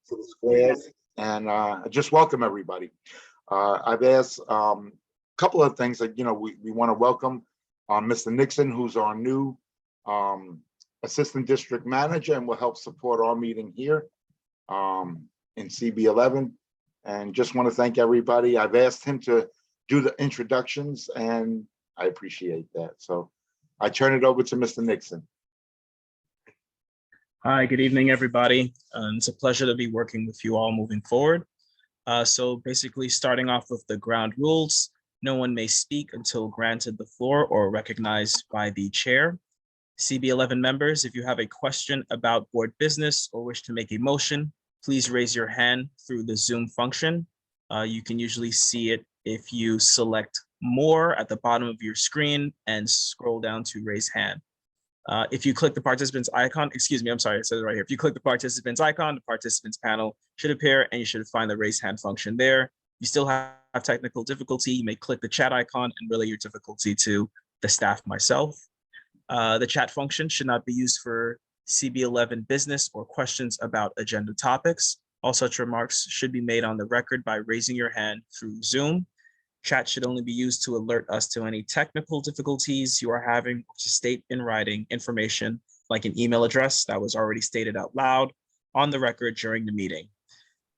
to the squares, and just welcome everybody. I've asked a couple of things that, we want to welcome Mr. Nixon, who's our new assistant district manager and will help support our meeting here in CB11. And just want to thank everybody. I've asked him to do the introductions, and I appreciate that. So I turn it over to Mr. Nixon. Hi, good evening, everybody. It's a pleasure to be working with you all moving forward. So basically, starting off with the ground rules, no one may speak until granted the floor or recognized by the chair. CB11 members, if you have a question about board business or wish to make a motion, please raise your hand through the Zoom function. You can usually see it if you select more at the bottom of your screen and scroll down to raise hand. If you click the participants icon, excuse me, I'm sorry, I said it right here. If you click the participants icon, the participants panel should appear and you should find the raise hand function there. You still have technical difficulty, you may click the chat icon and relay your difficulty to the staff myself. The chat function should not be used for CB11 business or questions about agenda topics. All such remarks should be made on the record by raising your hand through Zoom. Chat should only be used to alert us to any technical difficulties you are having, to state in writing information like an email address that was already stated out loud on the record during the meeting.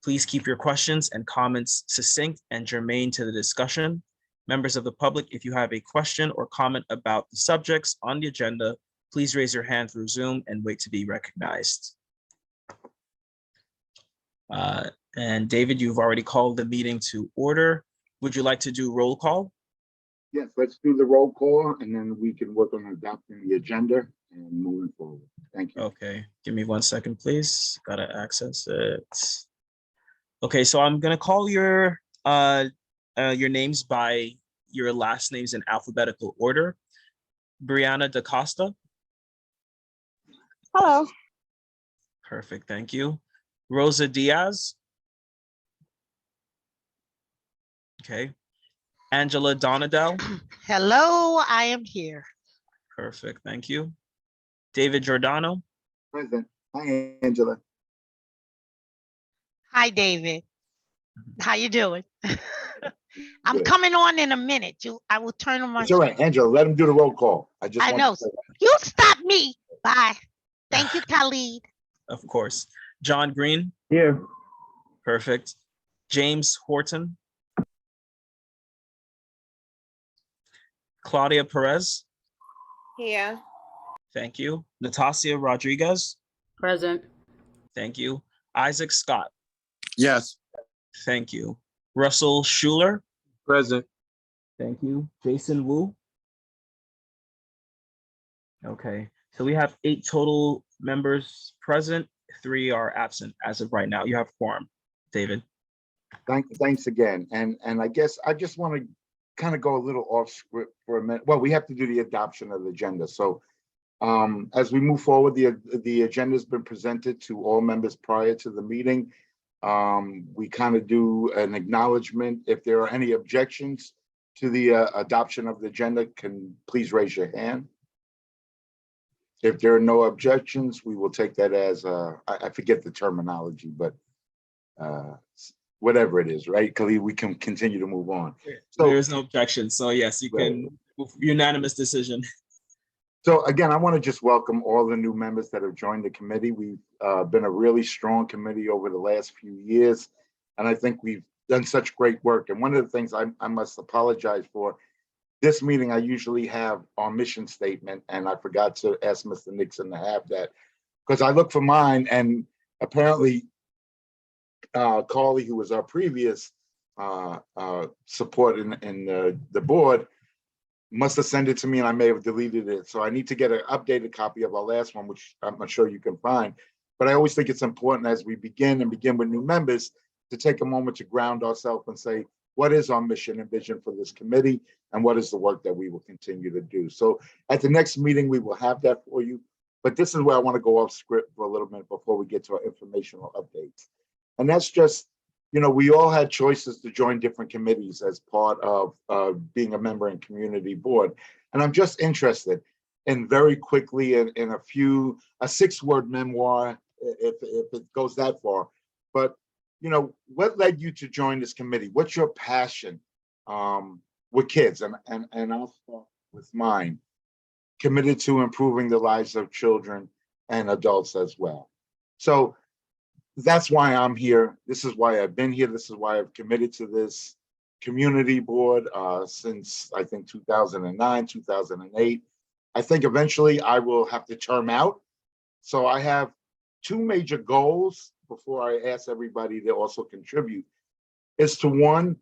Please keep your questions and comments succinct and germane to the discussion. Members of the public, if you have a question or comment about the subjects on the agenda, please raise your hand through Zoom and wait to be recognized. And David, you've already called the meeting to order. Would you like to do roll call? Yes, let's do the roll call and then we can work on adopting the agenda and moving forward. Thank you. Okay, give me 1 second, please. Gotta access it. Okay, so I'm gonna call your names by your last names in alphabetical order. Brianna DaCosta. Hello. Perfect, thank you. Rosa Diaz. Okay. Angela Donadell. Hello, I am here. Perfect, thank you. David Giordano. Present. Hi, Angela. Hi, David. How you doing? I'm Good. coming on in a minute. I will turn on my. It's all right, Angela, let him do the roll call. I know. You stop me. Bye. Thank you, Khalid. Of course. John Green. Here. Perfect. James Horton. Claudia Perez. Here. Thank you. Natasha Rodriguez. Present. Thank you. Isaac Scott. Yes. Thank you. Russell Schuler. Present. Thank you. Jason Wu. Okay, so we have 8 total members present. 3 are absent as of right now. You have quorum, David. Thanks again. And I guess I just want to kind of go a little off script for a minute. Well, we have to do the adoption of the agenda. So as we move forward, the agenda has been presented to all members prior to the meeting. We kind of do an acknowledgement. If there are any objections to the adoption of the agenda, can please raise your hand. If there are no objections, we will take that as I forget the terminology, but whatever it is, right, Khalid, we can continue to move on. So there is no objection. So yes, you can, unanimous decision. So again, I want to just welcome all the new members that have joined the committee. We've been a really strong committee over the last few years, and I think we've done such great work. And one of the things I must apologize for, this meeting I usually have our mission statement, and I forgot to ask Mr. Nixon to have that, because I look for mine, and apparently Carly, who was our previous support in the board, must have sent it to me and I may have deleted it. So I need to get an updated copy of our last one, which I'm not sure you can find. But I always think it's important as we begin with new members to take a moment to ground ourselves and say, what is our mission and vision for this committee? And what is the work that we will continue to do? So at the next meeting, we will have that for you. But this is where I want to go off script for a little minute before we get to our informational updates. And that's just, we all had choices to join different committees as part of being a member in community board. And I'm just interested in very quickly in a 6-word memoir, if it goes that far, But, what led you to join this committee? What's your passion with kids? And I'll start with mine. Committed to improving the lives of children and adults as well. So that's why I'm here. This is why I've been here. This is why I've committed to this community board since I think 2009, 2008. I think eventually I will have to term out. So I have two major goals before I ask everybody to also contribute. One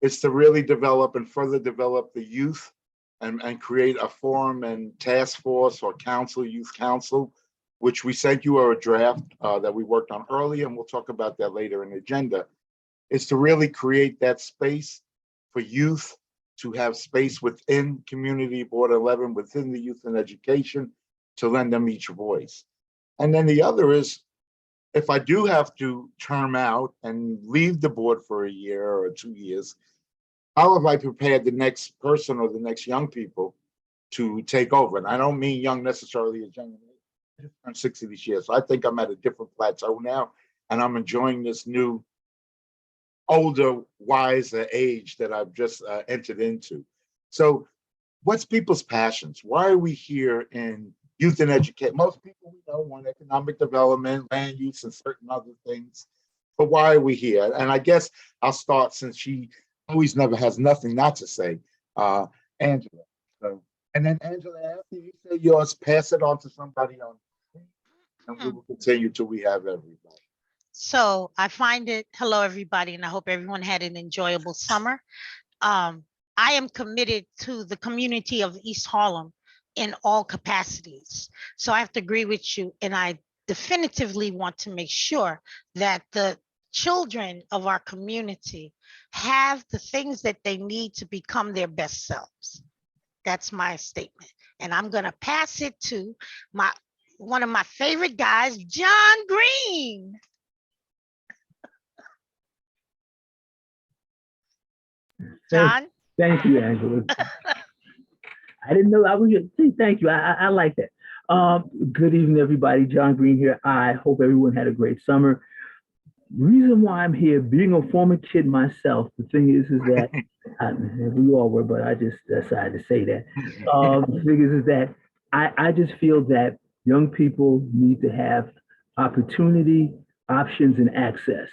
is to really develop and further develop the youth and create a forum and task force or council, youth council, which we sent you a draft that we worked on early, and we'll talk about that later in the agenda, is to really create that space for youth to have space within Community Board 11, within the Youth and Education, to lend them each voice. And then the other is, if I do have to term out and leave the board for a year or 2 years, how have I prepared the next person or the next young people to take over? And I don't mean young necessarily as young. I'm 60 this year, so I think I'm at a different plateau now, and I'm enjoying this new, older, wiser age that I've just entered into. So what's people's passions? Why are we here in youth and education? Most people we know want economic development, land use, and certain other things. But why are we here? And I guess I'll start, since she always never has nothing not to say, Angela. So, and then Angela, after you say yours, pass it on to somebody else, and we will continue till we have everybody. So I find it, hello, everybody, and I hope everyone had an enjoyable summer. I am committed to the community of East Harlem in all capacities. So I have to agree with you, and I definitively want to make sure that the children of our community have the things that they need to become their best selves. That's my statement. And I'm going to pass it to one of my favorite guys, John Green. John? Thank you, Angela. I didn't know I was here. See, thank you. I like that. Good evening, everybody. John Green here. I hope everyone had a great summer. Reason why I'm here, being a former kid myself, the thing is that we all were, but I just decided to say that. The thing is that I just feel that young people need to have opportunity, options, and access.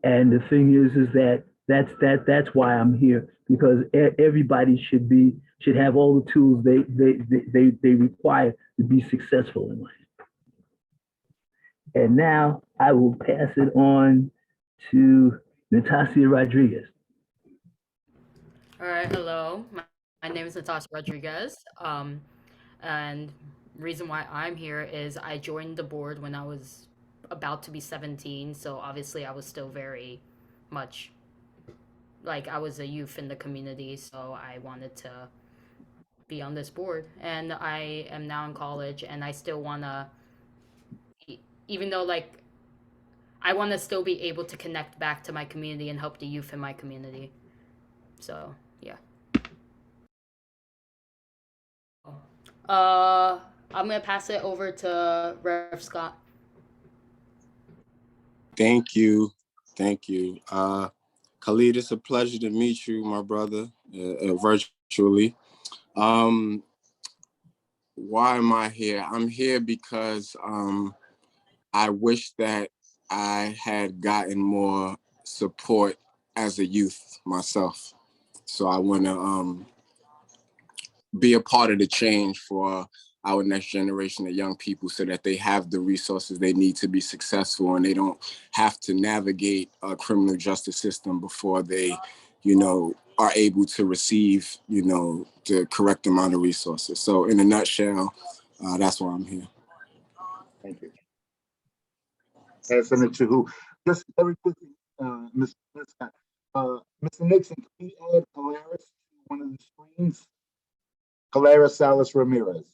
And the thing is that that's why I'm here, because everybody should have all the tools they require to be successful in life. And now I will pass it on to Natasha Rodriguez. All right, hello. My name is Natasha Rodriguez. And reason why I'm here is I joined the board when I was about to be 17. So obviously I was still very much like I was a youth in the community. So I wanted to be on this board. And I am now in college, and I still want to, even though like I want to still be able to connect back to my community and help the youth in my community. So, yeah. I'm going to pass it over to Rev Scott. Thank you. Khalid, it's a pleasure to meet you, my brother, virtually. Why am I here? I'm here because I wish that I had gotten more support as a youth myself. So I want to be a part of the change for our next generation of young people, so that they have the resources they need to be successful, and they don't have to navigate a criminal justice system before they, are able to receive, the correct amount of resources. So in a nutshell, that's why I'm here. Thank you. Passing it to who? Just very quickly, Mr. Nixon, can you add Calaris to one of the screens? Calaris Salas Ramirez.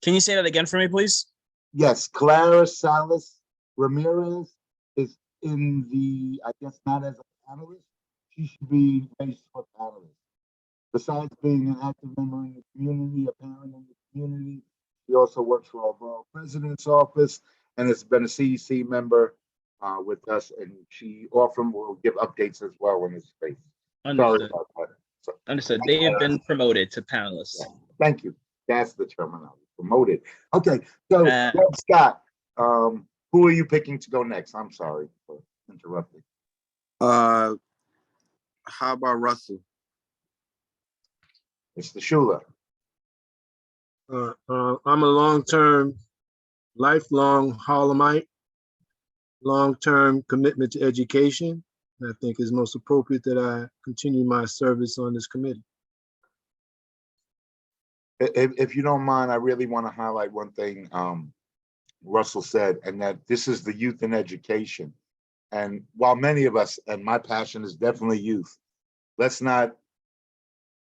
Can you say that again for me, please? Yes, Calaris Salas Ramirez is in the, I guess not as a panelist. She should be raised to a panelist. Besides being an active member in the community, a parent in the community, she also works for our borough president's office and has been a CEC member with us, and she often will give updates as well in this space. Sorry Understood. about that. So, Understood. They have been promoted to panelists. yeah, thank you. That's the terminology. Promoted. Okay, so Uh, Scott, who are you picking to go next? I'm sorry for interrupting. How about Russell? Mr. Schuler. I'm a long-term, lifelong Harlemite, long-term commitment to education. And I think it's most appropriate that I continue my service on this committee. If you don't mind, I really want to highlight one thing Russell said, and that this is the youth in education. And while many of us, and my passion is definitely youth, let's not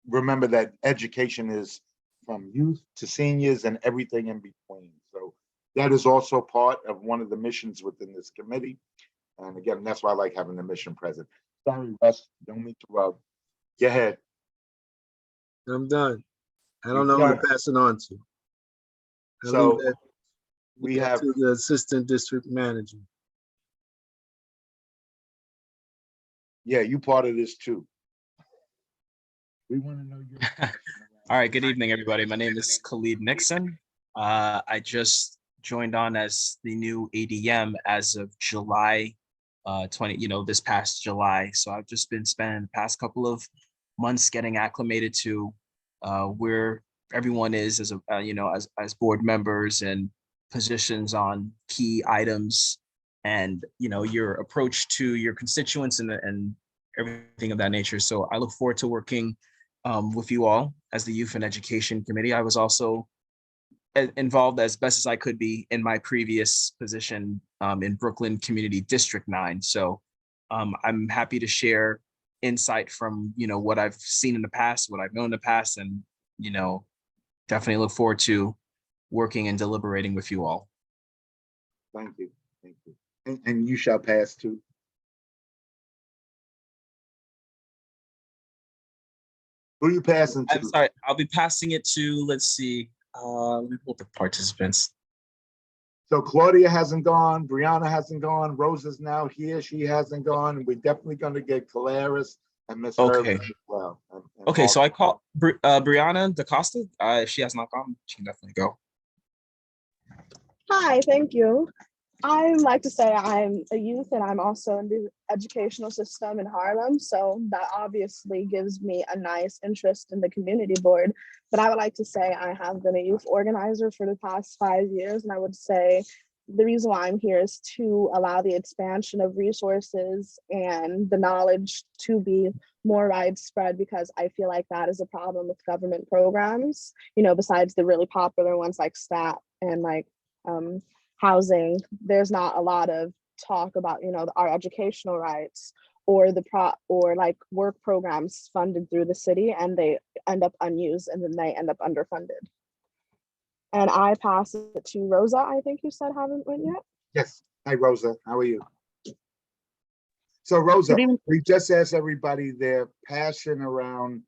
remember that education is from youth to seniors and everything in between. So that is also part of one of the missions within this committee. And again, that's why I like having the mission present. Sorry, Russ, don't mean to rub. Go ahead. I'm done. I don't know who to pass it on to. I So leave that we have to the assistant district manager. Yeah, you part of this too. We want to know your. All right, good evening, everybody. My name is Khalid Nixon. I just joined on as the new ADM as of July 20, this past July. So I've just been spending the past couple of months getting acclimated to where everyone is as as board members and positions on key items, and your approach to your constituents and everything of that nature. So I look forward to working with you all as the Youth and Education Committee. I was also involved as best as I could be in my previous position in Brooklyn Community District 9. So I'm happy to share insight from what I've seen in the past, what I've known in the past, and definitely look forward to working and deliberating with you all. Thank you. Thank you. And you shall pass too. Who are you passing to? I'm sorry, I'll be passing it to, let's see, let me pull the participants. So Claudia hasn't gone, Brianna hasn't gone, Rosa's now here, she hasn't gone, and we're definitely going to get Calaris and Miss Okay. Irvin as well. And Okay, so I call Brianna DaCosta. She has not gone. She can definitely go. Hi, thank you. I'd like to say I'm a youth and I'm also in the educational system in Harlem. So that obviously gives me a nice interest in the community board. But I would like to say I have been a youth organizer for the past 5 years. And I would say the reason why I'm here is to allow the expansion of resources and the knowledge to be more widespread, because I feel like that is a problem with government programs, besides the really popular ones like STAT and like housing. There's not a lot of talk about our educational rights or like work programs funded through the city, and they end up unused and then they end up underfunded. And I pass it to Rosa. I think you said haven't went yet. yes. Hi, Rosa. How are you? So Rosa, we just asked everybody their passion around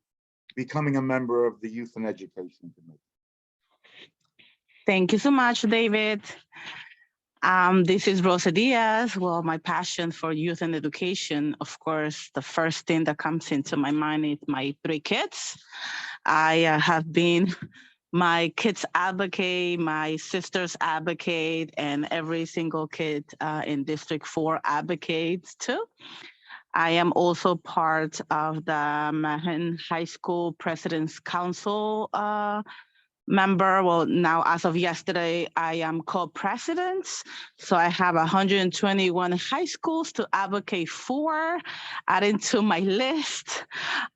becoming a member of the Youth and Education Committee. Thank you so much, David. This is Rosa Diaz. Well, my passion for youth and education, of course, the first thing that comes into my mind is my 3 kids. I have been my kids' advocate, my sister's advocate, and every single kid in District 4 advocates too. I am also part of the Manhattan High School President's Council member. Well, now as of yesterday, I am co-president. So I have 121 high schools to advocate for, adding to my list.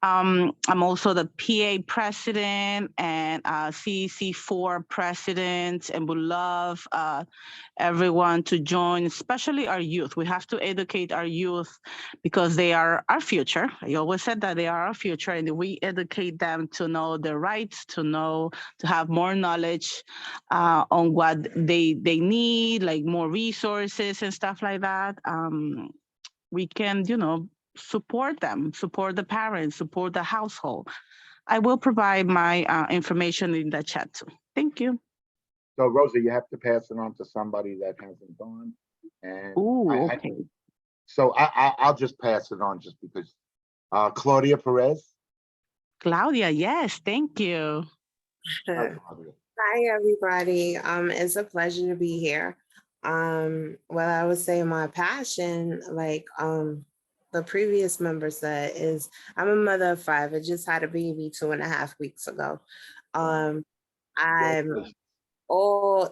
I'm also the PA president and CEC4 president, and would love everyone to join, especially our youth. We have to educate our youth because they are our future. I always said that they are our future, and we educate them to know their rights, to have more knowledge on what they need, like more resources and stuff like that. We can, support them, support the parents, support the household. I will provide my information in the chat too. Thank you. So Rosa, you have to pass it on to somebody that hasn't gone. And Ooh, I, okay. so I'll just pass it on just because. Claudia Perez. Claudia, yes, thank you. Hi, Claudia. Hi, everybody. It's a pleasure to be here. Well, I would say my passion, like the previous member said, is I'm a mother of 5. I just had a baby 2.5 weeks ago. I'm all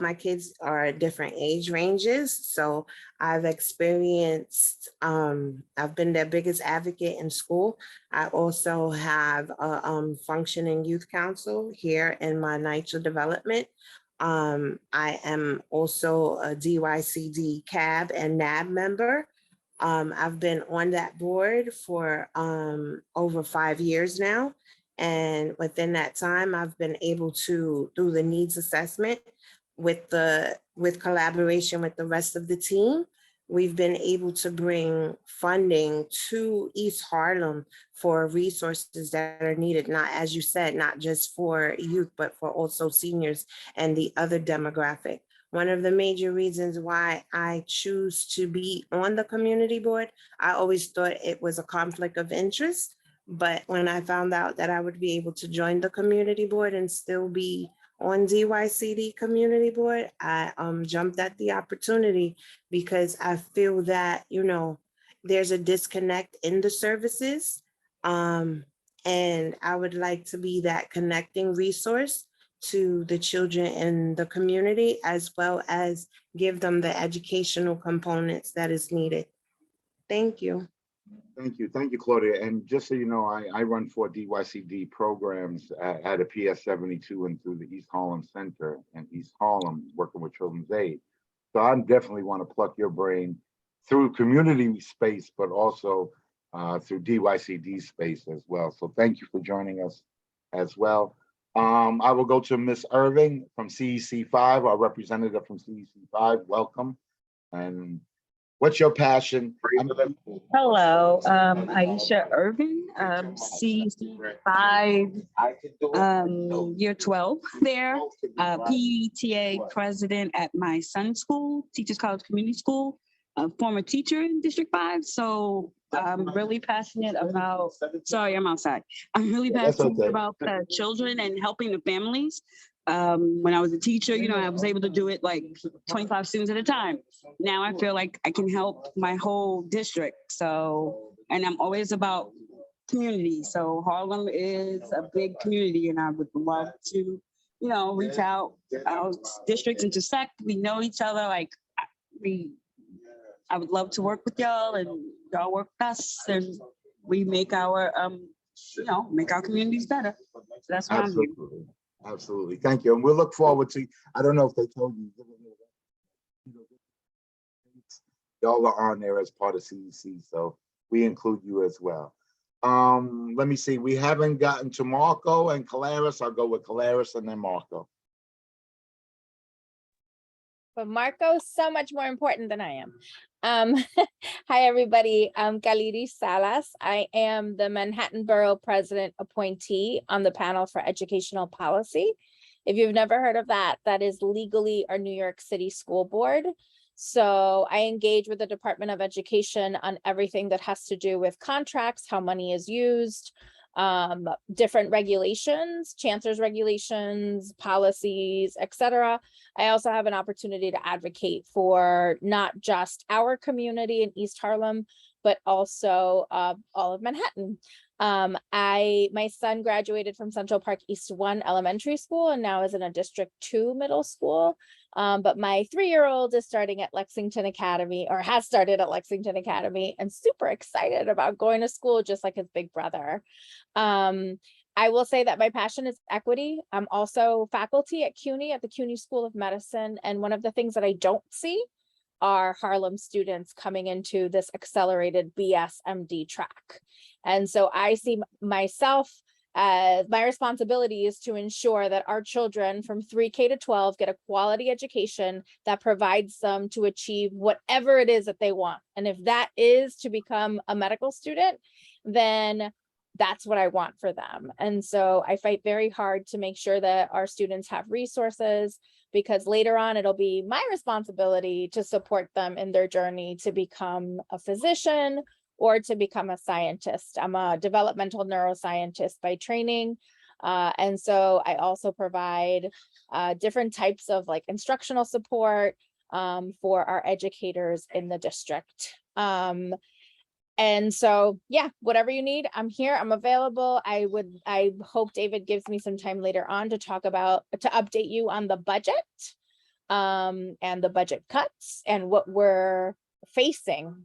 my kids are different age ranges. So I've experienced, I've been their biggest advocate in school. I also have a functioning youth council here in my NYCHA development. I am also a DYCD CAB and NAB member. I've been on that board for over 5 years now. And within that time, I've been able to do the needs assessment with collaboration with the rest of the team. We've been able to bring funding to East Harlem for resources that are needed, not, as you said, not just for youth, but for also seniors and the other demographic. One of the major reasons why I choose to be on the community board, I always thought it was a conflict of interest. But when I found out that I would be able to join the community board and still be on DYCD community board, I jumped at the opportunity because I feel that, there's a disconnect in the services. And I would like to be that connecting resource to the children in the community, as well as give them the educational components that is needed. Thank you. Thank you, Claudia. And just so you know, I run 4 DYCD programs at a PS 72 and through the East Harlem Center in East Harlem, working with Children's Aid. So I definitely want to pluck your brain through community space, but also through DYCD space as well. So thank you for joining us as well. I will go to Miss Irving from CEC 5, our representative from CEC 5. Welcome. And what's your passion? Hello, Aisha Irvin, CC5, year 12 there, PTA president at my son's school, Teachers College Community School, a former teacher in District 5. So I'm really passionate about, sorry, I'm outside. I'm really passionate about the children and helping the families. When I was a teacher, I was able to do it like 25 students at a time. Now I feel like I can help my whole district. So, and I'm always about community. So Harlem is a big community and I would love to, reach out. Our districts intersect. We know each other. I would love to work with y'all and y'all work with us and we make our, make our communities better. So that's what I'm doing. Absolutely. Thank you. And we'll look forward to, I don't know if they told you, y'all are on there as part of CEC, so we include you as well. Let me see. We haven't gotten to Marco and Calaris. I'll go with Calaris and then Marco. But Marco's so much more important than I am. Hi, everybody. I'm Galiri Salas. I am the Manhattan Borough President appointee on the panel for educational policy. If you've never heard of that, that is legally our New York City School Board. So I engage with the Department of Education on everything that has to do with contracts, how money is used, different regulations, chancellor's regulations, policies, etc. I also have an opportunity to advocate for not just our community in East Harlem, but also all of Manhattan. My son graduated from Central Park East 1 Elementary School and now is in a District 2 middle school. But my 3-year-old is starting at Lexington Academy, or has started at Lexington Academy, and super excited about going to school just like his big brother. I will say that my passion is equity. I'm also faculty at CUNY, at the CUNY School of Medicine. And one of the things that I don't see are Harlem students coming into this accelerated BS-MD track. And so I see myself as my responsibility is to ensure that our children from 3K to 12 get a quality education that provides them to achieve whatever it is that they want. And if that is to become a medical student, then that's what I want for them. And so I fight very hard to make sure that our students have resources. because later on it'll be my responsibility to support them in their journey to become a physician or to become a scientist. I'm a developmental neuroscientist by training. And so I also provide different types of like instructional support for our educators in the district. And so, yeah, whatever you need, I'm here, I'm available. I hope David gives me some time later on to update you on the budget and the budget cuts and what we're facing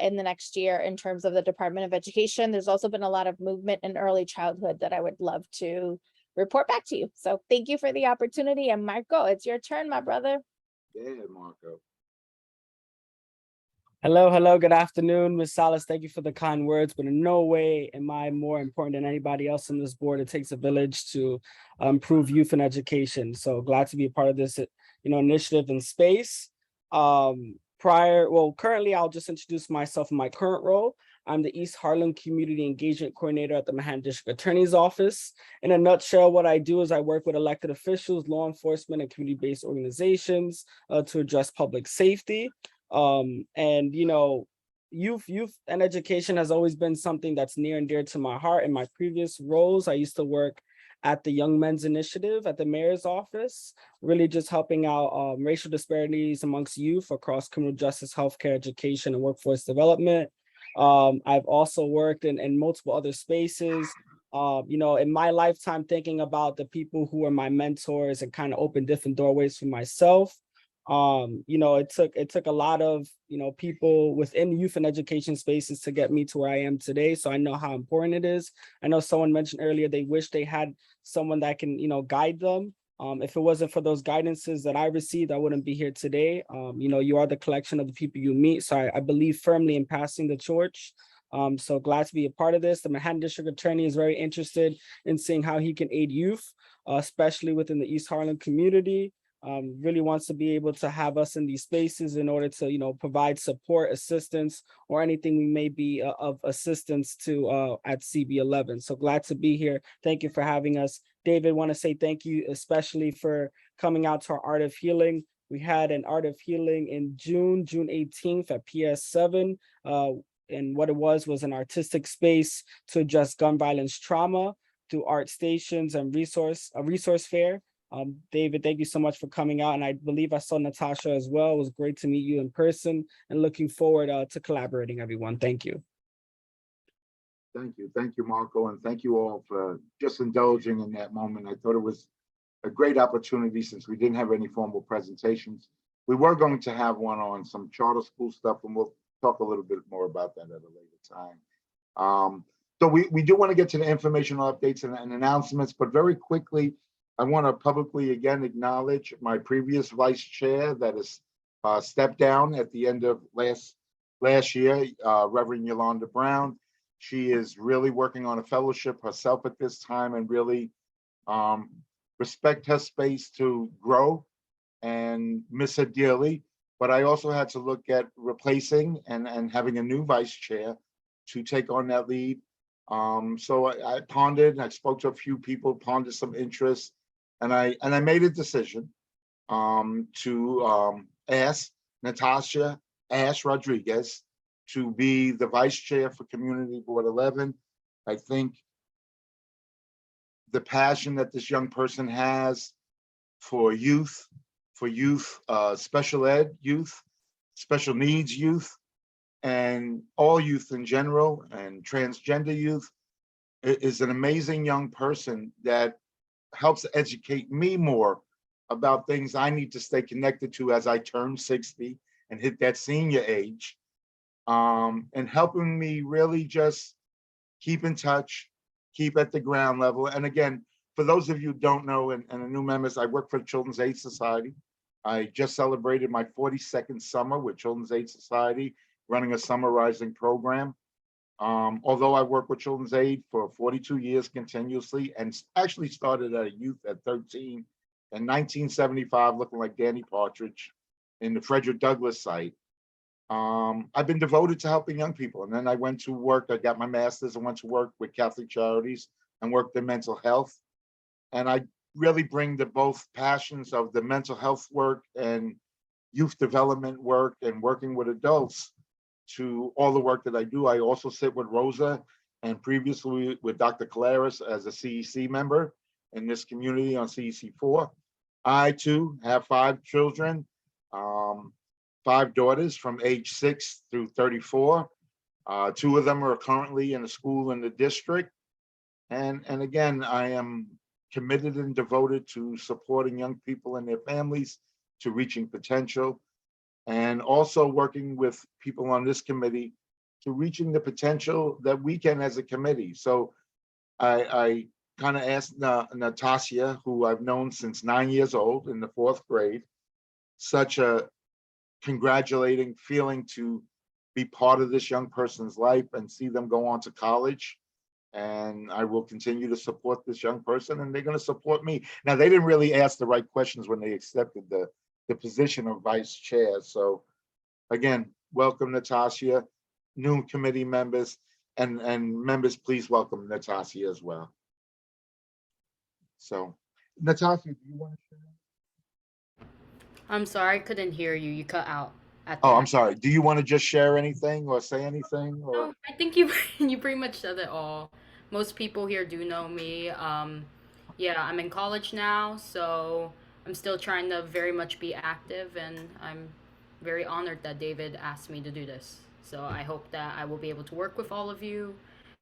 in the next year in terms of the Department of Education. There's also been a lot of movement in early childhood that I would love to report back to you. So thank you for the opportunity. And Marco, it's your turn, my brother. Yeah, Marco. Hello, good afternoon, Ms. Salas. Thank you for the kind words, but in no way am I more important than anybody else on this board. It takes a village to improve youth and education. So glad to be a part of this, initiative in space. Currently, I'll just introduce myself in my current role. I'm the East Harlem Community Engagement Coordinator at the Manhattan District Attorney's Office. In a nutshell, what I do is I work with elected officials, law enforcement, and community-based organizations to address public safety. Youth and education has always been something that's near and dear to my heart. In my previous roles, I used to work at the Young Men's Initiative at the mayor's office, really just helping out racial disparities amongst youth across criminal justice, healthcare, education, and workforce development. I've also worked in multiple other spaces. In my lifetime, thinking about the people who are my mentors and kind of opened different doorways for myself. It took a lot of, people within youth and education spaces to get me to where I am today. So I know how important it is. I know someone mentioned earlier, they wish they had someone that can, guide them. If it wasn't for those guidances that I received, I wouldn't be here today. You are the collection of the people you meet. So I believe firmly in passing the torch. So glad to be a part of this. The Manhattan District Attorney is very interested in seeing how he can aid youth, especially within the East Harlem community. Really wants to be able to have us in these spaces in order to, provide support, assistance, or anything we may be of assistance to at CB11. So glad to be here. Thank you for having us. David, want to say thank you, especially for coming out to our Art of Healing. We had an Art of Healing in June 18th at PS7. And what it was an artistic space to address gun violence trauma through art stations and a resource fair. David, thank you so much for coming out. And I believe I saw Natasha as well. It was great to meet you in person and looking forward to collaborating, everyone. Thank you. Thank you, Marco. And thank you all for just indulging in that moment. I thought it was a great opportunity since we didn't have any formal presentations. We were going to have one on some charter school stuff, and we'll talk a little bit more about that at a later time. So we do want to get to the informational updates and announcements, but very quickly, I want to publicly again acknowledge my previous vice chair that has stepped down at the end of last year, Reverend Yolanda Brown. She is really working on a fellowship herself at this time and really respect her space to grow and miss her dearly. But I also had to look at replacing and having a new vice chair to take on that lead. So I pondered, and I spoke to a few people, pondered some interests. And I made a decision to ask Natasha Rodriguez to be the vice chair for Community Board 11. I think the passion that this young person has for youth, special ed youth, special needs youth, and all youth in general, and transgender youth, is an amazing young person that helps educate me more about things I need to stay connected to as I turn 60 and hit that senior age, and helping me really just keep in touch, keep at the ground level. And again, for those of you who don't know, and the new members, I work for the Children's Aid Society. I just celebrated my 42nd summer with Children's Aid Society, running a summer rising program. Although I worked with Children's Aid for 42 years continuously, and actually started at a youth at 13 in 1975, looking like Danny Partridge in the Frederick Douglass site. I've been devoted to helping young people. And then I went to work, I got my master's and went to work with Catholic Charities and worked in mental health. And I really bring the both passions of the mental health work and youth development work and working with adults to all the work that I do. I also sit with Rosa and previously with Dr. Calaris as a CEC member in this community on CEC4. I too have 5 children, 5 daughters from age 6 through 34. 2 of them are currently in a school in the district. And again, I am committed and devoted to supporting young people and their families to reaching potential, and also working with people on this committee to reaching the potential that we can as a committee. So I kind of asked Natasha, who I've known since 9 years old in the 4th grade, such a congratulating feeling to be part of this young person's life and see them go on to college. And I will continue to support this young person, and they're going to support me. Now, they didn't really ask the right questions when they accepted the position of vice chair. So again, welcome, Natasha, new committee members, and members, please welcome Natasha as well. So, Natasha, do you want to share? I'm sorry, I couldn't hear you. You cut out at the Oh, I'm end. sorry. Do you want to just share anything or say anything? Or? No, I think you you pretty much said it all. Most people here do know me. Yeah, I'm in college now, so I'm still trying to very much be active, and I'm very honored that David asked me to do this. So I hope that I will be able to work with all of you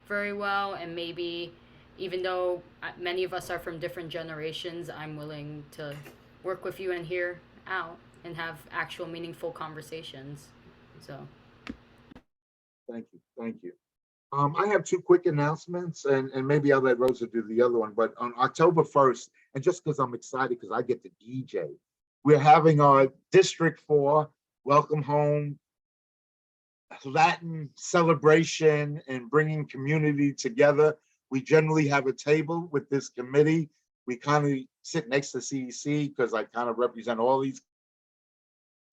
very well, and maybe even though many of us are from different generations, I'm willing to work with you and hear out and have actual meaningful conversations. So. Thank you. Thank you. I have 2 quick announcements, and maybe I'll let Rosa do the other one. But on October 1st, and just because I'm excited because I get to DJ, we're having our District 4 Welcome Home Latin celebration and bringing community together. We generally have a table with this committee. We kind of sit next to CEC because I kind of represent all these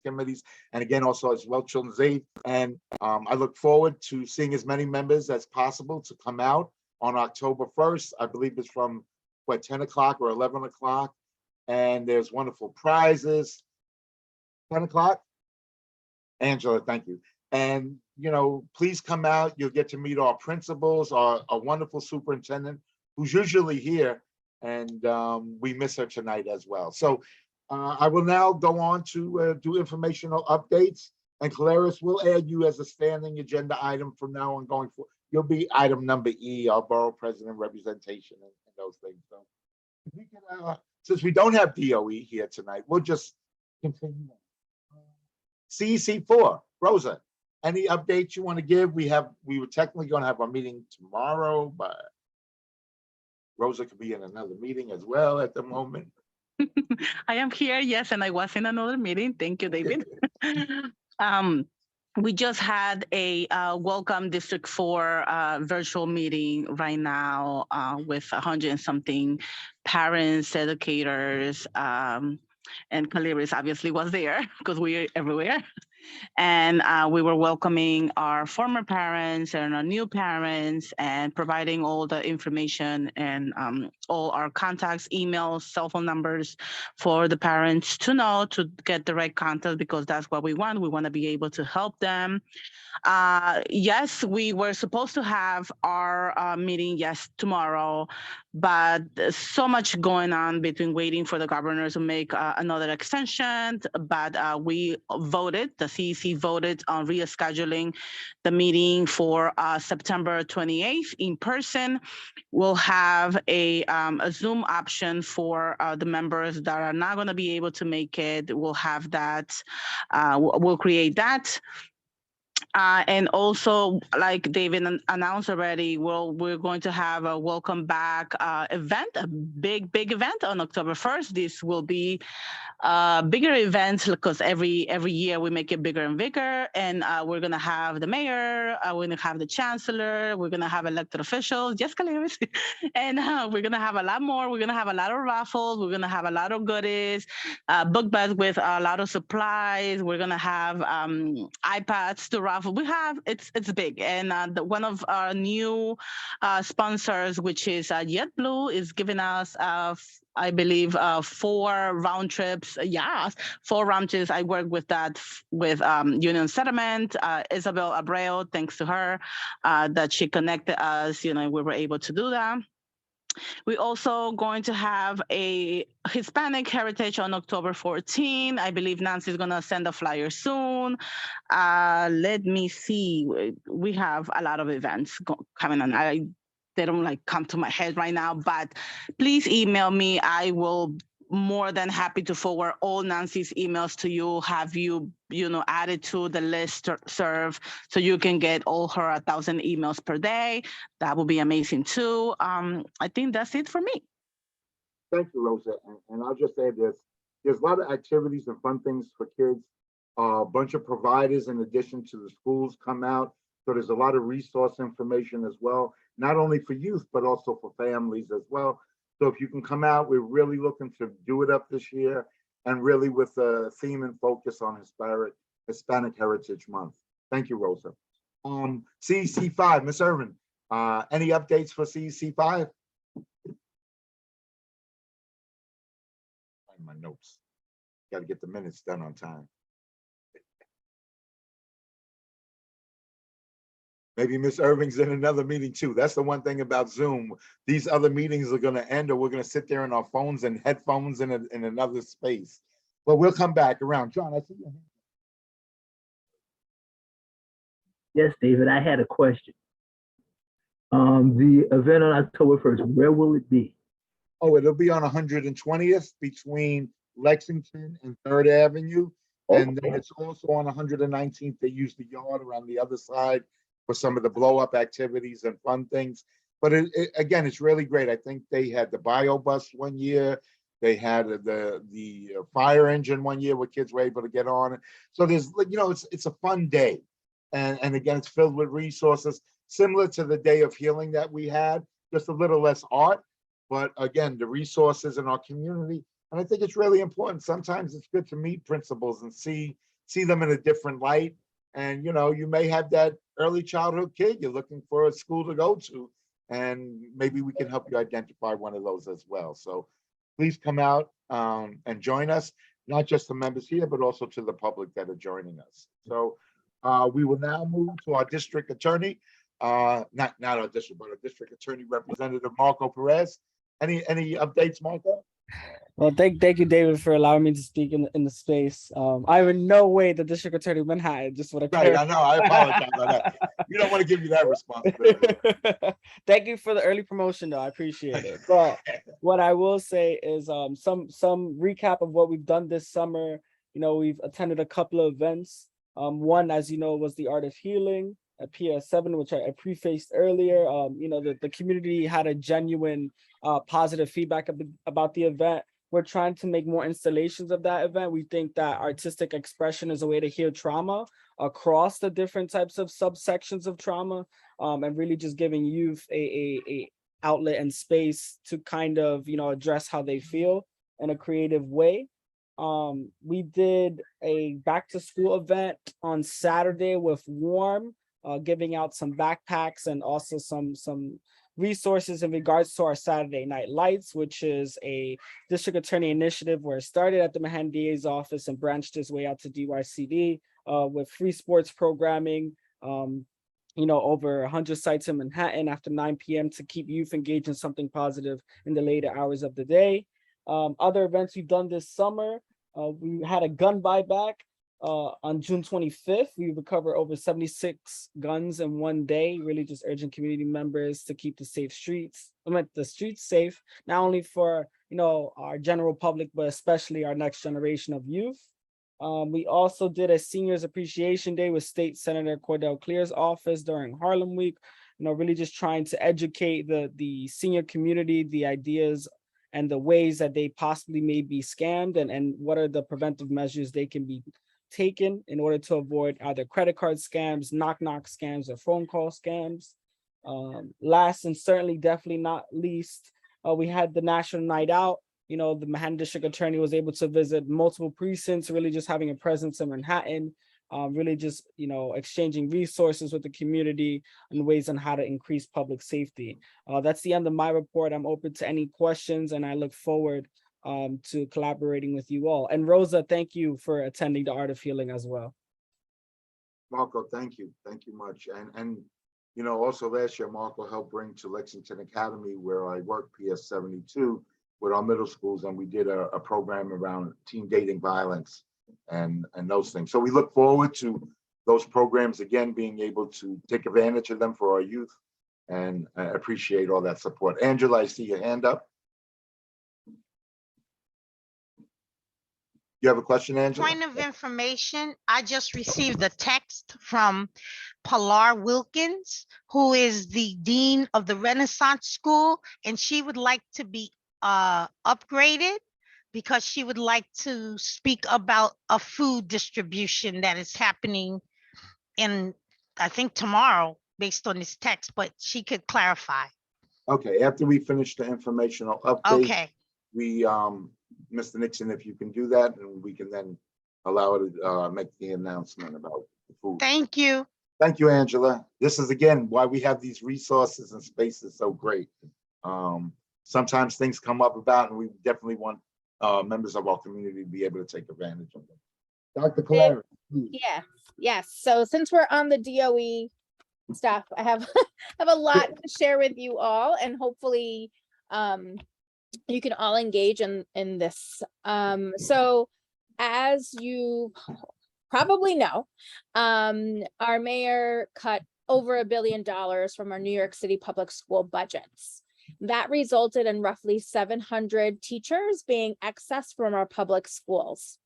committees, and again also as well Children's Aid, and I look forward to seeing as many members as possible to come out on October 1st. I believe it's from 10 o'clock or 11 o'clock, and there's wonderful prizes. 10 o'clock, Angela, thank you. And please come out. You'll get to meet our principals, our wonderful superintendent who's usually here, and we miss her tonight as well. So I will now go on to do informational updates, and Calaris will add you as a standing agenda item from now on going forward. You'll be item number E, our borough president representation and those things. So if we can, since we don't have DOE here tonight, we'll just continue. CEC4, Rosa, any updates you want to give? We were technically going to have a meeting tomorrow, but Rosa could be in another meeting as well at the moment. I am here, yes, and I was in another meeting. Thank you, David. We just had a Welcome District 4 virtual meeting right now with 100 and something parents, educators, and Calaris obviously was there because we're everywhere. And we were welcoming our former parents and our new parents and providing all the information and all our contacts, emails, cell phone numbers for the parents to know to get the right contact, because that's what we want. We want to be able to help them. Yes, we were supposed to have our meeting, tomorrow, but so much going on between waiting for the governor to make another extension. But we voted, the CEC voted on rescheduling the meeting for September 28th in person. We'll have a Zoom option for the members that are not going to be able to make it. We'll have that. We'll create that. And also, like David announced already, we're going to have a welcome back event, a big event on October 1st. This will be bigger events because every year we make it bigger and bigger. And we're going to have the mayor, we're going to have the chancellor, we're going to have elected officials, yes, Calaris. And we're going to have a lot more. We're going to have a lot of raffles. We're going to have a lot of goodies, book bags with a lot of supplies. We're going to have iPads to raffle it's big, and one of our new sponsors, which is JetBlue, is giving us I believe 4 round trips. Yeah, 4 round trips. I work with that with Union Settlement. Isabel Abreu, thanks to her, that she connected us. We were able to do that. We're also going to have a Hispanic Heritage on October 14. I believe Nancy's going to send a flyer soon. Let me see. We have a lot of events coming on. They don't come to my head right now, but please email me. I will more than happy to forward all Nancy's emails to you, have you, added to the list serve so you can get all her 1,000 emails per day. That would be amazing too. I think that's it for me. Thank you, Rosa. And I'll just add this. There's a lot of activities and fun things for kids. A bunch of providers in addition to the schools come out. So there's a lot of resource information as well, not only for youth, but also for families as well. So if you can come out, we're really looking to do it up this year, and really with a theme and focus on Hispanic Heritage Month. Thank you, Rosa. CEC5, Ms. Irvin, any updates for CEC5? My notes. Got to get the minutes done on time. Maybe Ms. Irving's in another meeting too. That's the one thing about Zoom. These other meetings are going to end, or we're going to sit there in our phones and headphones in another space. But we'll come back around. John, I see you. Yes, David, I had a question. The event on October 1st, where will it be? Oh, it'll be on 120th between Lexington and 3rd Avenue. And then it's also on 119th. They use the yard around the other side for some of the blow up activities and fun things. But again, it's really great. I think they had the bio bus one year. They had the fire engine one year where kids were able to get on. So there's, it's a fun day. And again, it's filled with resources similar to the Day of Healing that we had, just a little less art. But again, the resources in our community. And I think it's really important. Sometimes it's good to meet principals and see them in a different light. And, you may have that early childhood kid you're looking for a school to go to, and maybe we can help you identify one of those as well. So please come out and join us, not just the members here, but also to the public that are joining us. So we will now move to our district attorney, not our district, but our district attorney representative, Marco Perez. Any updates, Marco? Well, thank you, David, for allowing me to speak in the space. I'm in no way the district attorney of Manhattan. Just want to right. I know. I apologize on that. You don't want to give me that responsibility. Thank you for the early promotion, though. I appreciate it. But what I will say is some recap of what we've done this summer. We've attended a couple of events. One, as you know, was the Art of Healing at PS7, which I prefaced earlier. The community had a genuine positive feedback about the event. We're trying to make more installations of that event. We think that artistic expression is a way to heal trauma across the different types of subsections of trauma, and really just giving youth a outlet and space to kind of, address how they feel in a creative way. We did a back to school event on Saturday with Warm, giving out some backpacks and also some resources in regards to our Saturday Night Lights, which is a district attorney initiative where it started at the Manhattan DA's office and branched its way out to DYCD with free sports programming, over 100 sites in Manhattan after 9 p.m. to keep youth engaged in something positive in the later hours of the day. Other events we've done this summer, we had a gun buyback. On June 25th, we recovered over 76 guns in one day, really just urging community members to keep the streets safe, not only for, our general public, but especially our next generation of youth. We also did a Seniors Appreciation Day with State Senator Cordell Clear's office during Harlem Week, really just trying to educate the senior community, the ideas and the ways that they possibly may be scammed, and what are the preventive measures they can be taken in order to avoid either credit card scams, knock scams, or phone call scams. Last and certainly definitely not least, we had the National Night Out. The Manhattan District Attorney was able to visit multiple precincts, really just having a presence in Manhattan, really just, exchanging resources with the community and ways on how to increase public safety. That's the end of my report. I'm open to any questions, and I look forward to collaborating with you all. And Rosa, thank you for attending the Art of Healing as well. Marco, thank you much. And also last year, Marco helped bring to Lexington Academy, where I work, PS 72, with our middle schools, and we did a program around teen dating violence and those things. So we look forward to those programs again, being able to take advantage of them for our youth, and I appreciate all that support. Angela, I see your hand up. You have a question, Angela? Point of information, I just received a text from Pilar Wilkins, who is the Dean of the Renaissance School, and she would like to be upgraded because she would like to speak about a food distribution that is happening in, I think, tomorrow, based on this text, but she could clarify. Okay, after we finish the informational update, Okay. we, Mr. Nixon, if you can do that, and we can then allow it to make the announcement about the food. Thank you. Thank you, Angela. This is, again, why we have these resources and spaces so great. Sometimes things come up about, and we definitely want members of our community to be able to take advantage of them. Dr. Clary. Yes. So since we're on the DOE stuff, I have a lot to share with you all, and hopefully you can all engage in this. So as you probably know, our mayor cut over $1 billion from our New York City public school budgets. That resulted in roughly 700 teachers being excessed from our public schools.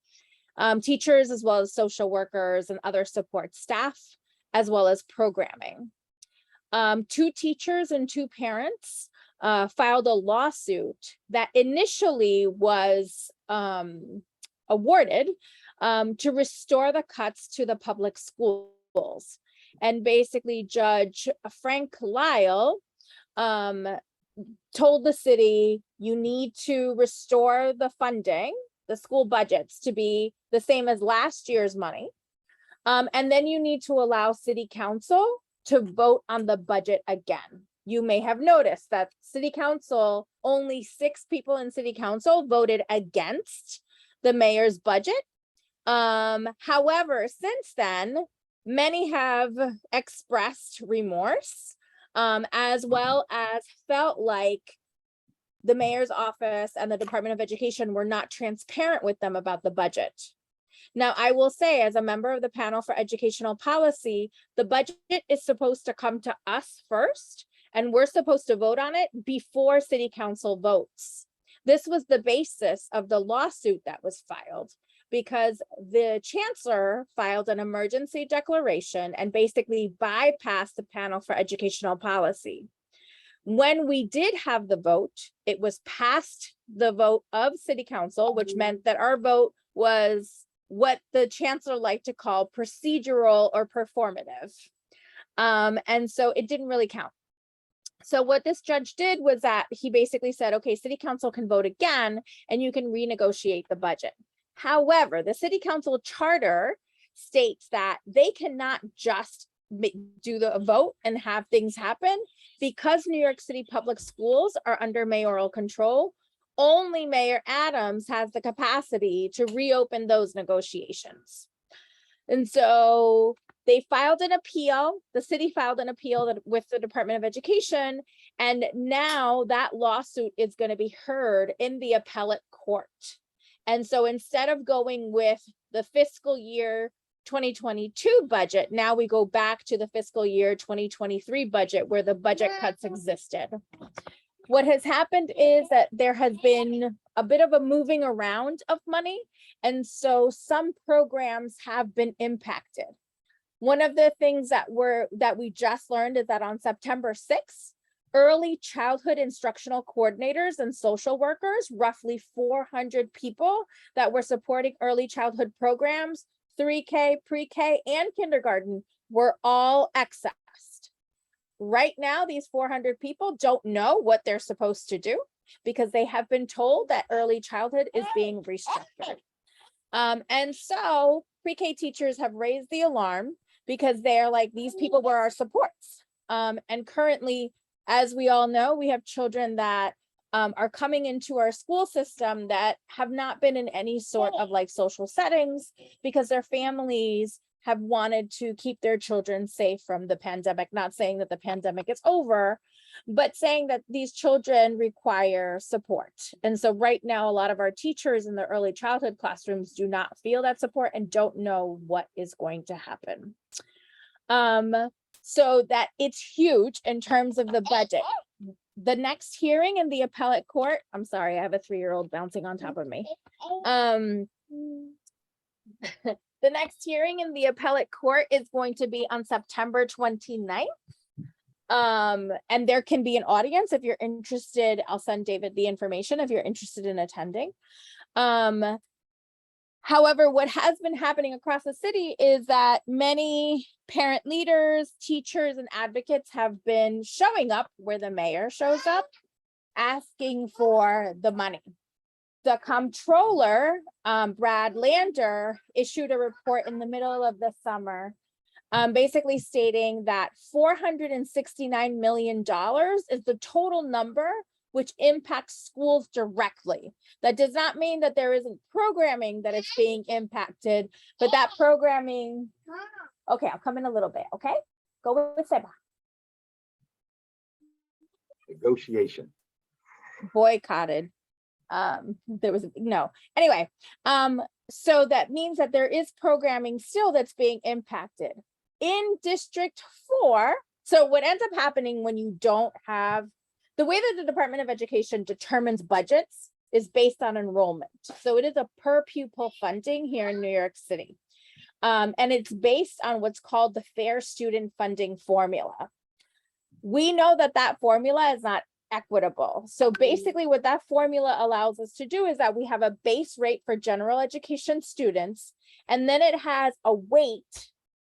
Teachers, as well as social workers and other support staff, as well as programming. 2 teachers and 2 parents filed a lawsuit that initially was awarded to restore the cuts to the public schools. And basically Judge Frank Lyle told the city, you need to restore the funding, the school budgets, to be the same as last year's money. And then you need to allow city council to vote on the budget again. You may have noticed that city council, only 6 people in city council voted against the mayor's budget. However, since then, many have expressed remorse, as well as felt like the mayor's office and the Department of Education were not transparent with them about the budget. Now, I will say, as a member of the panel for educational policy, the budget is supposed to come to us first, and we're supposed to vote on it before city council votes. This was the basis of the lawsuit that was filed, because the chancellor filed an emergency declaration and basically bypassed the panel for educational policy. When we did have the vote, it was past the vote of city council, which meant that our vote was what the chancellor liked to call procedural or performative. And so it didn't really count. So what this judge did was that he basically said, okay, city council can vote again and you can renegotiate the budget. However, the city council charter states that they cannot just do the vote and have things happen, because New York City public schools are under mayoral control. Only Mayor Adams has the capacity to reopen those negotiations. And so they filed an appeal, the city filed an appeal with the Department of Education, and now that lawsuit is going to be heard in the appellate court. And so instead of going with the fiscal year 2022 budget, now we go back to the fiscal year 2023 budget where the budget cuts existed. What has happened is that there has been a bit of a moving around of money, and so some programs have been impacted. One of the things that we just learned is that on September 6th, early childhood instructional coordinators and social workers, roughly 400 people that were supporting early childhood programs, 3K, pre-K, and kindergarten, were all excessed. Right now, these 400 people don't know what they're supposed to do because they have been told that early childhood is being restructured. And so pre-K teachers have raised the alarm because they're like, these people were our supports. And currently, as we all know, we have children that are coming into our school system that have not been in any sort of like social settings because their families have wanted to keep their children safe from the pandemic. Not saying that the pandemic is over, but saying that these children require support. And so right now, a lot of our teachers in the early childhood classrooms do not feel that support and don't know what is going to happen. So that it's huge in terms of the budget. The next hearing in the appellate court, I'm sorry, I have a 3-year-old bouncing on top of me. The next hearing in the appellate court is going to be on September 29th. And there can be an audience if you're interested. I'll send David the information if you're interested in attending. However, what has been happening across the city is that many parent leaders, teachers, and advocates have been showing up where the mayor shows up, asking for the money. The comptroller, Brad Lander, issued a report in the middle of the summer, basically stating that $469 million is the total number which impacts schools directly. That does not mean that there isn't programming that is being impacted, but that programming, okay, I'll come in a little bit, okay? Go with Seba. Negotiation. Boycotted. There was no, anyway, so that means that there is programming still that's being impacted. In District 4, so what ends up happening when you don't have, the way that the Department of Education determines budgets is based on enrollment. So it is a per pupil funding here in New York City. And it's based on what's called the Fair Student Funding Formula. We know that that formula is not equitable. So basically what that formula allows us to do is that we have a base rate for general education students, and then it has a weight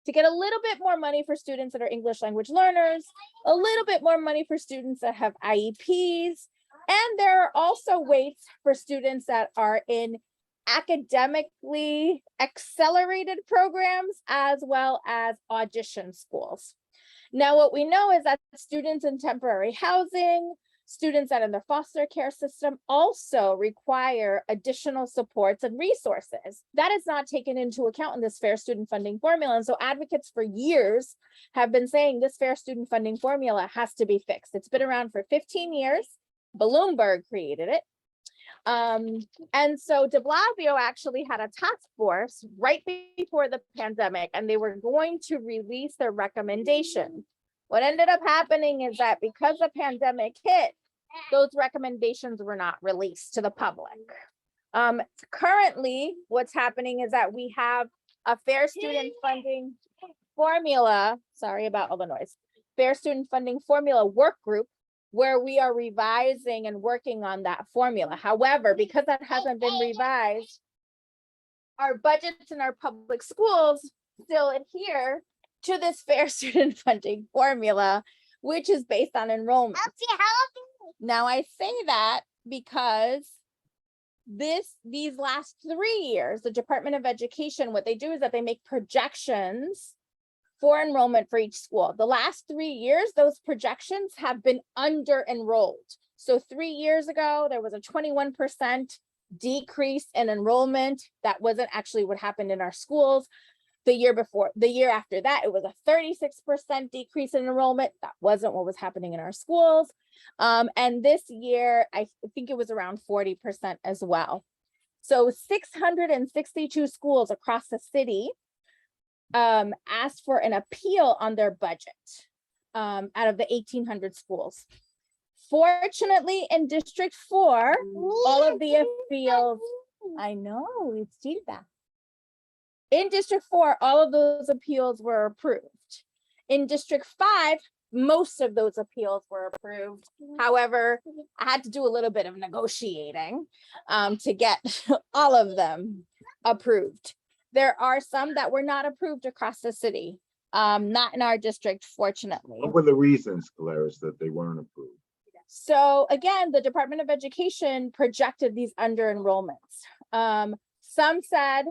to get a little bit more money for students that are English language learners, a little bit more money for students that have IEPs, and there are also weights for students that are in academically accelerated programs as well as audition schools. Now, what we know is that students in temporary housing, students that are in the foster care system also require additional supports and resources. That is not taken into account in this Fair Student Funding Formula. And so advocates for years have been saying this Fair Student Funding Formula has to be fixed. It's been around for 15 years. Bloomberg created it. And so de Blasio actually had a task force right before the pandemic, and they were going to release their recommendation. What ended up happening is that because the pandemic hit, those recommendations were not released to the public. Currently, what's happening is that we have a Fair Student Funding Formula, sorry about all the noise, Fair Student Funding Formula work group, where we are revising and working on that formula. However, because that hasn't been revised, our budgets in our public schools still adhere to this Fair Student Funding Formula, which is based on enrollment. Now I say that because these last 3 years, the Department of Education, what they do is that they make projections for enrollment for each school. The last 3 years, those projections have been under enrolled. So 3 years ago, there was a 21% decrease in enrollment. That wasn't actually what happened in our schools. The year after that, it was a 36% decrease in enrollment. That wasn't what was happening in our schools. And this year, I think it was around 40% as well. So 662 schools across the city asked for an appeal on their budget out of the 1,800 schools. Fortunately, in District 4, all of the appeals, I know, it's feedback. In District 4, all of those appeals were approved. In District 5, most of those appeals were approved. However, I had to do a little bit of negotiating to get all of them approved. There are some that were not approved across the city, not in our district, fortunately. What were the reasons, Gladys, that they weren't approved? So again, the Department of Education projected these under enrollments. Some said,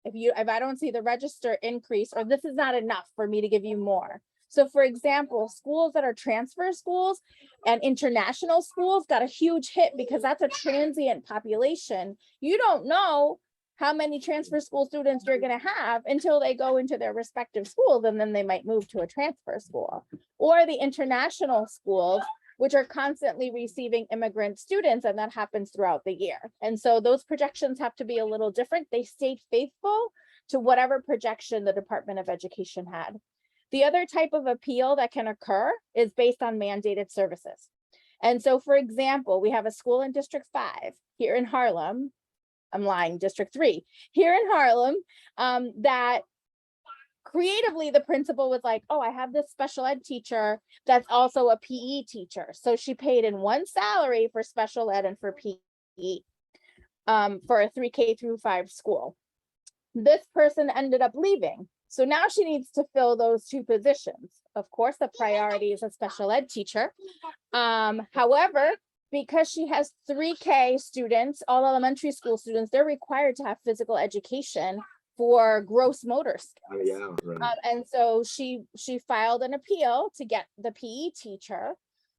if I don't see the register increase, or this is not enough for me to give you more. So for example, schools that are transfer schools and international schools got a huge hit because that's a transient population. You don't know how many transfer school students you're going to have until they go into their respective schools, and then they might move to a transfer school. Or the international schools, which are constantly receiving immigrant students, and that happens throughout the year. And so those projections have to be a little different. They stayed faithful to whatever projection the Department of Education had. The other type of appeal that can occur is based on mandated services. And so, for example, we have a school in District 5 here in Harlem. I'm lying, District 3 here in Harlem, that creatively the principal was like, oh, I have this special ed teacher that's also a PE teacher. So she paid in one salary for special ed and for PE for a 3K through 5 school. This person ended up leaving. So now she needs to fill those two positions. Of course, the priority is a special ed teacher. However, because she has 3K students, all elementary school students, they're required to have physical education for gross motor skills. Yeah, right. And so she filed an appeal to get the PE teacher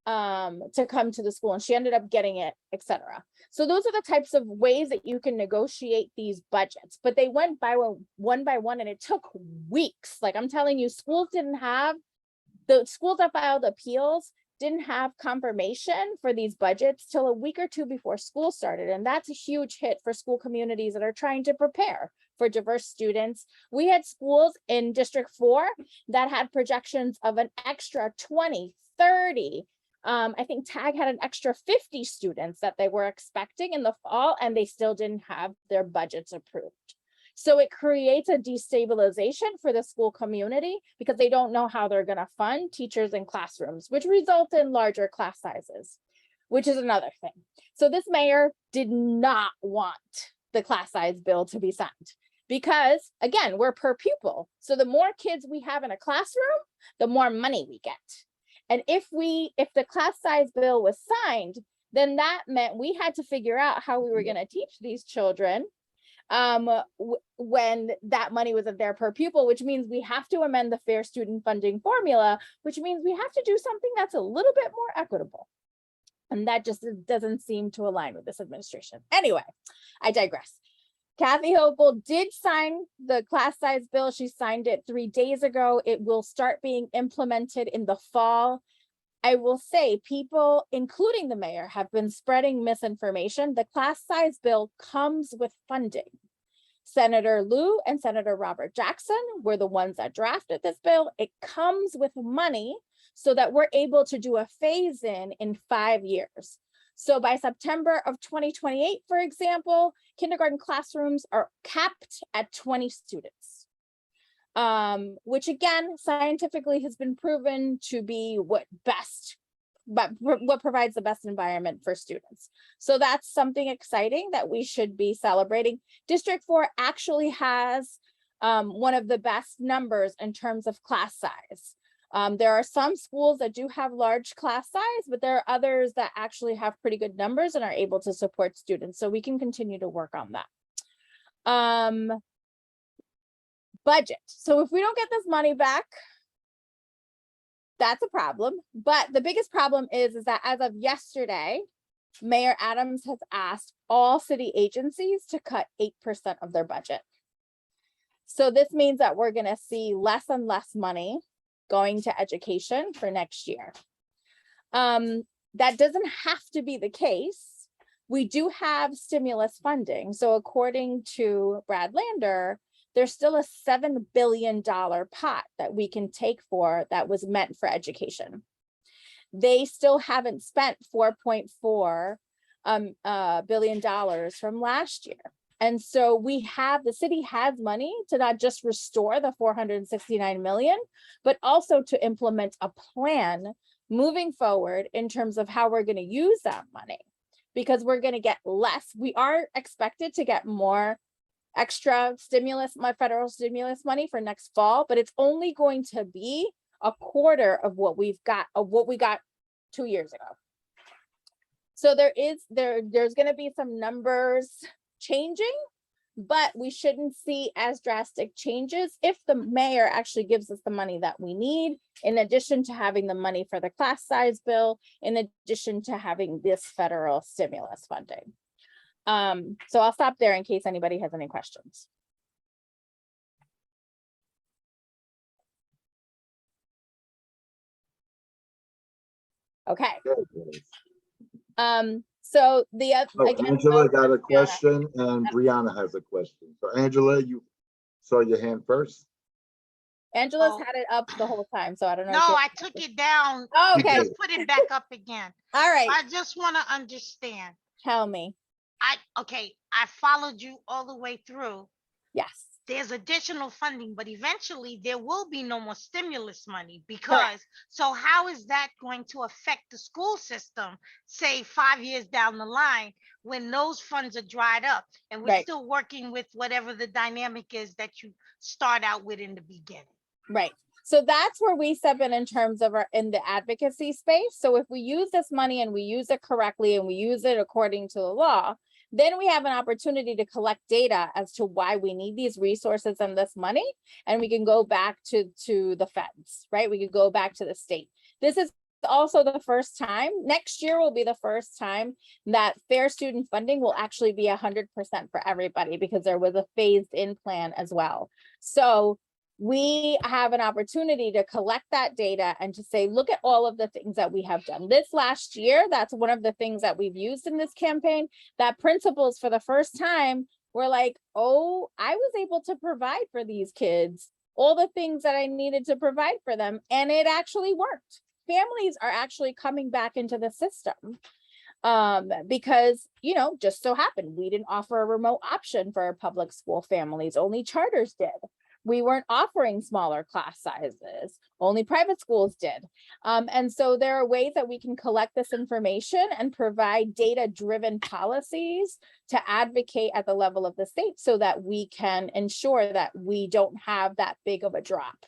to come to the school, and she ended up getting it, etc. So those are the types of ways that you can negotiate these budgets, but they went by one by one, and it took weeks. Like I'm telling you, schools that filed appeals didn't have confirmation for these budgets till a week or two before school started. And that's a huge hit for school communities that are trying to prepare for diverse students. We had schools in District 4 that had projections of an extra 20, 30. I think TAG had an extra 50 students that they were expecting in the fall, and they still didn't have their budgets approved. So it creates a destabilization for the school community because they don't know how they're going to fund teachers in classrooms, which result in larger class sizes, which is another thing. So this mayor did not want the class size bill to be signed because, again, we're per pupil. So the more kids we have in a classroom, the more money we get. And if the class size bill was signed, then that meant we had to figure out how we were going to teach these children when that money wasn't there per pupil, which means we have to amend the fair student funding formula, which means we have to do something that's a little bit more equitable. And that just doesn't seem to align with this administration. Anyway, I digress. Kathy Hochul did sign the class size bill. She signed it 3 days ago. It will start being implemented in the fall. I will say people, including the mayor, have been spreading misinformation. The class size bill comes with funding. Senator Lieu and Senator Robert Jackson were the ones that drafted this bill. It comes with money so that we're able to do a phase in 5 years. So by September of 2028, for example, kindergarten classrooms are capped at 20 students. Which again, scientifically has been proven to be what provides the best environment for students. So that's something exciting that we should be celebrating. District 4 actually has one of the best numbers in terms of class size. There are some schools that do have large class size, but there are others that actually have pretty good numbers and are able to support students. So we can continue to work on that. Budget. So if we don't get this money back, that's a problem. But the biggest problem is that as of yesterday, Mayor Adams has asked all city agencies to cut 8% of their budget. So this means that we're going to see less and less money going to education for next year. That doesn't have to be the case. We do have stimulus funding. So according to Brad Lander, there's still a $7 billion pot that we can take for that was meant for education. They still haven't spent $4.4 billion from last year. And so the city has money to not just restore the $469 million, but also to implement a plan moving forward in terms of how we're going to use that money, because we're going to get less. We are expected to get more extra federal stimulus money for next fall, but it's only going to be a quarter of what we got 2 years ago. So there's going to be some numbers changing, but we shouldn't see as drastic changes if the mayor actually gives us the money that we need, in addition to having the money for the class size bill, in addition to having this federal stimulus funding. So I'll stop there in case anybody has any questions. Okay. So the So again, Angela got a question and Brianna has a question. So Angela, you saw your hand first? Angela's Oh. had it up the whole time, so I don't know. No, if she- I took it down. Oh, You okay. did. Just put it back up again. All right. I just want to understand. Tell me. Okay, I followed you all the way through. Yes. There's additional funding, but eventually there will be no more stimulus money because, Correct. so how is that going to affect the school system, say 5 years down the line, when those funds are dried up and we're Right. still working with whatever the dynamic is that you start out with in the beginning? Right. So that's where we step in terms of in the advocacy space. So if we use this money and we use it correctly and we use it according to the law, then we have an opportunity to collect data as to why we need these resources and this money. And we can go back to the feds, right? We could go back to the state. This is also the first time, next year will be the first time that fair student funding will actually be 100% for everybody, because there was a phased in plan as well. So we have an opportunity to collect that data and to say, look at all of the things that we have done this last year. That's one of the things that we've used in this campaign, that principals for the first time were like, oh, I was able to provide for these kids all the things that I needed to provide for them. And it actually worked. Families are actually coming back into the system. Because, you know, just so happened, we didn't offer a remote option for our public school families, only charters did. We weren't offering smaller class sizes, only private schools did. And so there are ways that we can collect this information and provide data-driven policies to advocate at the level of the state so that we can ensure that we don't have that big of a drop.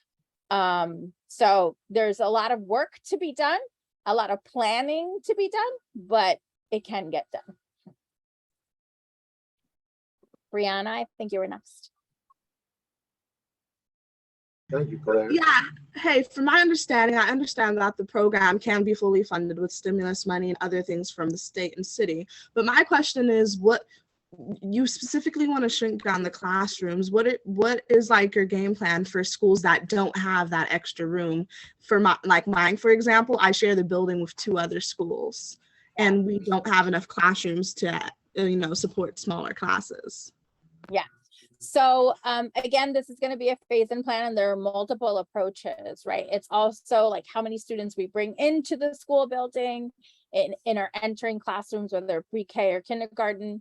So there's a lot of work to be done, a lot of planning to be done, but it can get done. Brianna, I think you were next. Thank you, Claire. Yeah. Hey, from my understanding, I understand that the program can be fully funded with stimulus money and other things from the state and city. But my question is, what you specifically want to shrink down the classrooms? What is like your game plan for schools that don't have that extra room? For mine, for example, I share the building with 2 other schools, and we don't have enough classrooms to, support smaller classes. Yeah. So again, this is going to be a phase-in plan, and there are multiple approaches, right? It's also like how many students we bring into the school building in our entering classrooms, whether they're pre-K or kindergarten.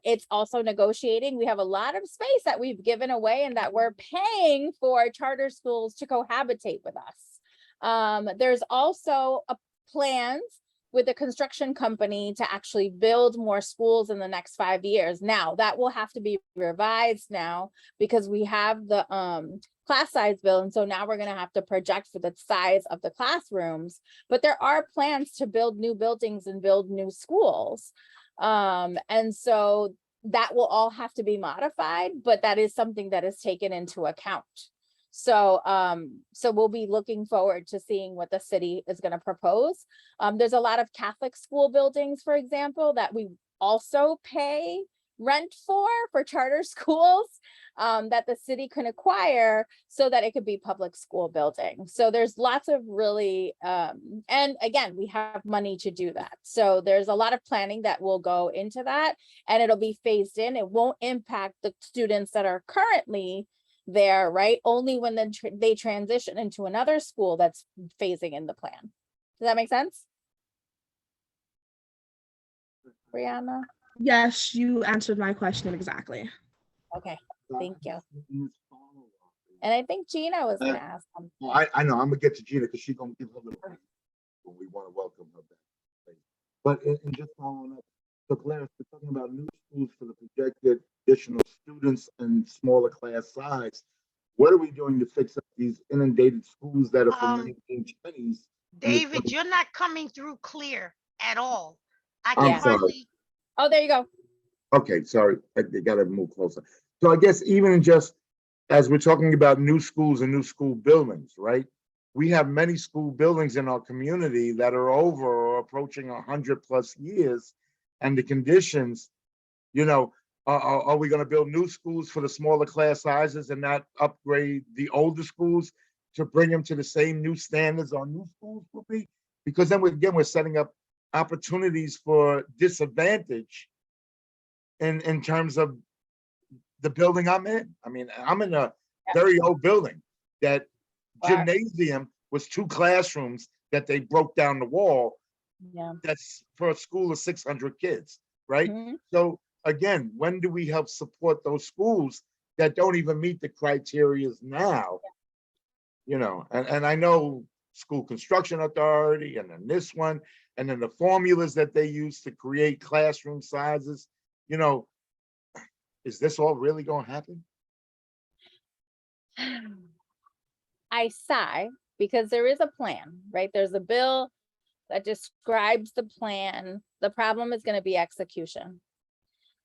It's also negotiating. We have a lot of space that we've given away and that we're paying for charter schools to cohabitate with us. There's also plans with a construction company to actually build more schools in the next 5 years. Now that will have to be revised now because we have the class size bill. And so now we're gonna have to project for the size of the classrooms, but there are plans to build new buildings and build new schools. And so that will all have to be modified, but that is something that is taken into account. So, so we'll be looking forward to seeing what the city is going to propose. There's a lot of Catholic school buildings, for example, that we also pay rent for charter schools that the city can acquire so that it could be public school buildings. So there's lots of really, and again, we have money to do that. So there's a lot of planning that will go into that, and it'll be phased in. It won't impact the students that are currently there, right? Only when they transition into another school that's phasing in the plan. Does that make sense? Brianna? Yes, you answered my question exactly. Okay, thank you. And I think Gina was gonna ask something. Well, I know, I'm gonna get to Gina because she's gonna give her little when we want to welcome her back. But in just following up, so Claire, we're talking about new schools for the projected additional students and smaller class size. What are we doing to fix up these inundated schools that are from 1920s? David, you're not coming through clear at all. I I'm can sorry. hardly. Oh, there you go. Okay, sorry, I gotta move closer. So I guess even just as we're talking about new schools and new school buildings, right? We have many school buildings in our community that are over or approaching 100+ years, and the conditions, you know, are we going to build new schools for the smaller class sizes and not upgrade the older schools to bring them to the same new standards our new schools will be? Because then we're setting up opportunities for disadvantage in terms of the building I'm in. I mean, I'm in a very old building that gymnasium was 2 classrooms that they broke down the wall. Yeah. That's for a school of 600 kids, right? Mhm. So again, when do we help support those schools that don't even meet the criteria now? You know, and I know school construction authority and then this one, and then the formulas that they use to create classroom sizes, you know, is this all really going to happen? I sigh because there is a plan, right? There's a bill that describes the plan. The problem is going to be execution.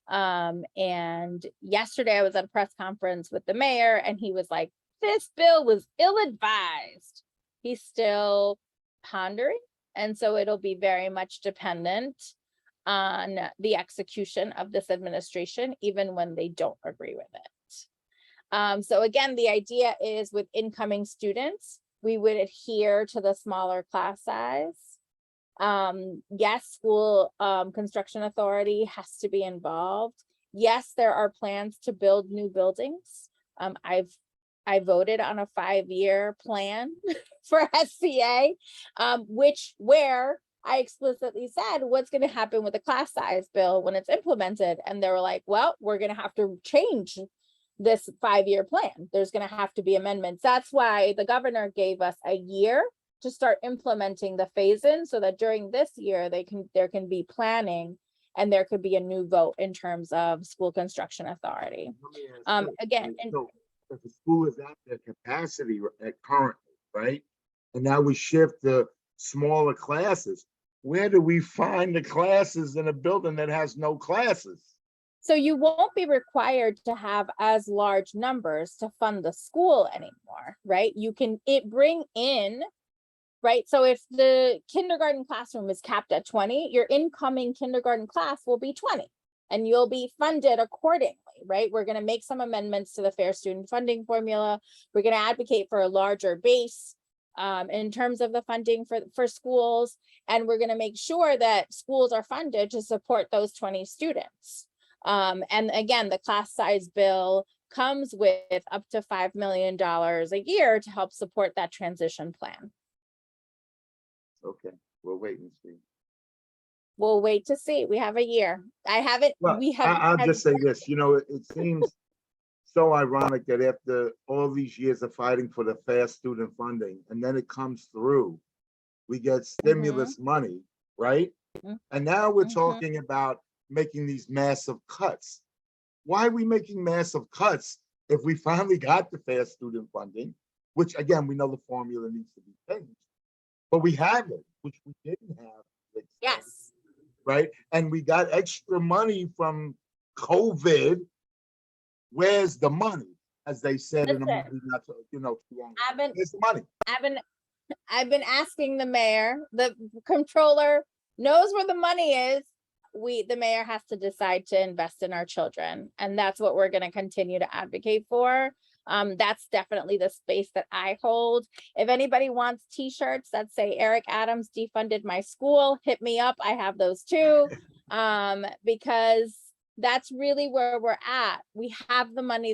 And yesterday I was at a press conference with the mayor and he was like, this bill was ill-advised. He's still pondering. And so it'll be very much dependent on the execution of this administration, even when they don't agree with it. So again, the idea is with incoming students, we would adhere to the smaller class size. Yes, school construction authority has to be involved. Yes, there are plans to build new buildings. I voted on a 5-year plan for SCA, where I explicitly said what's going to happen with the class size bill when it's implemented. And they were like, well, we're going to have to change this 5-year plan. There's going to have to be amendments. That's why the governor gave us a year to start implementing the phase-in so that during this year, there can be planning and there could be a new vote in terms of school construction authority. Again, so if the school is at their capacity currently, right? And now we shift to smaller classes. Where do we find the classes in a building that has no classes? so you won't be required to have as large numbers to fund the school anymore, right? You can bring in, right? So if the kindergarten classroom is capped at 20, your incoming kindergarten class will be 20 and you'll be funded accordingly, right? We're going to make some amendments to the Fair Student Funding Formula. We're going to advocate for a larger base in terms of the funding for schools. And we're going to make sure that schools are funded to support those 20 students. And again, the class size bill comes with up to $5 million a year to help support that transition plan. Okay, we'll wait and see. We'll wait to see. We have a year. Well, I'll just say this, you know, it seems so ironic that after all these years of fighting for the fast student funding, and then it comes through, we get stimulus money, right? And now we're talking about making these massive cuts. Why are we making massive cuts if we finally got the fast student funding, which again, we know the formula needs to be changed, but we have it, which we didn't have. Yes. Right? And we got extra money from COVID. Where's the money? As they said in a movie, not so, you know, where's the money? I've been asking the mayor, the controller knows where the money is. The mayor has to decide to invest in our children. And that's what we're going to continue to advocate for. That's definitely the space that I hold. If anybody wants t-shirts that say Eric Adams defunded my school, hit me up. I have those too. Because that's really where we're at. We have the money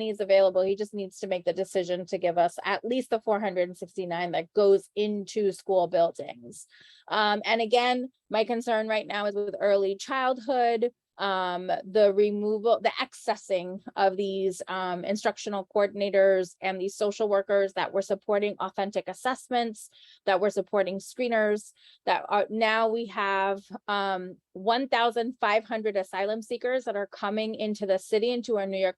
is available. He just needs to make the decision to give us at least the 469 that goes into school buildings. And again, my concern right now is with early childhood, the removal, the accessing of these instructional coordinators and these social workers that were supporting authentic assessments, that were supporting screeners, that are now we have 1,500 asylum seekers that are coming into the city, into our New York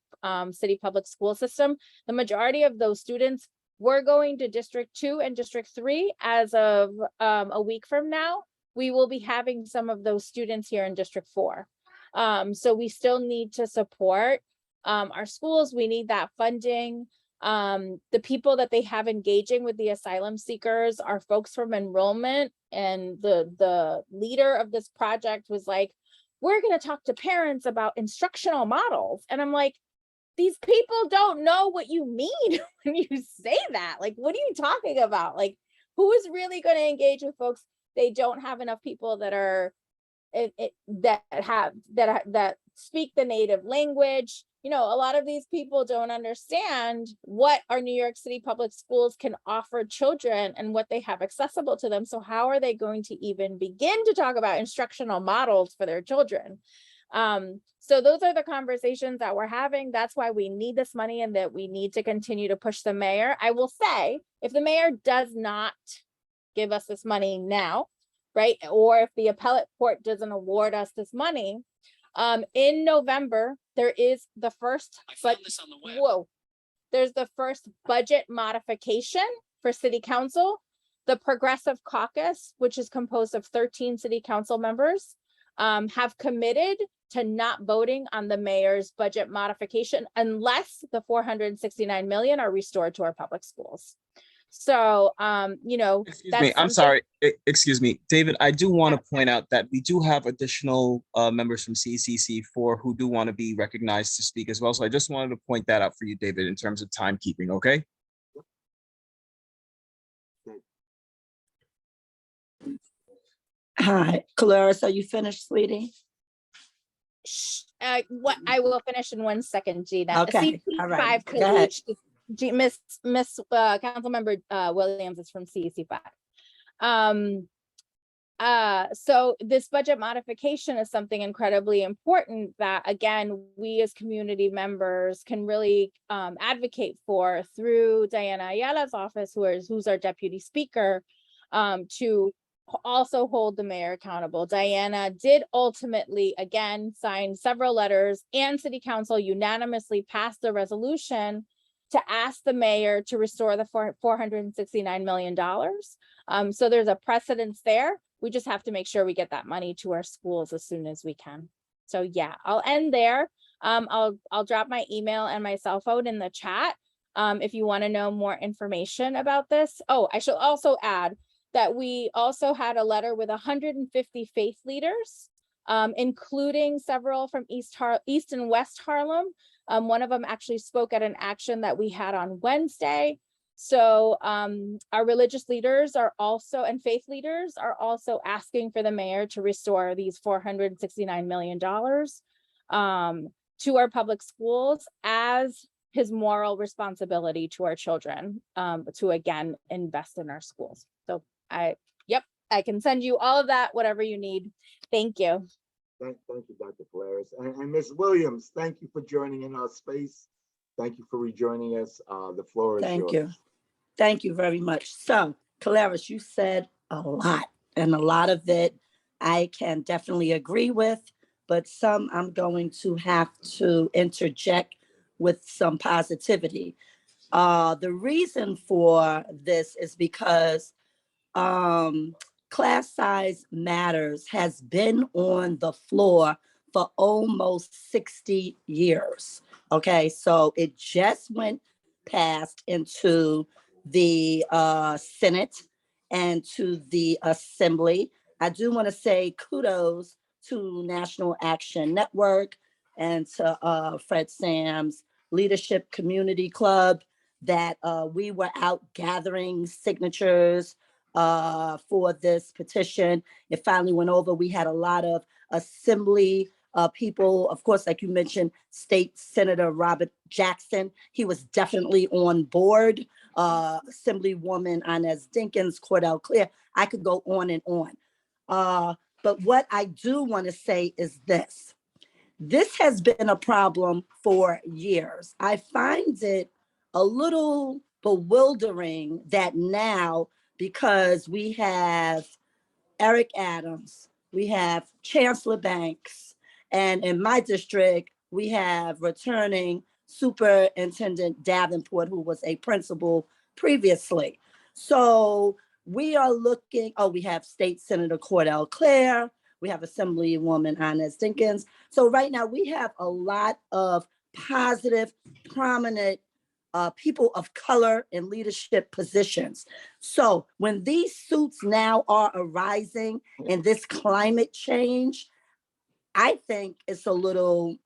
City public school system. The majority of those students were going to District 2 and District 3 as of a week from now. We will be having some of those students here in District 4. So we still need to support our schools. We need that funding. The people that they have engaging with the asylum seekers are folks from enrollment, and the leader of this project was like, we're going to talk to parents about instructional models. And I'm like, these people don't know what you mean when you say that. Like, what are you talking about? Like, who is really going to engage with folks? They don't have enough people that are that speak the native language. You know, a lot of these people don't understand what our New York City public schools can offer children and what they have accessible to them. So how are they going to even begin to talk about instructional models for their children? So those are the conversations that we're having. That's why we need this money, and that we need to continue to push the mayor. I will say, if the mayor does not give us this money now, right, or if the appellate court doesn't award us this money, in November, there is the first, there's the first budget modification for city council. The Progressive Caucus, which is composed of 13 city council members, have committed to not voting on the mayor's budget modification unless the 469 million are restored to our public schools. So, you know, Excuse me, I'm sorry. Excuse me, David, I do want to point out that we do have additional members from CCC4 who do want to be recognized to speak as well. So I just wanted to point that out for you, David, in terms of timekeeping, okay? Hi, Clarice, are you finished, sweetie? What I will finish in 1 second, Gina. Okay, all right. Go ahead. Miss Councilmember Williams is from CEC5. So this budget modification is something incredibly important that, again, we as community members can really advocate for through Diana Ayala's office, who's our deputy speaker, to also hold the mayor accountable. Diana did ultimately, again, sign several letters, and city council unanimously passed the resolution to ask the mayor to restore the $469 million. So there's a precedence there. We just have to make sure we get that money to our schools as soon as we can. So yeah, I'll end there. I'll drop my email and my cell phone in the chat if you want to know more information about this. Oh, I should also add that we also had a letter with 150 faith leaders, including several from East and West Harlem. One of them actually spoke at an action that we had on Wednesday. So our religious leaders are also, and faith leaders are also asking for the mayor to restore these $469 million to our public schools as his moral responsibility to our children, to again invest in our schools. So I can send you all of that, whatever you need. Thank you. Thank you, Dr. Polaris. And Ms. Williams, thank you for joining in our space. Thank you for rejoining us. The floor is yours. Thank you. Thank you very much. So, Polaris, you said a lot, and a lot of it I can definitely agree with, but some I'm going to have to interject with some positivity. The reason for this is because class size matters has been on the floor for almost 60 years. Okay, so it just went passed into the Senate and to the Assembly. I do want to say kudos to National Action Network and to Fred Sam's Leadership Community Club that we were out gathering signatures for this petition. It finally went over. We had a lot of Assembly people, of course, like you mentioned, State Senator Robert Jackson. He was definitely on board. Assemblywoman Inez Dinkins, Cordell Clear. I could go on and on. But what I do want to say is this. This has been a problem for years. I find it a little bewildering that now, because we have Eric Adams, we have Chancellor Banks, and in my district, we have returning Superintendent Davenport, who was a principal previously. So we are looking, we have State Senator Cordell Clare, We have Assemblywoman Inez Dinkins. So right now we have a lot of positive, prominent people of color in leadership positions. So when these suits now are arising in this climate change, I think it's a little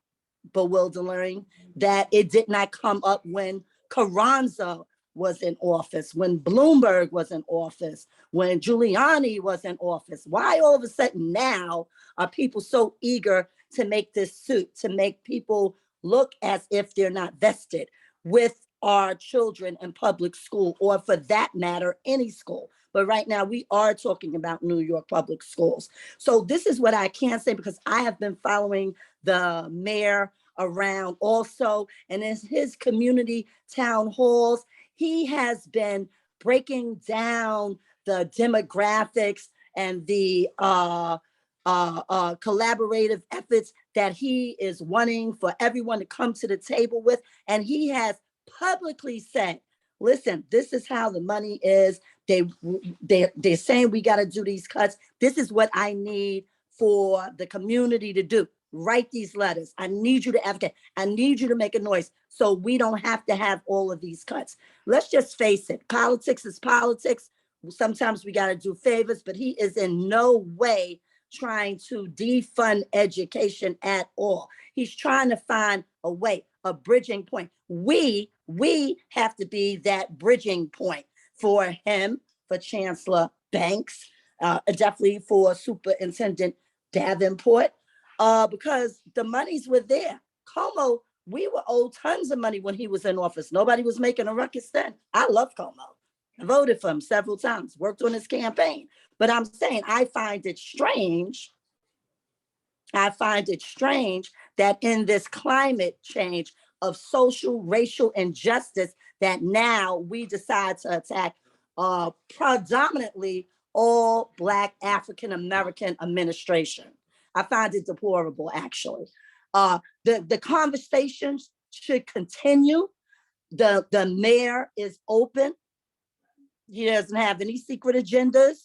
bewildering that it did not come up when Carranza was in office, when Bloomberg was in office, when Giuliani was in office. Why all of a sudden now are people so eager to make this suit, to make people look as if they're not vested with our children in public school, or for that matter, any school? But right now we are talking about New York public schools. So this is what I can say, because I have been following the mayor around also, and in his community town halls, he has been breaking down the demographics and the collaborative efforts that he is wanting for everyone to come to the table with. And he has publicly said, listen, this is how the money is. They're saying we got to do these cuts. This is what I need for the community to do. Write these letters. I need you to advocate. I need you to make a noise so we don't have to have all of these cuts. Let's just face it. Politics is politics. Sometimes we got to do favors, but he is in no way trying to defund education at all. He's trying to find a way, a bridging point. We have to be that bridging point for him, for Chancellor Banks, definitely for Superintendent Davenport, because the monies were there. Como, we were owed tons of money when he was in office. Nobody was making a ruckus then. I love Como. I voted for him several times, worked on his campaign. But I'm saying I find it strange that in this climate change of social, racial injustice, that now we decide to attack predominantly all Black African-American administration. I find it deplorable, actually. The conversations should continue. The mayor is open. He doesn't have any secret agendas.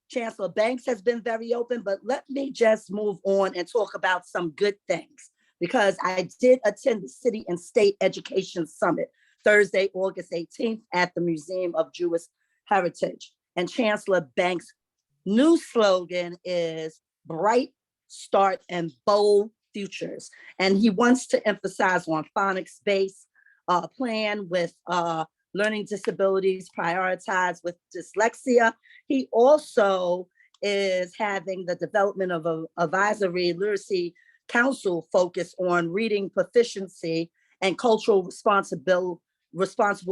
Chancellor Banks has been very open, but let me just move on and talk about some good things, because I did attend the City and State Education Summit Thursday, August 18th at the Museum of Jewish Heritage. And Chancellor Banks' new slogan is Bright Start and Bold Futures. And he wants to emphasize on phonics-based plan with learning disabilities prioritized with dyslexia. He also is having the development of an advisory literacy council focused on reading proficiency and cultural responsible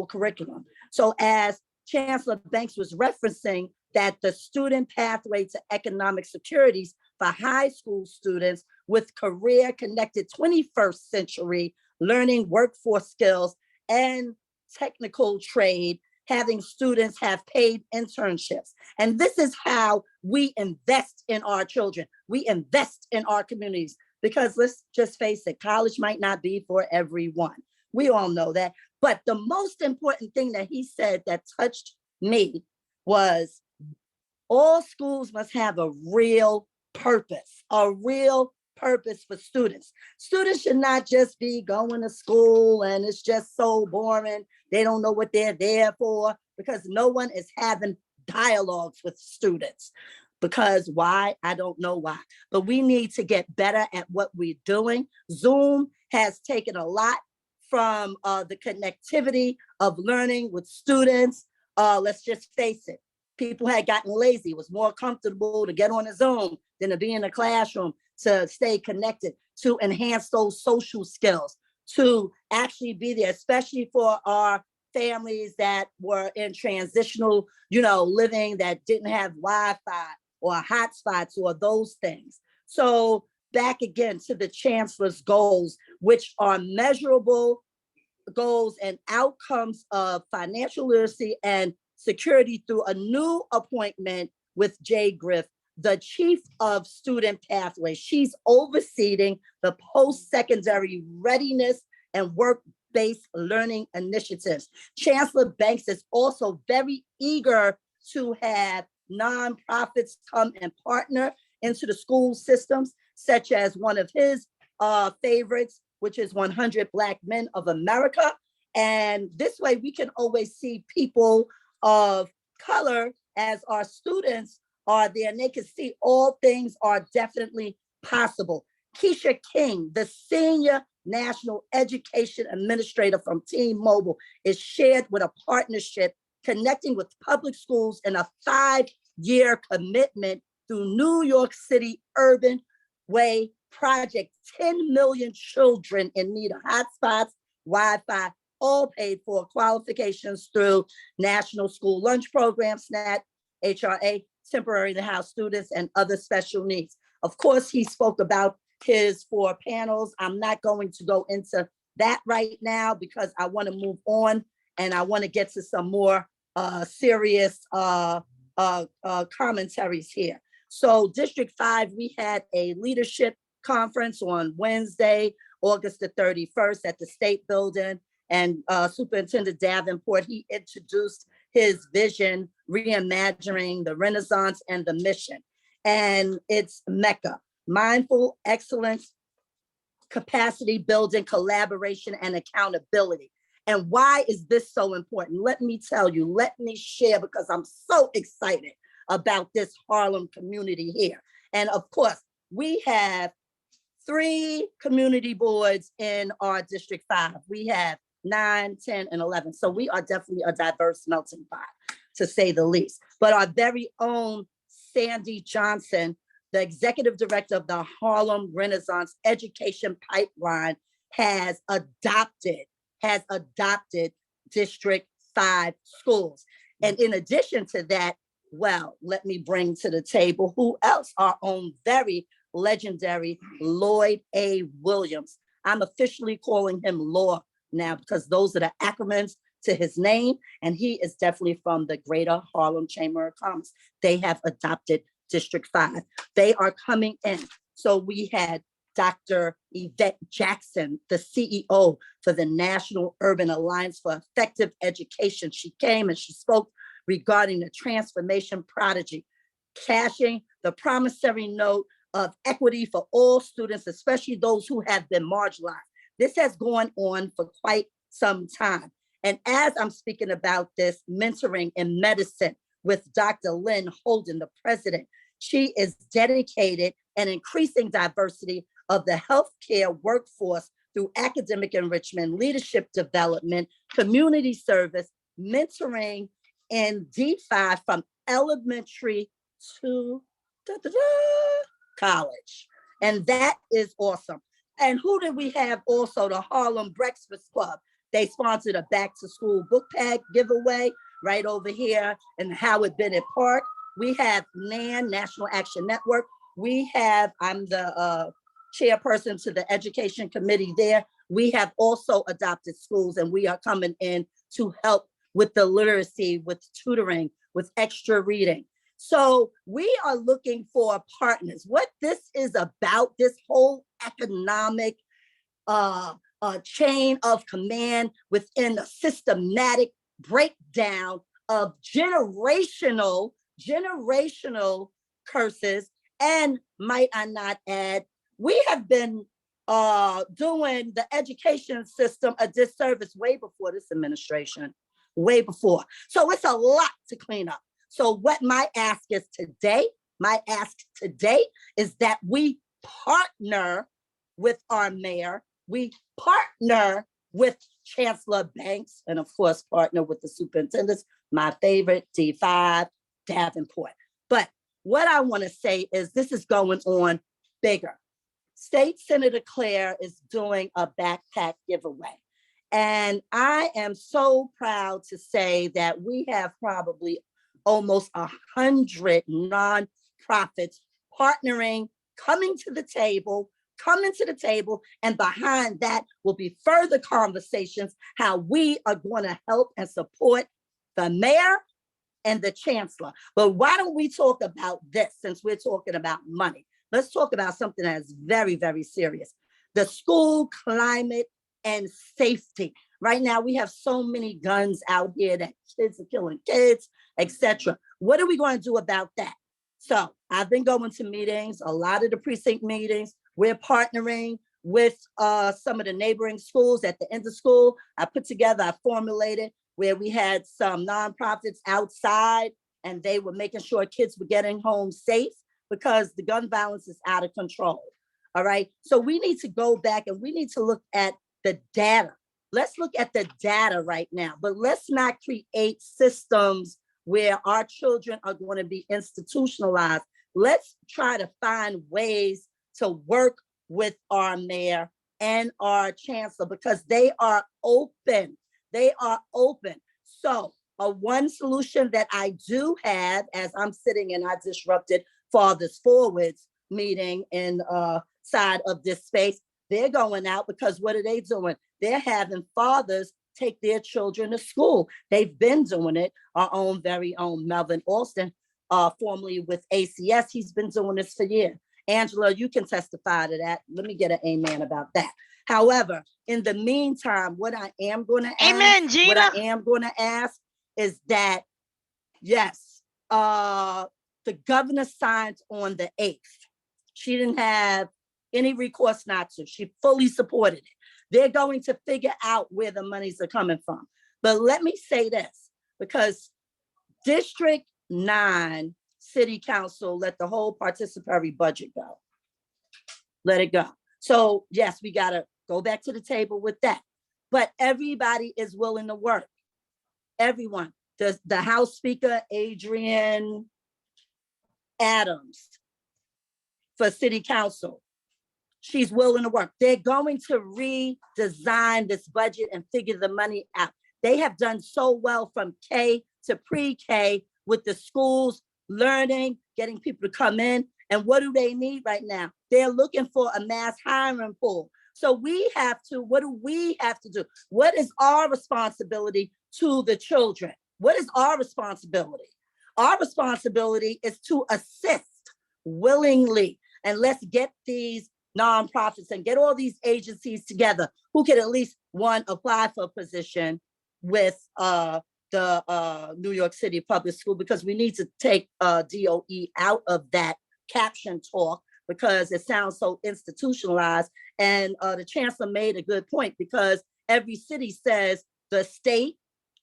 curriculum. So as Chancellor Banks was referencing, that the student pathway to economic securities for high school students with career-connected 21st century learning workforce skills and technical trade, having students have paid internships. And this is how we invest in our children. We invest in our communities, because let's just face it, college might not be for everyone. We all know that. But the most important thing that he said that touched me was all schools must have a real purpose for students. Students should not just be going to school and it's just so boring. They don't know what they're there for, because no one is having dialogues with students. Because why? I don't know why. But we need to get better at what we're doing. Zoom has taken a lot from the connectivity of learning with students. Let's just face it. People had gotten lazy. It was more comfortable to get on a Zoom than to be in a classroom, to stay connected, to enhance those social skills, to actually be there, especially for our families that were in transitional, living, that didn't have Wi-Fi or hotspots or those things. So back again to the chancellor's goals, which are measurable goals and outcomes of financial literacy and security, through a new appointment with Jay Griff, the chief of student pathways. She's overseeing the post-secondary readiness and work-based learning initiatives. Chancellor Banks is also very eager to have nonprofits come and partner into the school systems, such as one of his favorites, which is 100 Black Men of America. And this way we can always see people of color as our students are there, and they can see all things are definitely possible. Keisha King, the Senior National Education Administrator from T-Mobile, is shared with a partnership connecting with public schools in a 5-year commitment through New York City Urban Way Project. 10 million children in need of hotspots, Wi-Fi, all paid for, qualifications through National School Lunch Program, SNAP, HRA, temporary house students, and other special needs. Of course, he spoke about his 4 panels. I'm not going to go into that right now because I want to move on and I want to get to some more serious commentaries here. So District 5, we had a leadership conference on Wednesday, August the 31st at the State Building, and Superintendent Davenport, he introduced his vision, reimagining the Renaissance and the mission. And it's Mecca, mindful excellence, capacity building, collaboration, and accountability. And why is this so important? Let me tell you, let me share, because I'm so excited about this Harlem community here. And of course, we have 3 community boards in our District 5. We have 9, 10, and 11. So we are definitely a diverse melting pot, to say the least. But our very own Sandy Johnson, the executive director of the Harlem Renaissance Education Pipeline, has adopted District 5 schools. And in addition to that, well, let me bring to the table who else? Our own very legendary Lloyd A. Williams. I'm officially calling him Law now because those are the acronyms to his name, and he is definitely from the Greater Harlem Chamber of Commerce. They have adopted District 5. They are coming in. So we had Dr. Yvette Jackson, the CEO for the National Urban Alliance for Effective Education. She came and she spoke regarding the transformation prodigy, cashing the promissory note of equity for all students, especially those who have been marginalized. This has gone on for quite some time. And as I'm speaking about this, mentoring in medicine with Dr. Lynn Holden, the president, she is dedicated and increasing diversity of the healthcare workforce through academic enrichment, leadership development, community service, mentoring in D5 from elementary to college. And that is awesome. And who did we have also? The Harlem Breakfast Club. They sponsored a back to school book bag giveaway right over here in Howard Bennett Park. We have NAN, National Action Network. We have, I'm the chairperson to the education committee there. We have also adopted schools, and we are coming in to help with the literacy, with tutoring, with extra reading. So we are looking for partners. What this is about, this whole economic chain of command within a systematic breakdown of generational curses. And might I not add, we have been doing the education system a disservice way before this administration, way before. So it's a lot to clean up. So what my ask is today, is that we partner with our mayor, we partner with Chancellor Banks, and of course, partner with the superintendents, my favorite, D5, Davenport. But what I want to say is this is going on bigger. State Senator Claire is doing a backpack giveaway. And I am so proud to say that we have probably almost 100 nonprofits partnering, coming to the table, and behind that will be further conversations how we are going to help and support the mayor and the chancellor. But why don't we talk about this since we're talking about money? Let's talk about something that's very, very serious. The school climate and safety. Right now, we have so many guns out here that kids are killing kids, etc. What are we going to do about that? So I've been going to meetings, a lot of the precinct meetings. We're partnering with some of the neighboring schools at the end of school. I formulated where we had some nonprofits outside and they were making sure kids were getting home safe because the gun violence is out of control. All right. So we need to go back and we need to look at the data. Let's look at the data right now, but let's not create systems where our children are going to be institutionalized. Let's try to find ways to work with our mayor and our chancellor because they are open. They are open. So one solution that I do have as I'm sitting and I disrupted Fathers Forwards meeting inside of this space, they're going out because what are they doing? They're having fathers take their children to school. They've been doing it. Our very own Melvin Alston, formerly with ACS, he's been doing this for years. Angela, you can testify to that. Let me get an amen about that. However, in the meantime, what I am going to ask, Amen, Gina. what I am going to ask is that, yes, the governor signed on the 8th. She didn't have any recourse not to. She fully supported it. They're going to figure out where the monies are coming from. But let me say this, because District 9 City Council let the whole participatory budget go. Let it go. So yes, we got to go back to the table with that. But everybody is willing to work. Everyone. The House Speaker, Adrian Adams, for City Council. She's willing to work. They're going to redesign this budget and figure the money out. They have done so well from K to pre-K with the schools, learning, getting people to come in. And what do they need right now? They're looking for a mass hiring pool. So we have to, what do we have to do? What is our responsibility to the children? What is our responsibility? Our responsibility is to assist willingly. And let's get these nonprofits and get all these agencies together who can at least one apply for a position with the New York City Public School, because we need to take DOE out of that caption talk because it sounds so institutionalized. And the chancellor made a good point because every city says the state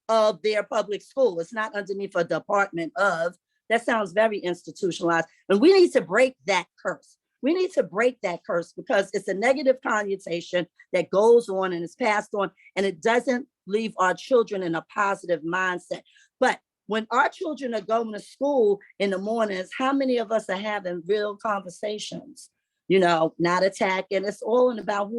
of their public school. It's not underneath a department of. That sounds very institutionalized. And we need to break that curse. We need to break that curse because it's a negative connotation that goes on and is passed on, and it doesn't leave our children in a positive mindset. But when our children are going to school in the mornings, how many of us are having real conversations? You know, not attacking. It's all about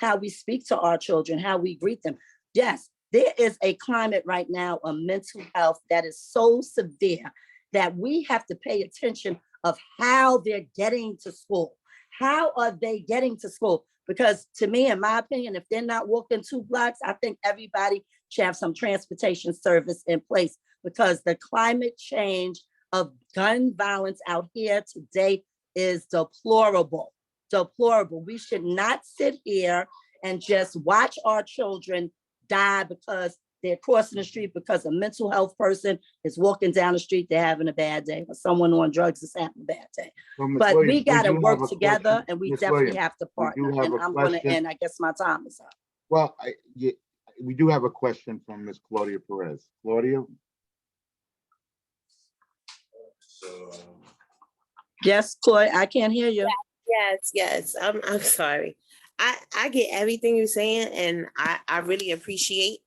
how we speak to our children, how we greet them. Yes, there is a climate right now of mental health that is so severe that we have to pay attention of how they're getting to school. How are they getting to school? Because to me, in my opinion, if they're not walking 2 blocks, I think everybody should have some transportation service in place because the climate change of gun violence out here today is deplorable, deplorable. We should not sit here and just watch our children die because they're crossing the street because a mental health person is walking down the street, they're having a bad day, or someone on drugs is having a bad day. Well, Ms. But Williams, we got to do work have a together question. and we Ms. definitely Williams, have to we do partner. have And a I'm going to question. end. I guess my time is up. Well, we do have a question from Ms. Claudia Perez. Claudia? Yes, Claudia, I can't hear you. Yes. I'm sorry. I get everything you're saying, and I really appreciate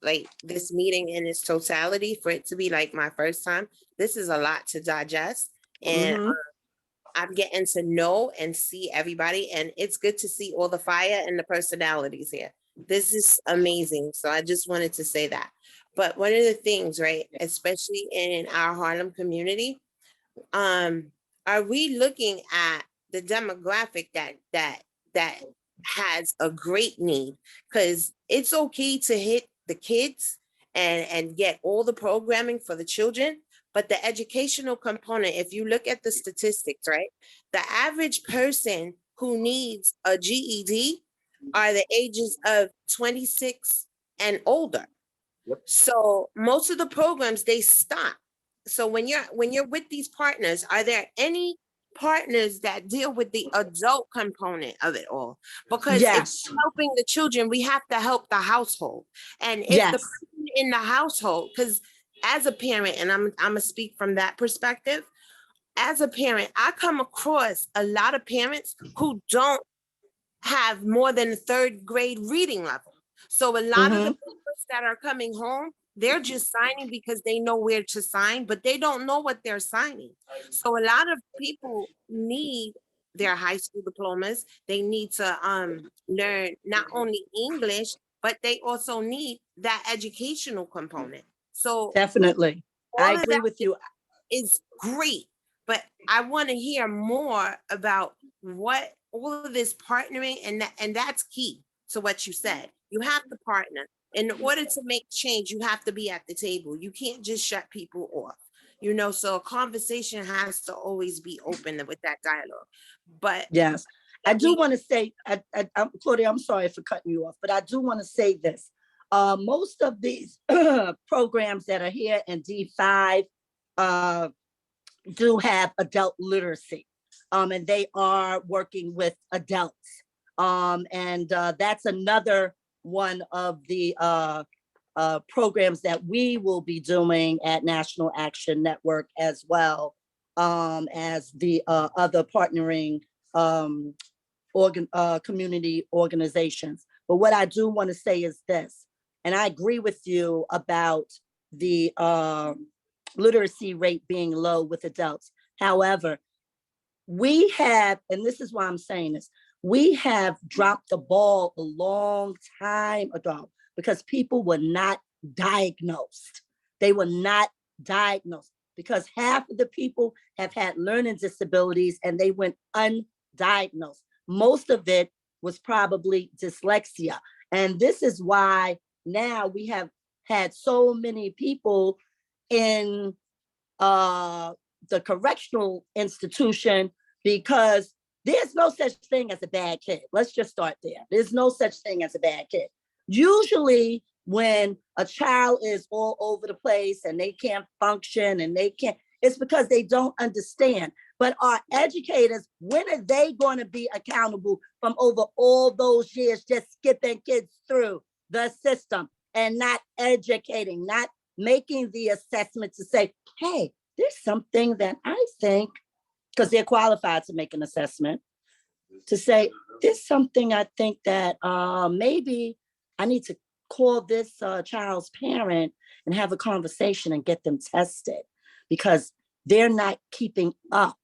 like this meeting in its totality for it to be like my first time. This is a lot to digest, and I'm getting to know and see everybody, and it's good to see all the fire and the personalities here. This is amazing. So I just wanted to say that. But one of the things, right, especially in our Harlem community, are we looking at the demographic that has a great need? Because it's okay to hit the kids and get all the programming for the children, but the educational component, if you look at the statistics, right, the average person who needs a GED are the ages of 26 and older. So most of the programs, they stop So when you're with these partners, are there any partners that deal with the adult component of it all? Because if Yes, we're helping the children, we have to help the household. And if the yes, person in the household, because as a parent, and I'm gonna speak from that perspective, as a parent, I come across a lot of parents who don't have more than a third grade reading level. So a lot of the papers that are coming home, they're just signing because they know where to sign, but they don't know what they're signing. So a lot of people need their high school diplomas. They need to learn not only English, but they also need that educational component. So definitely. I all of agree that with you. is great, but I want to hear more about what all of this partnering, and that's key to what you said. You have to partner. In order to make change, you have to be at the table. You can't just shut people off. So a conversation has to always be open with that dialogue. But Yes. I do want to say, Claudia, I'm sorry for cutting you off, but I do want to say this. Most of these programs that are here in D5 do have adult literacy, and they are working with adults. And that's another one of the programs that we will be doing at National Action Network, as well as the other partnering community organizations. But what I do want to say is this, and I agree with you about the literacy rate being low with adults. However, we have, and this is why I'm saying this, we have dropped the ball a long time ago because people were not diagnosed. They were not diagnosed because half of the people have had learning disabilities and they went undiagnosed. Most of it was probably dyslexia. And this is why now we have had so many people in the correctional institution, because there's no such thing as a bad kid. Let's just start there. There's no such thing as a bad kid. Usually when a child is all over the place and they can't function and it's because they don't understand. But our educators, when are they going to be accountable from over all those years just skipping kids through the system and not educating, not making the assessment to say, hey, there's something that I think, because they're qualified to make an assessment, to say, there's something I think that maybe I need to call this child's parent and have a conversation and get them tested because they're not keeping up,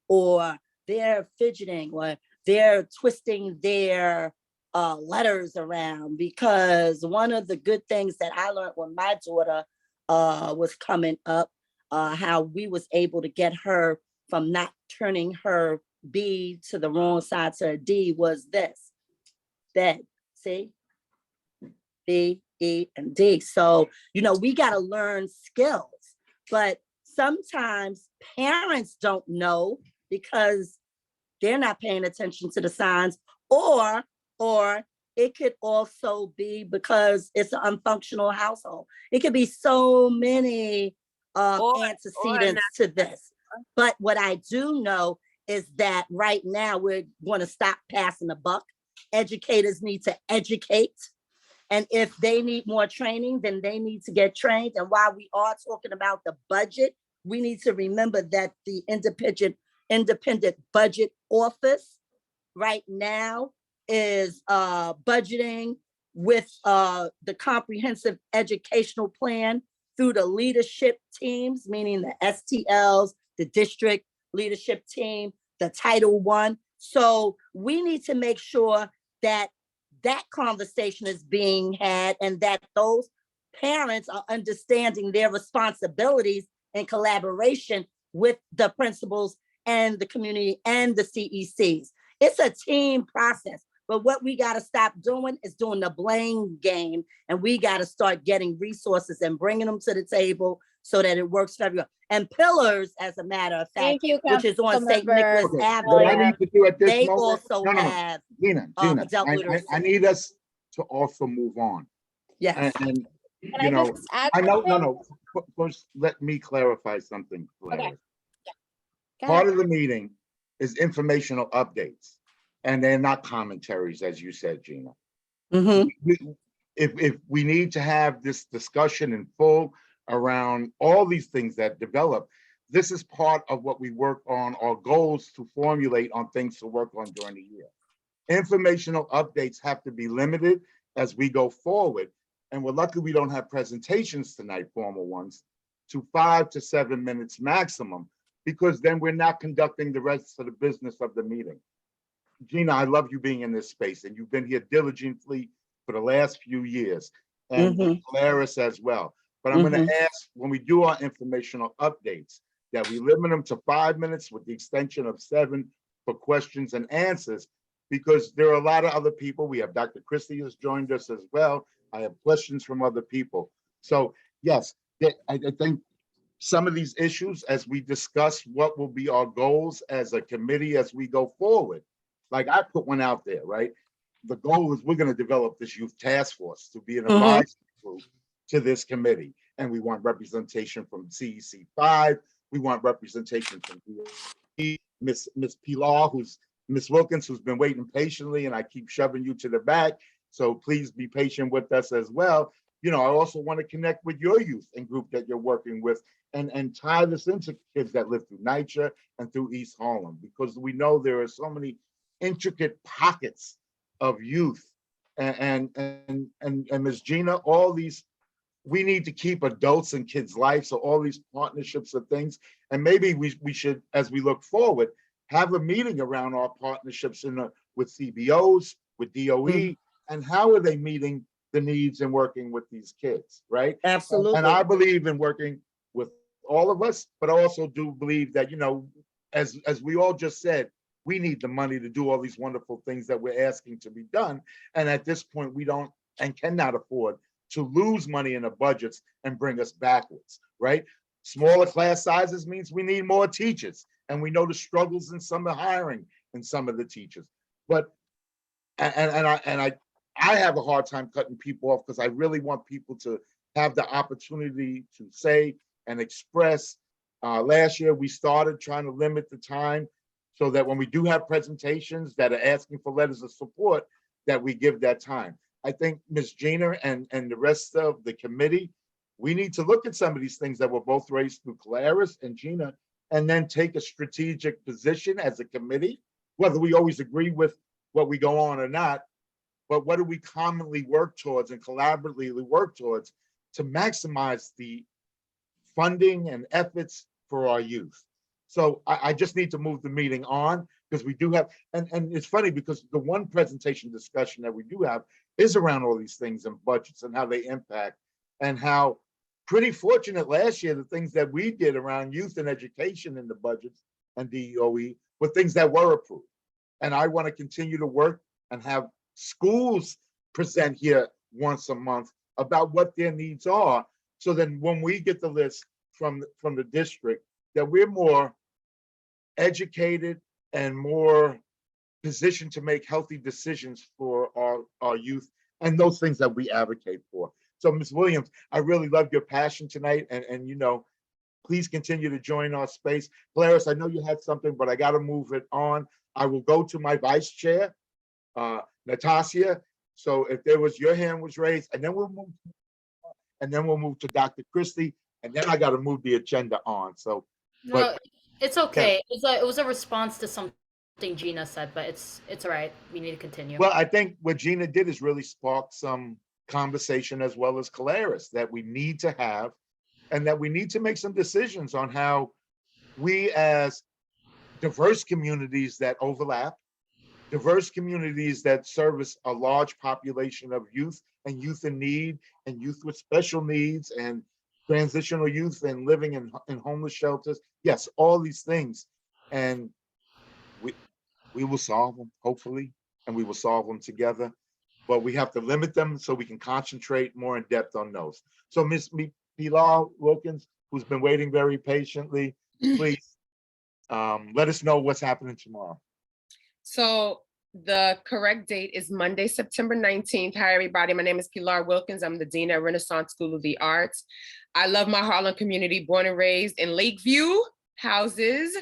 or they're fidgeting, or they're twisting their letters around. Because one of the good things that I learned when my daughter was coming up, how we was able to get her from not turning her B to the wrong side to a D, was this. That, see? B, E, and D. So, we got to learn skills, but sometimes parents don't know because they're not paying attention to the signs, or it could also be because it's an unfunctional household. It could be so many antecedents to this. But what I do know is that right now we're going to stop passing the buck. Educators need to educate. And if they need more training, then they need to get trained. And while we are talking about the budget, we need to remember that the independent budget office right now is budgeting with the comprehensive educational plan through the leadership teams, meaning the STLs, the district leadership team, the Title I. So we need to make sure that conversation is being had and that those parents are understanding their responsibilities in collaboration with the principals and the community and the CECs. It's a team process, but what we got to stop doing is doing the blame game, and we got to start getting resources and bringing them to the table so that it works for everyone. And Pillars, as a matter of fact, which is on St. Nicholas Avenue, What I need to do at this they moment, also have Gina, adult literacy. I need us to also move on. Yes. And Can I just add I know, something? first, let me clarify something. Okay. Gladys. Go Part ahead. of the meeting is informational updates, and they're not commentaries, as you said, Gina. Mhm. If we need to have this discussion in full around all these things that develop, this is part of what we work on, our goals to formulate on things to work on during the year. Informational updates have to be limited as we go forward. And we're lucky we don't have presentations tonight, formal ones, to 5 to 7 minutes maximum, because then we're not conducting the rest of the business of the meeting. Gina, I love you being in this space, and you've been here diligently for the last few years, and Clarice as well. But I'm going to ask, when we do our informational updates, that we limit them to 5 minutes with the extension of 7 for questions and answers, because there are a lot of other people. We have Dr. Christie has joined us as well. I have questions from other people. So yes, I think some of these issues, as we discuss what will be our goals as a committee as we go forward, like I put one out there, right? The goal is we're going to develop this youth task force to be an advisory group to this committee. And we want representation from CEC 5. We want representation from Miss Pilar, who's Miss Wilkins, who's been waiting patiently, and I keep shoving you to the back. So please be patient with us as well. You know, I also want to connect with your youth and group that you're working with and tie this into kids that live through NYCHA and through East Harlem, because we know there are so many intricate pockets of youth. And Ms. Gina, all these, we need to keep adults in kids' lives. So all these partnerships of things, and maybe we should, as we look forward, have a meeting around our partnerships with CBOs, with DOE, and how are they meeting the needs and working with these kids, right? Absolutely. And I believe in working with all of us, but I also do believe that, you know, as we all just said, we need the money to do all these wonderful things that we're asking to be done. And at this point, we don't and cannot afford to lose money in the budgets and bring us backwards, right? Smaller class sizes means we need more teachers. And we know the struggles in some of the hiring in some of the teachers. But, I have a hard time cutting people off, because I really want people to have the opportunity to say and express. Last year, we started trying to limit the time so that when we do have presentations that are asking for letters of support, that we give that time. I think Ms. Gina and the rest of the committee, we need to look at some of these things that were both raised through Clarice and Gina, and then take a strategic position as a committee, whether we always agree with what we go on or not, but what do we commonly work towards and collaboratively work towards to maximize the funding and efforts for our youth. So I just need to move the meeting on, because we do have, and it's funny because the one presentation discussion that we do have is around all these things and budgets and how they impact, and how pretty fortunate last year, the things that we did around youth and education in the budgets and DOE were things that were approved. And I want to continue to work and have schools present here once a month about what their needs are. So then when we get the list from the district, that we're more educated and more positioned to make healthy decisions for our youth and those things that we advocate for. So Ms. Williams, I really love your passion tonight, and you know, please continue to join our space. Clarice, I know you had something, but I got to move it on. I will go to my vice chair, Natasha. So if there was, your hand was raised, and then we'll move to Dr. Christie, and then I got to move the agenda on. So, No, it's okay. It was a response to something Gina said, but it's all right. We need to continue. Well, I think what Gina did is really spark some conversation, as well as Clarice, that we need to have, and that we need to make some decisions on how we, as diverse communities that overlap, diverse communities that service a large population of youth and youth in need and youth with special needs and transitional youth and living in homeless shelters. Yes, all these things. And we will solve them, hopefully, and we will solve them together. But we have to limit them so we can concentrate more in depth on those. So Ms. Pilar Wilkins, who's been waiting very patiently, please let us know what's happening tomorrow. So The correct date is Monday, September 19th. Hi, everybody. My name is Pilar Wilkins. I'm the Dean at Renaissance School of the Arts. I love my Harlem community, born and raised in Lakeview houses.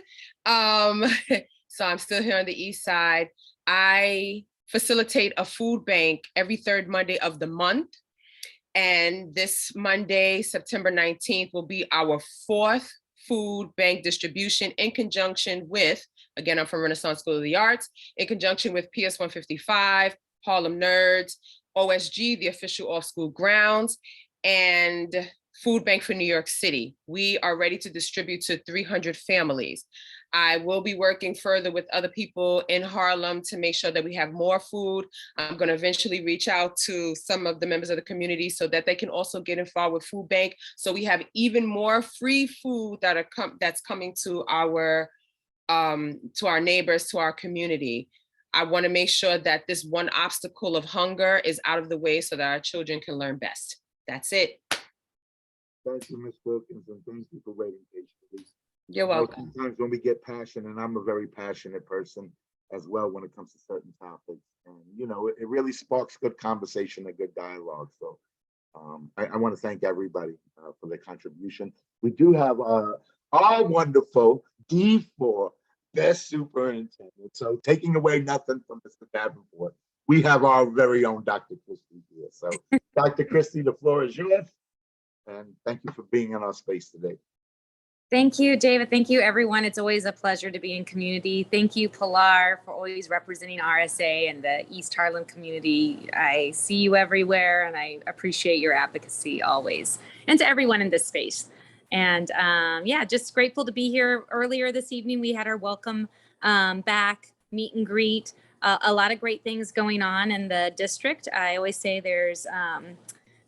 So I'm still here on the East Side. I facilitate a food bank every third Monday of the month. And this Monday, September 19th, will be our fourth food bank distribution in conjunction with, again, I'm from Renaissance School of the Arts, in conjunction with PS 155, Harlem Nerds, OSG, the official off-school grounds, and Food Bank for New York City. We are ready to distribute to 300 families. I will be working further with other people in Harlem to make sure that we have more food. I'm going to eventually reach out to some of the members of the community so that they can also get involved with Food Bank. So we have even more free food that's coming to our neighbors, to our community. I want to make sure that this one obstacle of hunger is out of the way so that our children can learn best. That's it. Thank you, Ms. Wilkins, and thank you for waiting patiently. You're welcome. Sometimes when we get passionate, and I'm a very passionate person as well when it comes to certain topics, and it really sparks good conversation and good dialogue. So I want to thank everybody for their contribution. We do have our wonderful D4 Best Superintendent. So taking away nothing from Mr. Davenport, we have our very own Dr. Christie here. So Dr. Christie, the floor is yours. And thank you for being in our space today. Thank you, David. Thank you, everyone. It's always a pleasure to be in community. Thank you, Pilar, for always representing RSA and the East Harlem community. I see you everywhere, and I appreciate your advocacy always. And to everyone in this space. And yeah, just grateful to be here. Earlier this evening, we had our welcome back meet and greet. A lot of great things going on in the district. I always say there's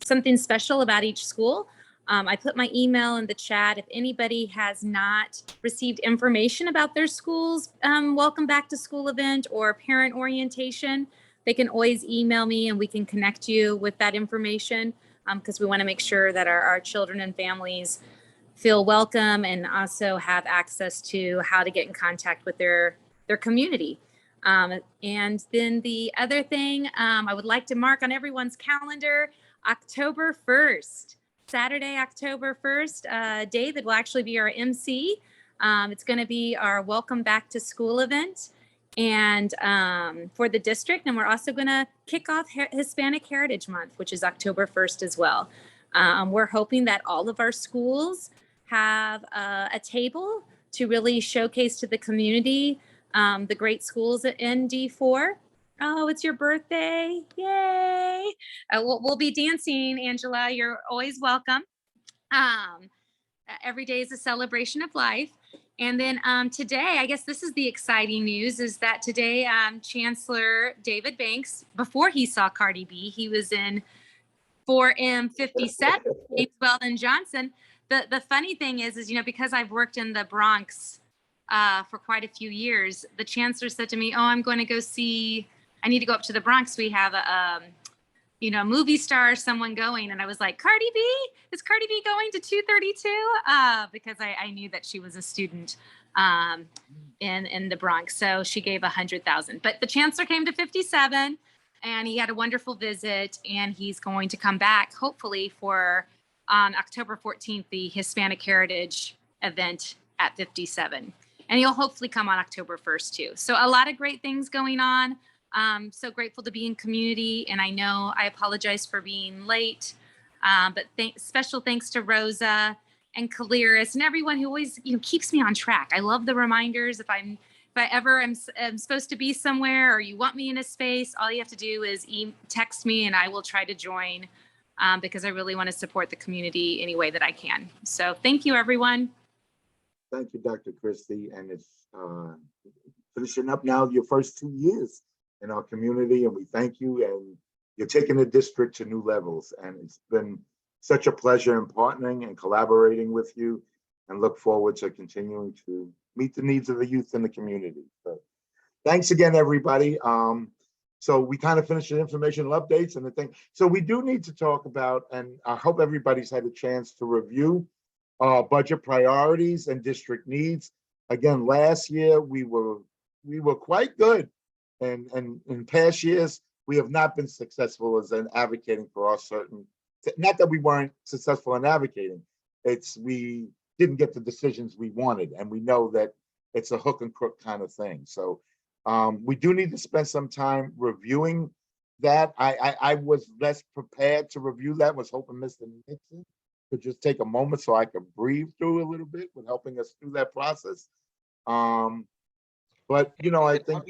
something special about each school. I put my email in the chat. If anybody has not received information about their school's welcome back to school event or parent orientation, they can always email me and we can connect you with that information because we want to make sure that our children and families feel welcome and also have access to how to get in contact with their community. And then the other thing I would like to mark on everyone's calendar, October 1st. Saturday, October 1st, David will actually be our MC. It's going to be our welcome back to school event and for the district. And we're also going to kick off Hispanic Heritage Month, which is October 1st as well. We're hoping that all of our schools have a table to really showcase to the community the great schools in D4. Oh, it's your birthday. Yay. We'll be dancing, Angela. You're always welcome. Every day is a celebration of life. And then today, I guess this is the exciting news, is that today Chancellor David Banks, before he saw Cardi B, he was in 4M57, James Weldon Johnson. The funny thing is, because I've worked in the Bronx for quite a few years, the Chancellor said to me, oh, I'm going to go see, I need to go up to the Bronx. We have a movie star or someone going. And I was like, Cardi B? Is Cardi B going to 232? Because I knew that she was a student in the Bronx. So she gave 100,000. But the Chancellor came to 57 and he had a wonderful visit. And he's going to come back, hopefully, for October 14th, the Hispanic Heritage event at 57. And he'll hopefully come on October 1st, too. So a lot of great things going on. So grateful to be in community. And I know I apologize for being late, but special thanks to Rosa and Kaliris and everyone who always keeps me on track. I love the reminders. If I ever am supposed to be somewhere or you want me in a space, all you have to do is text me and I will try to join because I really want to support the community any way that I can. So thank you, everyone. Thank you, Dr. Christie. And it's finishing up now your first 2 years in our community, and we thank you, and you're taking the district to new levels, and it's been such a pleasure in partnering and collaborating with you, and look forward to continuing to meet the needs of the youth in the community. So thanks again, everybody. So we kind of finished the informational updates and the thing. So we do need to talk about, and I hope everybody's had a chance to review budget priorities and district needs. Again, last year we were quite good And in past years, we have not been successful as in advocating for our certain, not that we weren't successful in advocating, it's we didn't get the decisions we wanted. And we know that it's a hook and crook kind of thing. So we do need to spend some time reviewing that. I was less prepared to review that, was hoping Mr. Nixon could just take a moment so I could breathe through a little bit with helping us through that process. But, you know, I think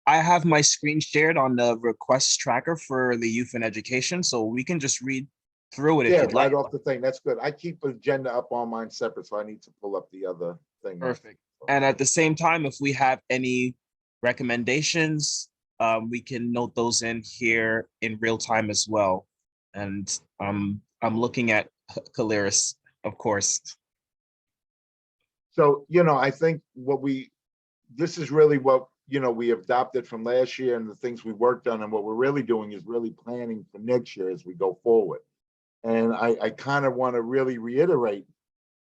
I have my screen shared on the request tracker for the youth and education, so we can just read through it if yeah, you'd like. right off the thing. That's good. I keep the agenda up on mine separate, so I need to pull up the other thing. Perfect. And at the same time, if we have any recommendations, we can note those in here in real time as well. And I'm looking at Caleris, of course. So, you know, I think this is really what, you know, we adopted from last year and the things we worked on, and what we're really doing is really planning for next year as we go forward. And I kind of want to really reiterate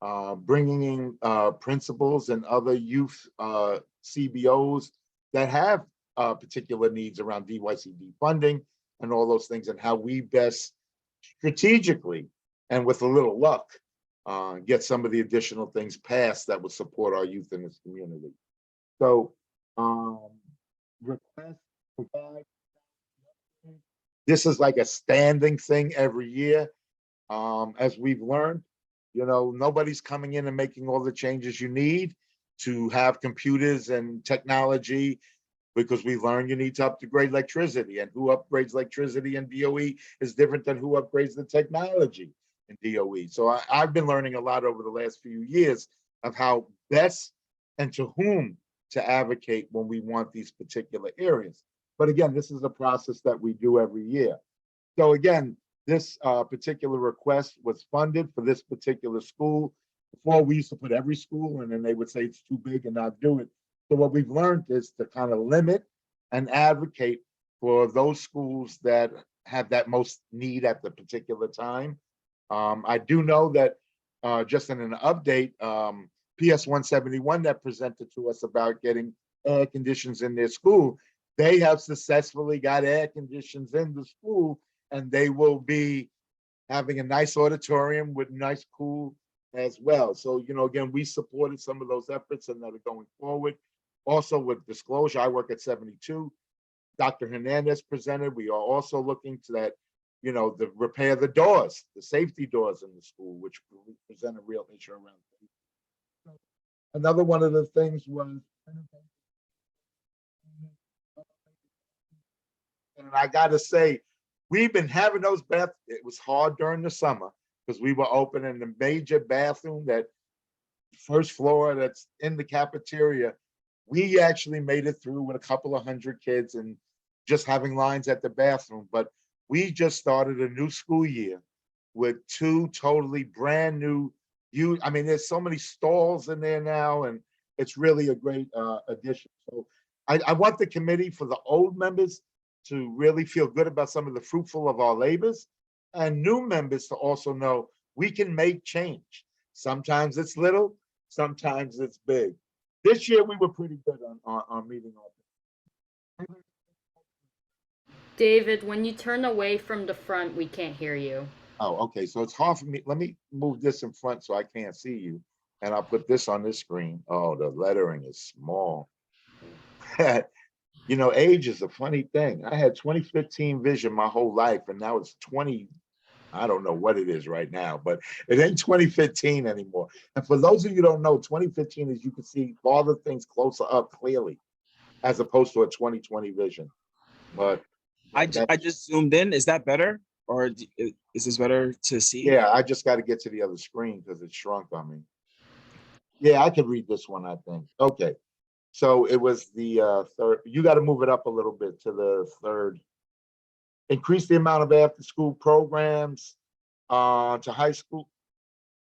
bringing in principals and other youth CBOs that have particular needs around DYCD funding and all those things, and how we best strategically and with a little luck get some of the additional things passed that would support our youth in this community. So request provide. This is like a standing thing every year. As we've learned, you know, nobody's coming in and making all the changes you need to have computers and technology, because we learned you need to upgrade electricity, and who upgrades electricity in DOE is different than who upgrades the technology in DOE. So I've been learning a lot over the last few years of how best and to whom to advocate when we want these particular areas. But again, this is a process that we do every year. So again, this particular request was funded for this particular school. Before, we used to put every school, and then they would say it's too big and not do it. So what we've learned is to kind of limit and advocate for those schools that have that most need at the particular time. I do know that just in an update, PS 171 that presented to us about getting air conditions in their school, they have successfully got air conditions in the school, and they will be having a nice auditorium with nice cool as well. So, you know, again, we supported some of those efforts and that are going forward. Also, with disclosure, I work at 72. Dr. Hernandez presented. We are also looking to that, you know, the repair the doors, the safety doors in the school, which present a real issue around. Another one of the things was, and I got to say, we've been having those baths. It was hard during the summer because we were opening the major bathroom, that first floor that's in the cafeteria. We actually made it through with a couple of hundred kids and just having lines at the bathroom. But we just started a new school year with 2 totally brand new, I mean, there's so many stalls in there now, and it's really a great addition. So I want the committee, for the old members, to really feel good about some of the fruitful of our labors, and new members to also know we can make change. Sometimes it's little, sometimes it's big. This year we were pretty good on meeting all. David, when you turn away from the front, we can't hear you. Oh, okay. So it's hard for me. Let me move this in front so I can't see you. And I'll put this on this screen. Oh, the lettering is small. You know, age is a funny thing. I had 2015 vision my whole life, and now it's 20. I don't know what it is right now, but it ain't 2015 anymore. And for those of you who don't know, 2015 is you can see all the things closer up clearly, as opposed to a 2020 vision. But I just zoomed in. Is that better? Or is this better to see? Yeah, I just got to get to the other screen because it shrunk on me. Yeah, I could read this one, I think. Okay. So it was the third. You got to move it up a little bit to the third. Increase the amount of after-school programs to high school.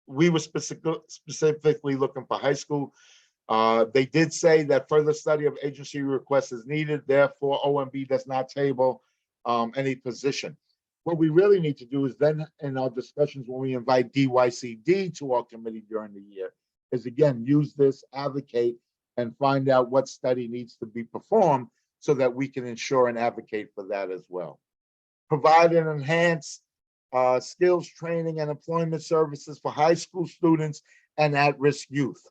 We were specifically looking for high school. They did say that further study of agency requests is needed. Therefore, OMB does not table any position. What we really need to do is then, in our discussions when we invite DYCD to our committee during the year, is again use this, advocate, and find out what study needs to be performed so that we can ensure and advocate for that as well. Provide and enhance skills training and employment services for high school students and at-risk youth.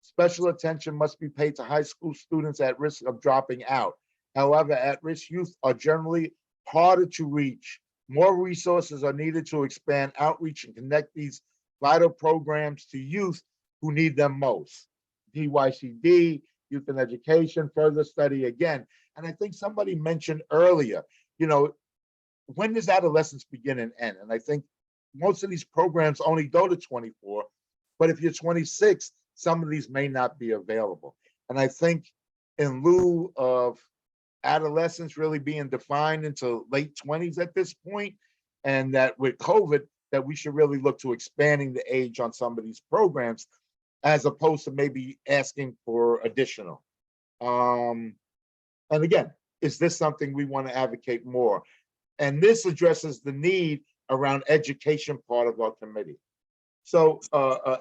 Special attention must be paid to high school students at risk of dropping out. However, at-risk youth are generally harder to reach. More resources are needed to expand outreach and connect these vital programs to youth who need them most. DYCD, youth and education, further study again. And I think somebody mentioned earlier, when does adolescence begin and end? And I think most of these programs only go to 24, but if you're 26, some of these may not be available. And I think in lieu of adolescence really being defined into late 20s at this point, and that with COVID, that we should really look to expanding the age on some of these programs, as opposed to maybe asking for additional. And again, is this something we want to advocate more? And this addresses the need around education part of our committee. So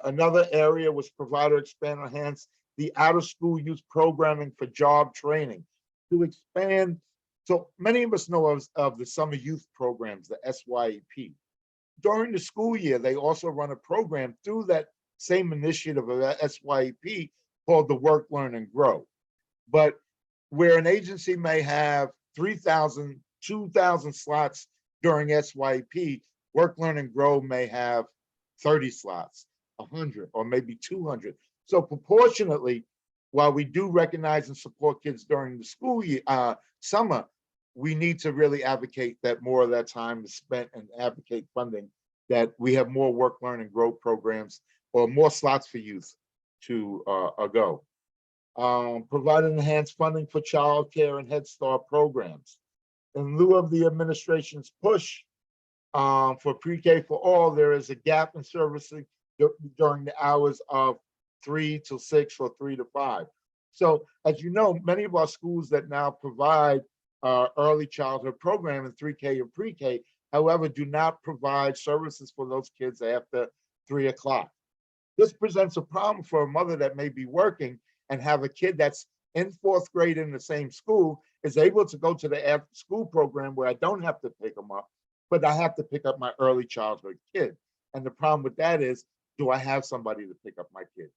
another area was provide or expand or enhance the out-of-school youth programming for job training to expand. So many of us know of the summer youth programs, the SYEP. During the school year, they also run a program through that same initiative of SYEP called the Work, Learn, and Grow. But where an agency may have 3,000, 2,000 slots during SYEP, Work, Learn, and Grow may have 30 slots, 100, or maybe 200. So proportionately, while we do recognize and support kids during the school year, summer, we need to really advocate that more of that time is spent and advocate funding, that we have more Work, Learn, and Grow programs or more slots for youth to go. Provide enhanced funding for childcare and Head Start programs. In lieu of the administration's push for pre-K for all, there is a gap in servicing during the hours of 3 to 6 or 3 to 5. So as you know, many of our schools that now provide early childhood program in 3K or pre-K, however, do not provide services for those kids after 3 o'clock. This presents a problem for a mother that may be working and have a kid that's in 4th grade in the same school, is able to go to the after school program where I don't have to pick them up, but I have to pick up my early childhood kid. And the problem with that is, do I have somebody to pick up my kid?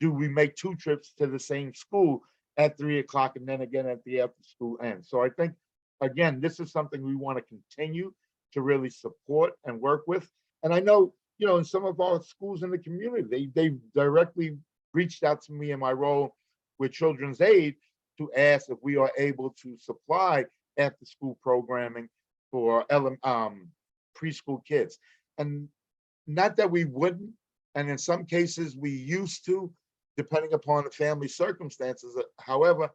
Do we make 2 trips to the same school at 3 o'clock and then again at the after school end? So I think, again, this is something we want to continue to really support and work with. And I know, in some of our schools in the community, they directly reached out to me in my role with Children's Aid to ask if we are able to supply after school programming for preschool kids. And not that we wouldn't, and in some cases we used to, depending upon the family circumstances. However,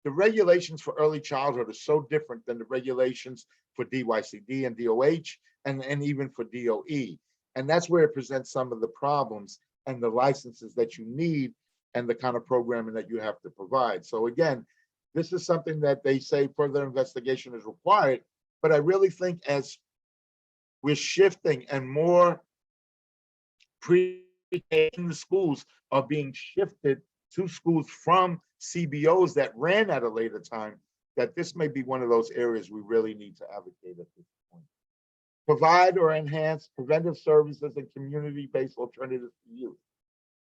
the regulations for early childhood are so different than the regulations for DYCD and DOH and even for DOE. And that's where it presents some of the problems and the licenses that you need and the kind of programming that you have to provide. So again, this is something that they say further investigation is required, but I really think as we're shifting and more pre-K in the schools are being shifted to schools from CBOs that ran at a later time, that this may be one of those areas we really need to advocate at this point. Provide or enhance preventive services and community-based alternatives to youth.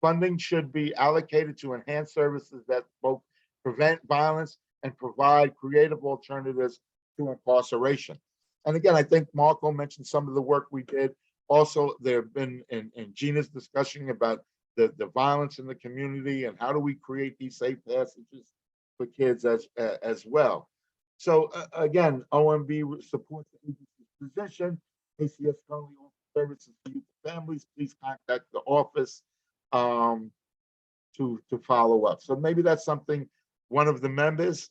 Funding should be allocated to enhance services that both prevent violence and provide creative alternatives to incarceration. And again, I think Marco mentioned some of the work we did. Also, there have been in Gina's discussion about the violence in the community and how do we create these safe passages for kids as well. So again, OMB supports the agency's position. ACS currently offers services to youth and families. Please contact the office to follow up. So maybe that's something one of the members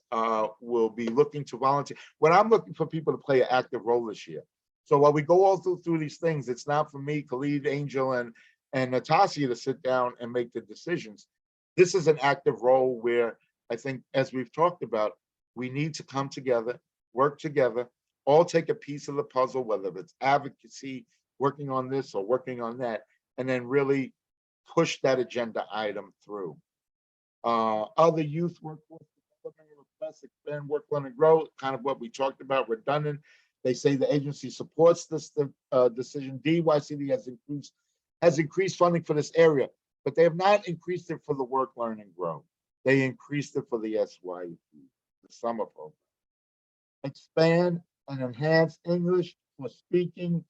will be looking to volunteer. What I'm looking for people to play an active role this year. So while we go all through these things, it's not for me, Khalid, Angel, and Natasha to sit down and make the decisions. This is an active role where I think, as we've talked about, we need to come together, work together, all take a piece of the puzzle, whether it's advocacy, working on this or working on that, and then really push that agenda item through. Other youth workforce development request, expand, work, learn, and grow, kind of what we talked about, redundant. They say the agency supports this decision. DYCD has increased funding for this area, but they have not increased it for the work, learn, and grow. They increased it for the SYP, the summer program. Expand and enhance English for speakers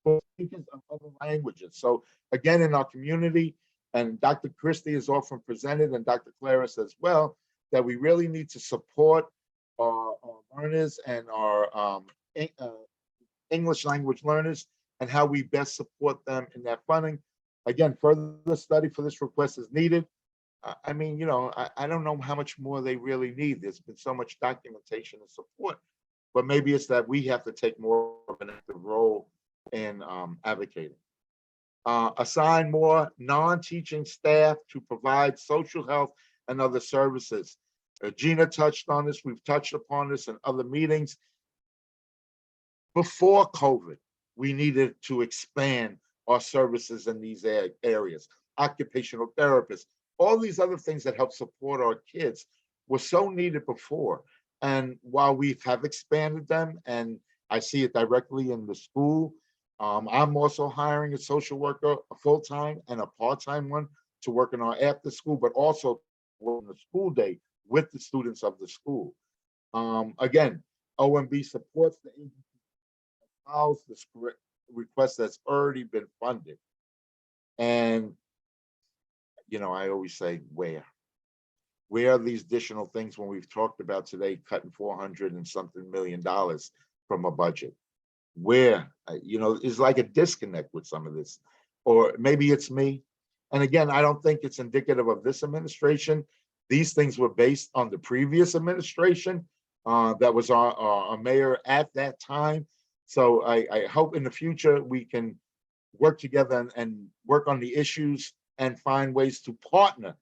of other languages. So again, in our community, and Dr. Christie has often presented, and Dr. Claris as well, that we really need to support our learners and our English language learners, and how we best support them in that funding. Again, further study for this request is needed. I mean, you know, I don't know how much more they really need. There's been so much documentation and support, but maybe it's that we have to take more of an active role in advocating. Assign more non-teaching staff to provide social health and other services. Gina touched on this. We've touched upon this in other meetings. Before COVID, we needed to expand our services in these areas. Occupational therapists, all these other things that help support our kids were so needed before. And while we have expanded them, and I see it directly in the school, I'm also hiring a social worker, a full-time and a part-time one, to work in our after school, but also work in the school day with the students of the school. Again, OMB supports the agency, allows this request that's already been funded. And, you know, I always say, where are these additional things when we've talked about today, cutting $400 and something million from a budget? Where, you know, is like a disconnect with some of this, or maybe it's me. And again, I don't think it's indicative of this administration. These things were based on the previous administration that was our mayor at that time. So I hope in the future we can work together and work on the issues and find ways to partner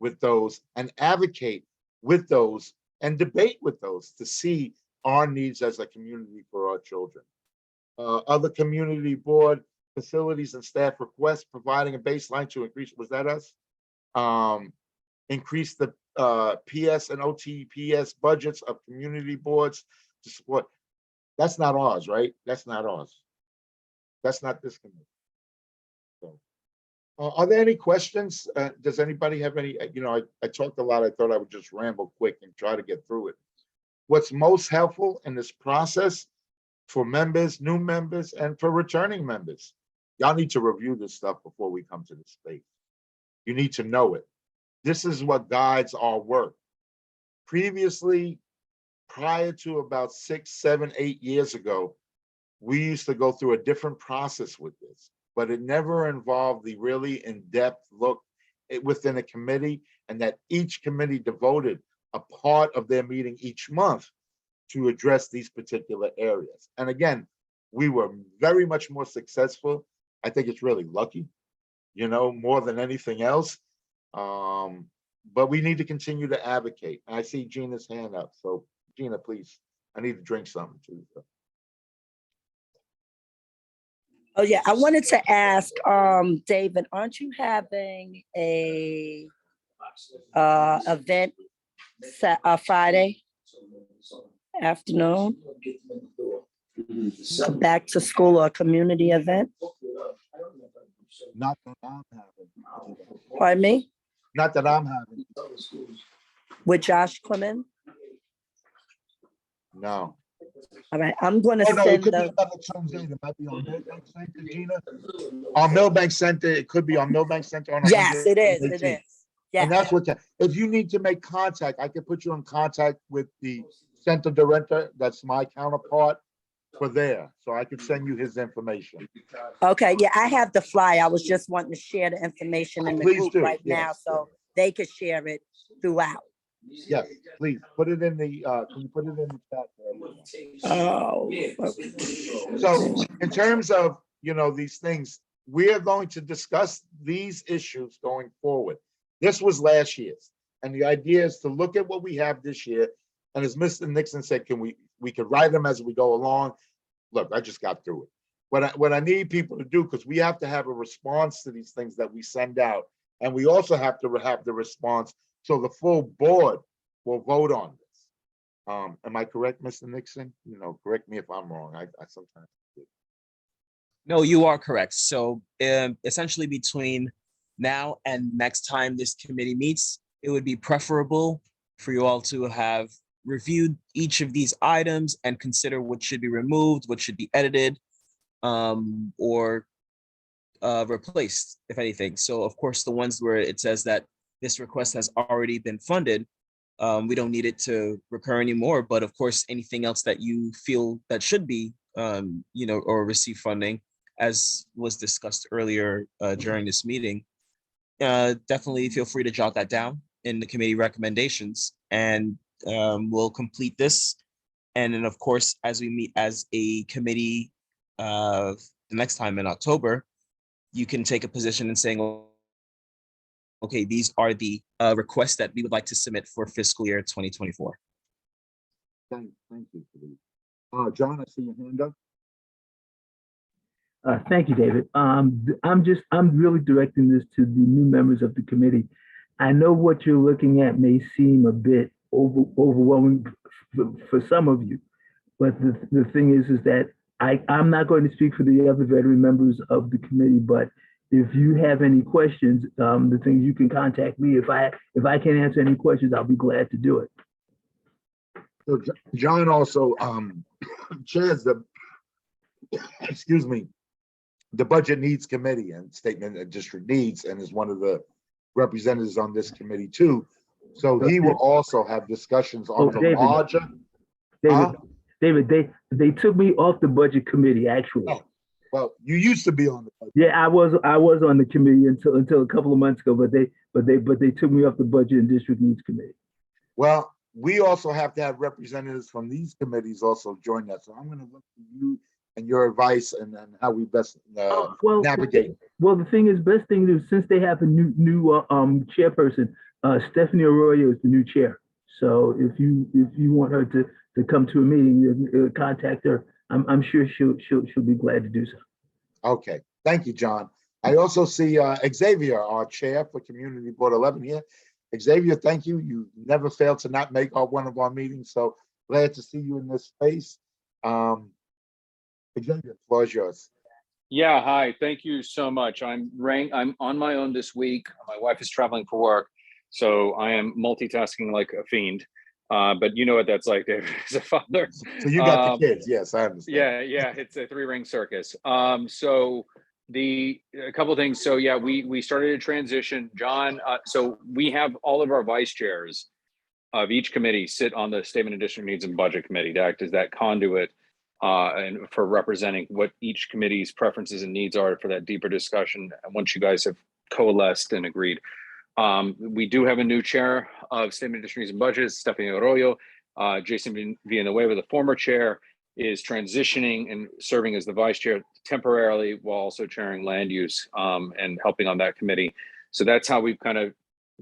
with those and advocate with those and debate with those to see our needs as a community for our children. Other community board facilities and staff requests, providing a baseline to increase, was that us? Increase the PS and OTPS budgets of community boards to support. That's not ours, right? That's not ours. That's not this committee. So, are there any questions? Does anybody have any? You know, I talked a lot. I thought I would just ramble quick and try to get through it. What's most helpful in this process for members, new members, and for returning members? Y'all need to review this stuff before we come to this space. You need to know it. This is what guides our work. Previously, prior to about 6, 7, 8 years ago, we used to go through a different process with this, but it never involved the really in-depth look within a committee, and that each committee devoted a part of their meeting each month to address these particular areas. And again, we were very much more successful. I think it's really lucky, you know, more than anything else. But we need to continue to advocate. And I see Gina's hand up. So Gina, please, I need to drink something too. Oh yeah, I wanted to ask, David, aren't you having a event Friday afternoon? A back to school or community event? Not that I'm having. Pardon me? Not that I'm having. With Josh Clement? No. All right, I'm going to Oh, no, it send could be the. another Tuesday. It might be on Millbank Center, Gina. On Millbank Center, it could be on Millbank Center on. Yes, it is. It is. Yeah. And that's what, if you need to make contact, I can put you in contact with the center director. That's my counterpart for there. So I could send you his information. Okay, yeah, I have the flyer. I was just wanting to share the information in the Please group do, right now yes. so they could share it throughout. Yes, please put it in the, can you put it in the chat for everyone? Oh. So in terms of, you know, these things, we are going to discuss these issues going forward. This was last year's, and the idea is to look at what we have this year. And as Mr. Nixon said, we could write them as we go along. Look, I just got through it. What I need people to do, because we have to have a response to these things that we send out, and we also have to have the response so the full board will vote on this. Am I correct, Mr. Nixon? You know, correct me if I'm wrong. I sometimes. No, you are correct. So essentially between now and next time this committee meets, it would be preferable for you all to have reviewed each of these items and consider what should be removed, what should be edited, or replaced, if anything. So of course, the ones where it says that this request has already been funded, we don't need it to recur anymore. But of course, anything else that you feel that should be, or receive funding, as was discussed earlier during this meeting, definitely feel free to jot that down in the committee recommendations, and we'll complete this. And then, of course, as we meet as a committee the next time in October, you can take a position in saying, okay, these are the requests that we would like to submit for fiscal year 2024. Thank you, Khalid. John, I see your hand up. Thank you, David. I'm really directing this to the new members of the committee. I know what you're looking at may seem a bit overwhelming for some of you, but the thing is that I'm not going to speak for the other veteran members of the committee, but if you have any questions, the things you can contact me. If I can't answer any questions, I'll be glad to do it. So John also chairs the, excuse me, the Budget Needs Committee and Statement of District Needs, and is one of the representatives on this committee too. So he will also have discussions on the David, larger. David, they took me off the Budget Committee, actually. Oh, well, you used to be on the budget. Yeah, I was on the committee until a couple of months ago, but they took me off the Budget and District Needs Committee. Well, we also have to have representatives from these committees also join that. So I'm going to look to you and your advice and how we best navigate. Well, the thing is, best thing to do, since they have a new chairperson, Stephanie Arroyo is the new chair. So if you want her to come to a meeting, contact her. I'm sure she'll be glad to do so. Okay, thank you, John. I also see Xavier, our chair for Community Board 11 here. Xavier, thank you. You never fail to not make one of our meetings, so glad to see you in this space. Xavier, the floor is yours. Yeah, hi. Thank you so much. I'm on my own this week. My wife is traveling for work, so I am multitasking like a fiend. But you know what that's like, David, as a father. So you got the kids, yes, I understand. Yeah, it's a 3-ring circus. So a couple of things. So yeah, we started a transition, John. So we have all of our vice chairs of each committee sit on the Statement of District Needs and Budget Committee to act as that conduit and for representing what each committee's preferences and needs are for that deeper discussion. And once you guys have coalesced and agreed. We do have a new chair of Statement of District Needs and Budgets, Stephanie Arroyo. Jason Villanueva, the former chair, is transitioning and serving as the vice chair temporarily while also chairing land use and helping on that committee. So that's how we've kind of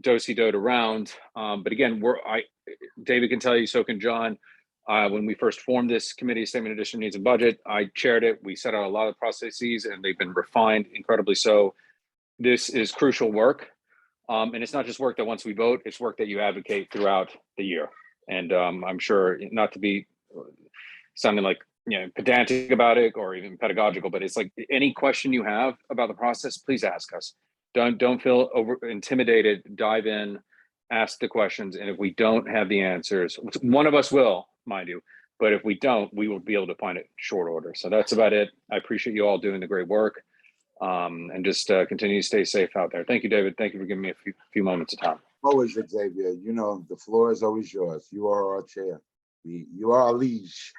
do-si-doed around. But again, David can tell you, so can John. When we first formed this committee, Statement of District Needs and Budget, I chaired it. We set out a lot of processes and they've been refined incredibly so. This is crucial work. And it's not just work that once we vote, it's work that you advocate throughout the year. And I'm sure, not to be sounding like pedantic about it or even pedagogical, but it's like any question you have about the process, please ask us. Don't feel intimidated. Dive in, ask the questions, and if we don't have the answers, one of us will, mind you. But if we don't, we will be able to find it in short order. So that's about it. I appreciate you all doing the great work. And just continue to stay safe out there. Thank you, David. Thank you for giving me a few moments of time. Always, Xavier. You know, the floor is always yours. You are our chair. You are our liege,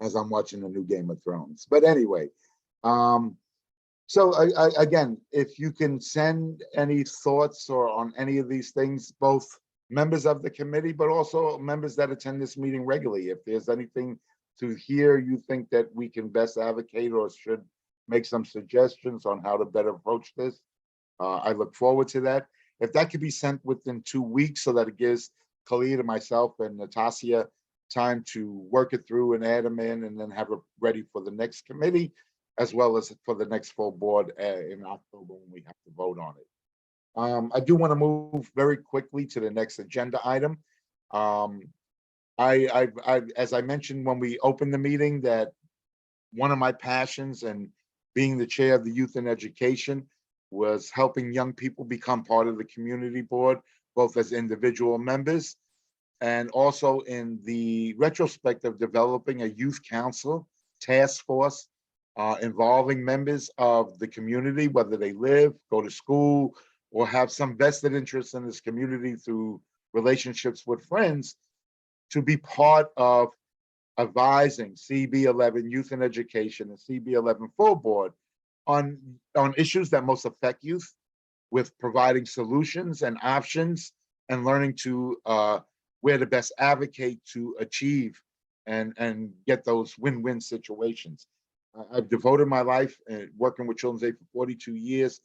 as I'm watching the new Game of Thrones. But anyway, so again, if you can send any thoughts or on any of these things, both members of the committee, but also members that attend this meeting regularly, if there's anything to hear you think that we can best advocate or should make some suggestions on how to better approach this, I look forward to that. If that could be sent within 2 weeks so that it gives Khalid and myself and Natasha time to work it through and add them in and then have it ready for the next committee, as well as for the next full board in October when we have to vote on it. I do want to move very quickly to the next agenda item. as I mentioned when we opened the meeting, that one of my passions and being the chair of the Youth and Education was helping young people become part of the community board, both as individual members and also in the retrospect of developing a youth council task force involving members of the community, whether they live, go to school, or have some vested interest in this community through relationships with friends, to be part of advising CB11 Youth and Education and CB11 Full Board on issues that most affect youth, with providing solutions and options and learning to where to best advocate to achieve and get those win-win situations. I've devoted my life working with Children's Aid for 42 years.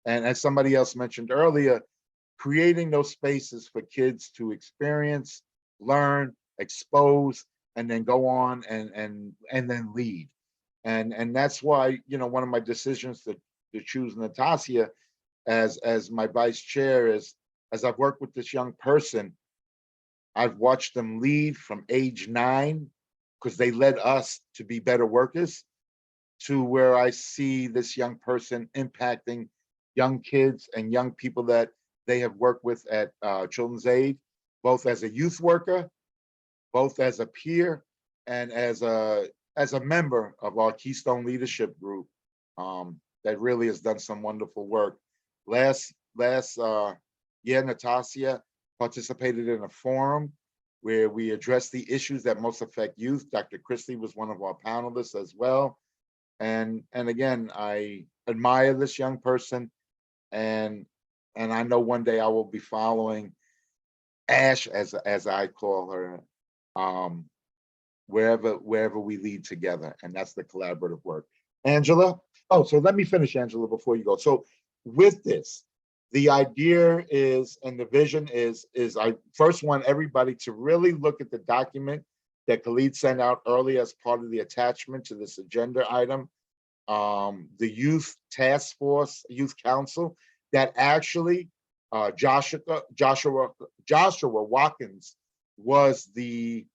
And as somebody else mentioned earlier, creating those spaces for kids to experience, learn, expose, and then go on and then lead. And that's why, you know, one of my decisions to choose Natasha as my vice chair is, as I've worked with this young person, I've watched them lead from age 9, because they led us to be better workers, to where I see this young person impacting young kids and young people that they have worked with at Children's Aid, both as a youth worker, both as a peer, and as a member of our Keystone Leadership Group that really has done some wonderful work. Last year, Natasha participated in a forum where we addressed the issues that most affect youth. Dr. Christie was one of our panelists as well. And again, I admire this young person, and I know one day I will be following Ash, as I call her, wherever we lead together, and that's the collaborative work. Angela, so let me finish, Angela, before you go. So with this, the idea is, and the vision is I first want everybody to really look at the document that Khalid sent out early as part of the attachment to this agenda item, the Youth Task Force, Youth Council, that actually Joshua Watkins was the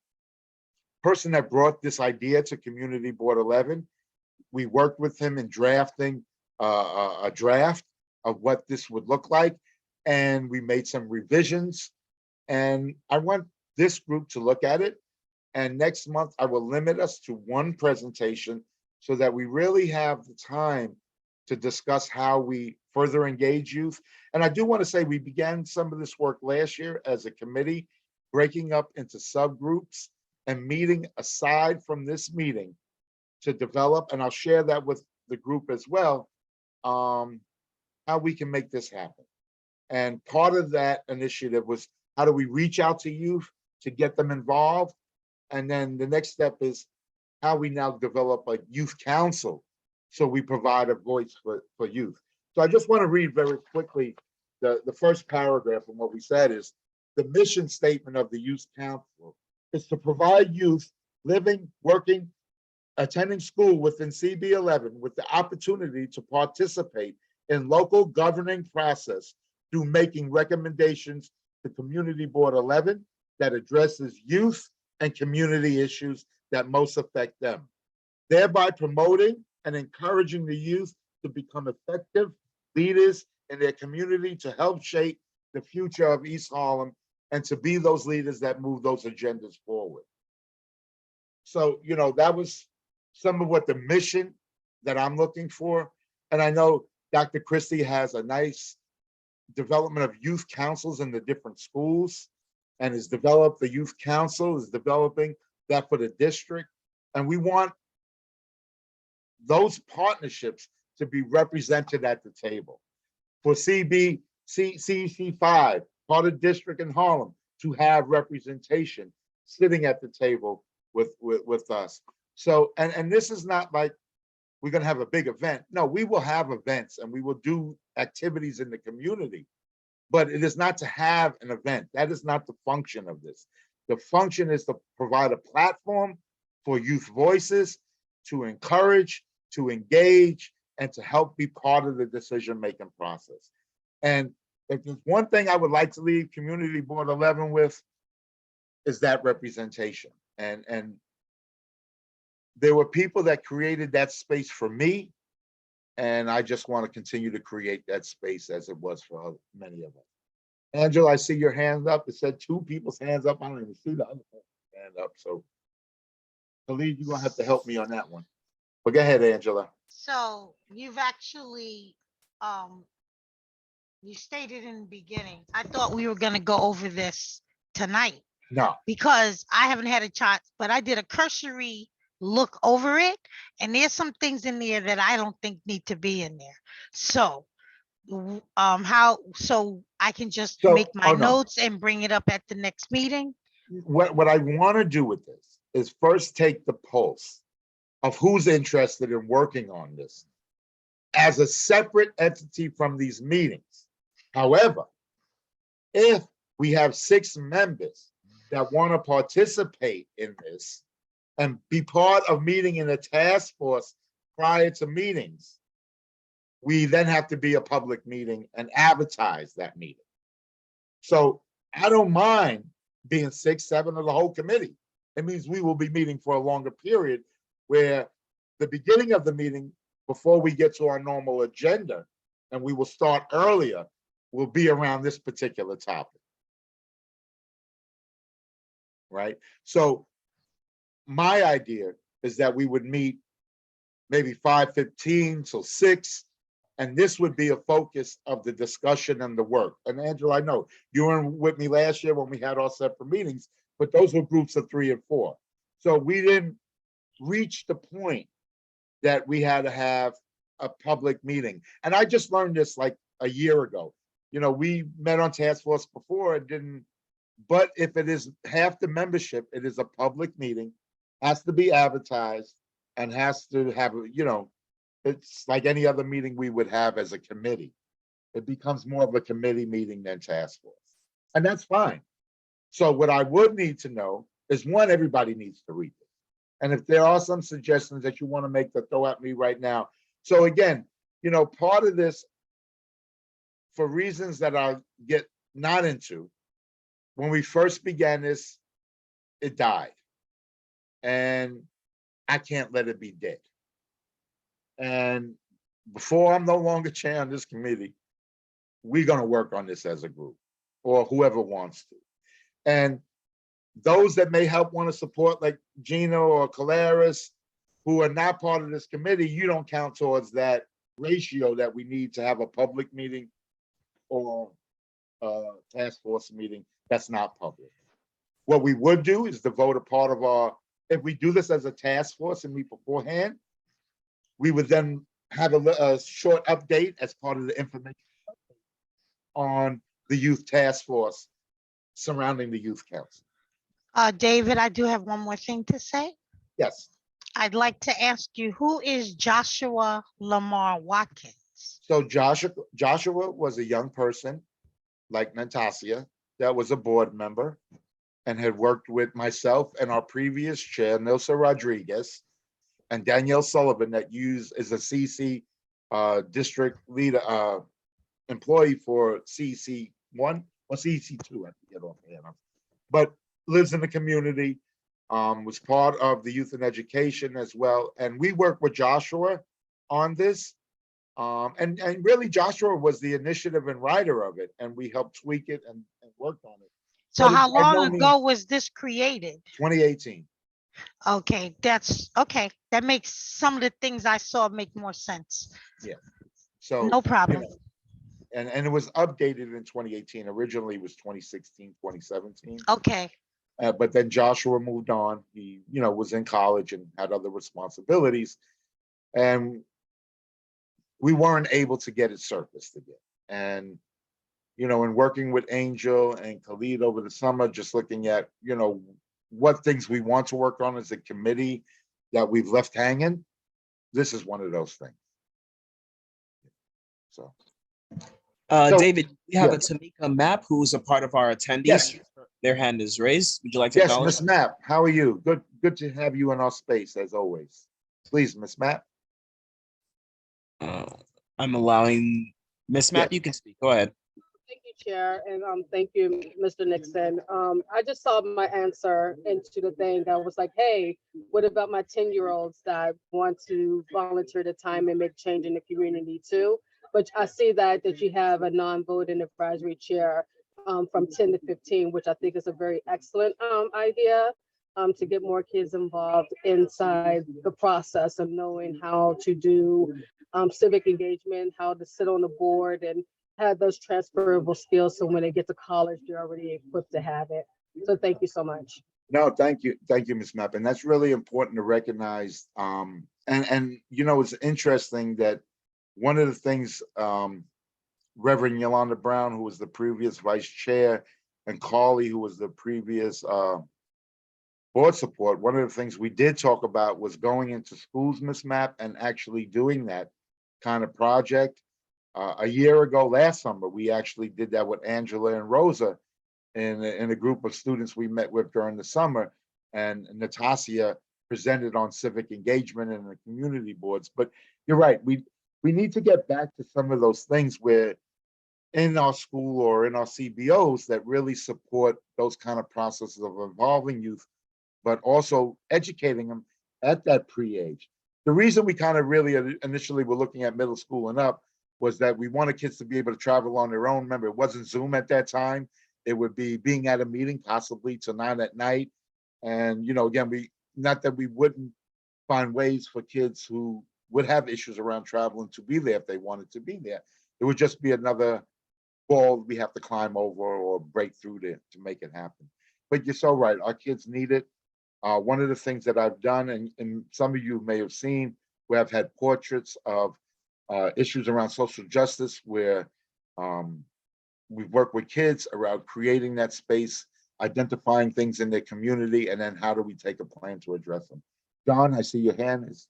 person that brought this idea to Community Board 11. We worked with him in drafting a draft of what this would look like, and we made some revisions. And I want this group to look at it. And next month, I will limit us to one presentation so that we really have the time to discuss how we further engage youth. And I do want to say we began some of this work last year as a committee, breaking up into subgroups and meeting aside from this meeting to develop, and I'll share that with the group as well, how we can make this happen. And part of that initiative was, how do we reach out to youth to get them involved? And then the next step is how we now develop a youth council, so we provide a voice for youth. So I just want to read very quickly the first paragraph of what we said is, the mission statement of the Youth Council is to provide youth living, working, attending school within CB11 with the opportunity to participate in local governing process through making recommendations to Community Board 11 that addresses youth and community issues that most affect them, thereby promoting and encouraging the youth to become effective leaders in their community to help shape the future of East Harlem and to be those leaders that move those agendas forward. So, you know, that was some of what the mission that I'm looking for. And I know Dr. Christie has a nice development of youth councils in the different schools, and has developed the youth council, is developing that for the district. And we want those partnerships to be represented at the table. For CEC5, part of district in Harlem, to have representation sitting at the table with us. So, and this is not like we're going to have a big event. No, we will have events and we will do activities in the community, but it is not to have an event. That is not the function of this. The function is to provide a platform for youth voices, to encourage, to engage, and to help be part of the decision-making process. And if there's one thing I would like to leave Community Board 11 with, is that representation. And there were people that created that space for me, and I just want to continue to create that space as it was for many of us. Angela, I see your hand up. It said 2 people's hands up. I don't even see the other hand up. So, Khalid, you're gonna have to help me on that one. But go ahead, Angela. So you've actually, you stated in the beginning, I thought we were gonna go over this tonight No. because I haven't had a chance, but I did a cursory look over it, and there's some things in there that I don't think need to be in there. So, so I can just So, make my oh, no. notes and bring it up at the next meeting? What I want to do with this is first take the pulse of who's interested in working on this as a separate entity from these meetings. However, if we have 6 members that want to participate in this and be part of meeting in a task force prior to meetings, we then have to be a public meeting and advertise that meeting. So I don't mind being 6, 7 of the whole committee. It means we will be meeting for a longer period, where the beginning of the meeting, before we get to our normal agenda, and we will start earlier, will be around this particular topic. Right? So my idea is that we would meet maybe 5:15 till 6, and this would be a focus of the discussion and the work. And Angela, I know you were with me last year when we had our separate meetings, but those were groups of 3 and 4. So we didn't reach the point that we had to have a public meeting. And I just learned this like a year ago. You know, we met on task force before, it didn't, but if it is half the membership, it is a public meeting, has to be advertised, and has to have, you know, it's like any other meeting we would have as a committee. It becomes more of a committee meeting than task force. And that's fine. So what I would need to know is, one, everybody needs to read this. And if there are some suggestions that you want to make, to throw at me right now. So again, you know, part of this, for reasons that I'll get not into, when we first began this, it died. And I can't let it be dead. And before I'm no longer chair on this committee, we're going to work on this as a group, or whoever wants to. And those that may help want to support, like Gino or Calaris, who are not part of this committee, you don't count towards that ratio that we need to have a public meeting or a task force meeting that's not public. What we would do is devote a part of our, if we do this as a task force and meet beforehand, we would then have a short update as part of the information on the youth task force surrounding the youth council. David, I do have one more thing to say. Yes. I'd like to ask you, who is Joshua Lamar Watkins? So Joshua was a young person like Natasha that was a board member and had worked with myself and our previous chair, Natasha Rodriguez, and Danielle Sullivan, that is a CC district leader employee for CC1 or CC2, I forget offhand. But lives in the community, was part of the youth and education as well. And we worked with Joshua on this. And really Joshua was the initiative and writer of it, and we helped tweak it and worked on it. So how long ago was this created? 2018. Okay, that's okay. That makes some of the things I saw make more sense. Yeah. So no problem. You know, and it was updated in 2018. Originally it was 2016, 2017. Okay. But then Joshua moved on. He, you know, was in college and had other responsibilities. And we weren't able to get it surfaced again. And, you know, in working with Angel and Khalid over the summer, just looking at, you know, what things we want to work on as a committee that we've left hanging, this is one of those things. So. David, we have yeah. a Tamika Map who's a part of our attendees. Yes. Their hand is raised. Would you like to Yes, acknowledge? Miss Mapp, how are you? Good to have you in our space as always. Please, Miss Mapp. I'm allowing Miss Mapp, you can speak. Go ahead. Thank you, Chair, and thank you, Mr. Nixon. I just saw my answer into the thing that was like, hey, what about my 10-year-olds that want to volunteer the time and make change in the community too? But I see that you have a non-voting advisory chair from 10 to 15, which I think is a very excellent idea to get more kids involved inside the process of knowing how to do civic engagement, how to sit on the board and have those transferable skills. So when they get to college, they're already equipped to have it. So thank you so much. No, thank you, Ms. Mapp, and that's really important to recognize. And you know, it's interesting that one of the things Reverend Yolanda Brown, who was the previous vice chair, and Carly, who was the previous board support, one of the things we did talk about was going into schools, Ms. Mapp, and actually doing that kind of project. A year ago, last summer, we actually did that with Angela and Rosa in a group of students we met with during the summer, and Natasha presented on civic engagement and the community boards. But you're right, we need to get back to some of those things where in our school or in our CBOs that really support those kind of processes of involving youth, but also educating them at that pre-age. The reason we kind of really initially were looking at middle school and up was that we wanted kids to be able to travel on their own. Remember, it wasn't Zoom at that time. It would be being at a meeting, possibly till 9 at night. And, you know, again, not that we wouldn't find ways for kids who would have issues around traveling to be there if they wanted to be there. It would just be another wall we have to climb over or break through to make it happen. But you're so right, our kids need it. One of the things that I've done, and some of you may have seen, where I've had portraits of issues around social justice, where we've worked with kids around creating that space, identifying things in their community, and then how do we take a plan to address them. John, I see your hand is.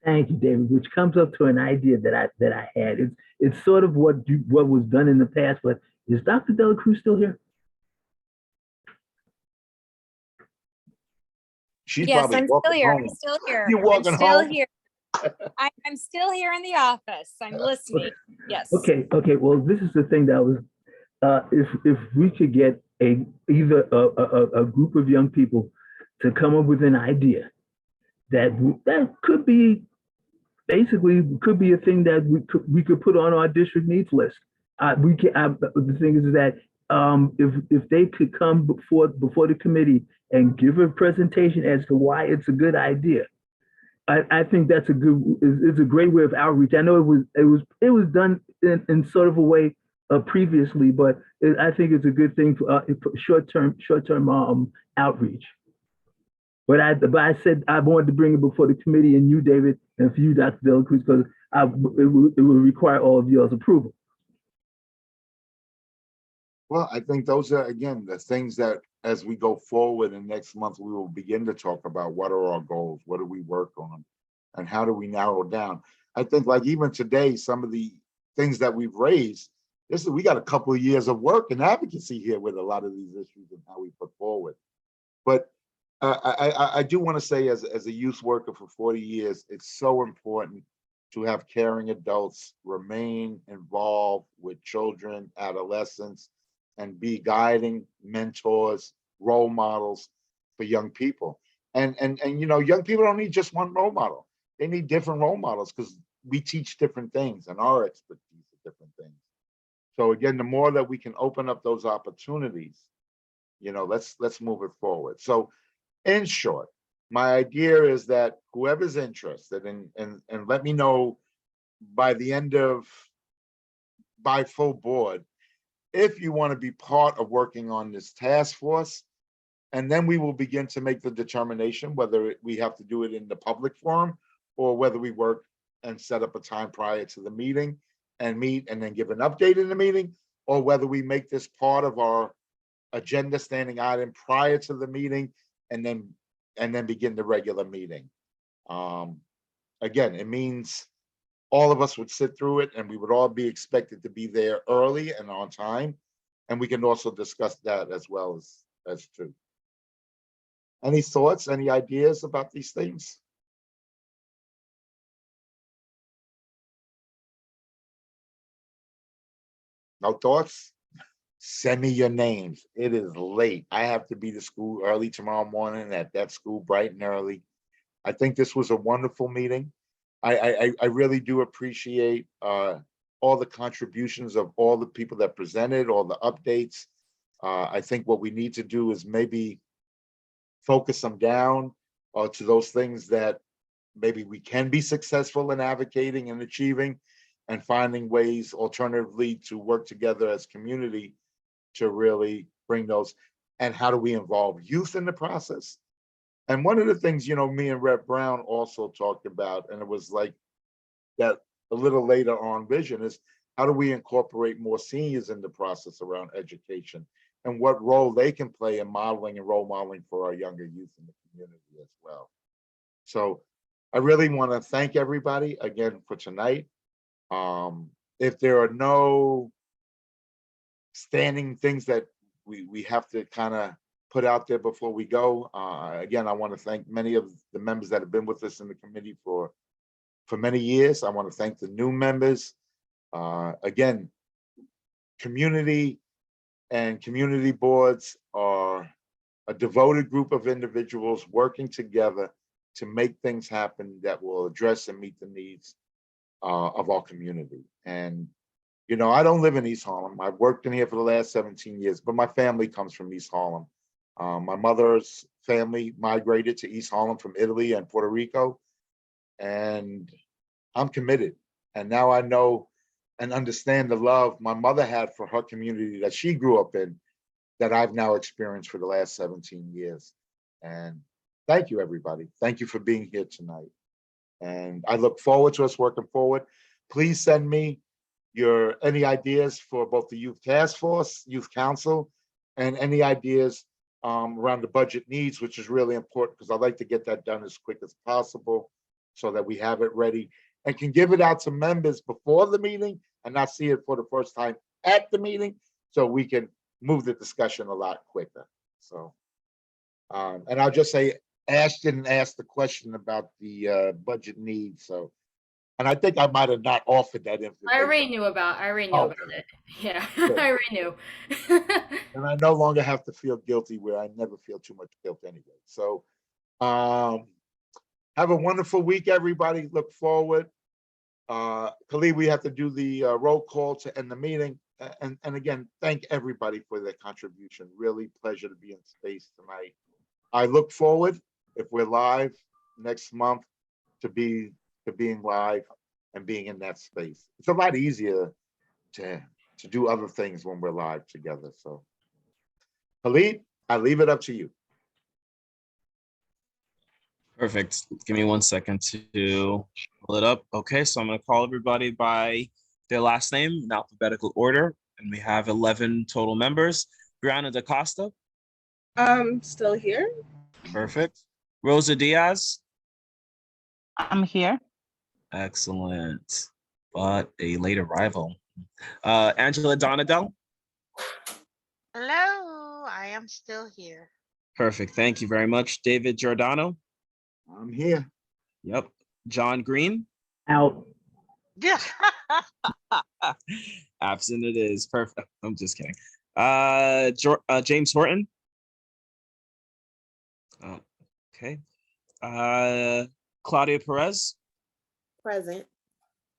Thank you, David. Which comes up to an idea that I had. It's sort of what was done in the past, but is Dr. Dela Cruz still here? Yes, I'm still here. I'm still here. You're walking I'm still home? here. I'm still here in the office. I'm listening. Yes. Okay. Well, this is the thing that was, if we could get either a group of young people to come up with an idea that could be basically could be a thing that we could put on our district needs list. The thing is that if they could come before the committee and give a presentation as to why it's a good idea, I think that's it's a great way of outreach. I know it was done in sort of a way previously, but I think it's a good thing for short-term outreach. But I said I wanted to bring it before the committee and you, David, and for you, Dr. Dela Cruz, because it would require all of y'all's approval. Well, I think those are, again, the things that as we go forward and next month, we will begin to talk about what are our goals, what do we work on, and how do we narrow down. I think like even today, some of the things that we've raised, we got a couple of years of work and advocacy here with a lot of these issues and how we put forward. But I do want to say as a youth worker for 40 years, it's so important to have caring adults remain involved with children, adolescents, and be guiding mentors, role models for young people. And you know, young people don't need just one role model. They need different role models because we teach different things and our expertise are different things. So again, the more that we can open up those opportunities, you know, let's move it forward. So in short, my idea is that whoever's interested and let me know by full board, if you want to be part of working on this task force, and then we will begin to make the determination whether we have to do it in the public forum or whether we work and set up a time prior to the meeting and meet and then give an update in the meeting, or whether we make this part of our agenda standing item prior to the meeting and then begin the regular meeting. Again, it means all of us would sit through it and we would all be expected to be there early and on time. And we can also discuss that as well as too. Any thoughts, any ideas about these things? No thoughts? Send me your names. It is late. I have to be to school early tomorrow morning at that school bright and early. I think this was a wonderful meeting. I really do appreciate all the contributions of all the people that presented, all the updates. I think what we need to do is maybe focus them down to those things that maybe we can be successful in advocating and achieving, and finding ways alternatively to work together as community to really bring those. And how do we involve youth in the process? And one of the things, me and Rep. Brown also talked about, and it was like that a little later on vision, is how do we incorporate more seniors in the process around education and what role they can play in modeling and role modeling for our younger youth in the community as well. So I really want to thank everybody again for tonight. If there are no standing things that we have to kind of put out there before we go, again, I want to thank many of the members that have been with us in the committee for many years. I want to thank the new members. Again, community and community boards are a devoted group of individuals working together to make things happen that will address and meet the needs of our community. And I don't live in East Harlem. I've worked in here for the last 17 years, but my family comes from East Harlem. My mother's family migrated to East Harlem from Italy and Puerto Rico, and I'm committed. And now I know and understand the love my mother had for her community that she grew up in, that I've now experienced for the last 17 years. And thank you, everybody. Thank you for being here tonight. And I look forward to us working forward. Please send me any ideas for both the Youth Task Force, Youth Council, and any ideas around the budget needs, which is really important because I'd like to get that done as quick as possible so that we have it ready and can give it out to members before the meeting and not see it for the first time at the meeting, so we can move the discussion a lot quicker. So, and I'll just say, Ash didn't ask the question about the budget needs, so. And I think I might have not offered that information. I already knew about it. Yeah, Good. I already knew. And I no longer have to feel guilty, where I never feel too much guilt anyway. So have a wonderful week, everybody. Look forward. Khalid, we have to do the roll call to end the meeting. And again, thank everybody for their contribution. Really pleasure to be in space tonight. I look forward, if we're live next month, to being live and being in that space. It's a lot easier to do other things when we're live together. So Khalid, I leave it up to you. Perfect. Give me 1 second to pull it up. Okay, so I'm going to call everybody by their last name in alphabetical order. And we have 11 total members. Brianna DaCosta. Still here. Perfect. Rosa Diaz. I'm here. Excellent. But a late arrival. Angela Donadell. Hello, I am still here. Perfect. Thank you very much. David Giordano. I'm here. Yep. John Green. Out. Absent it is. Perfect. I'm just kidding. James Horton. Okay. Claudia Perez. Present.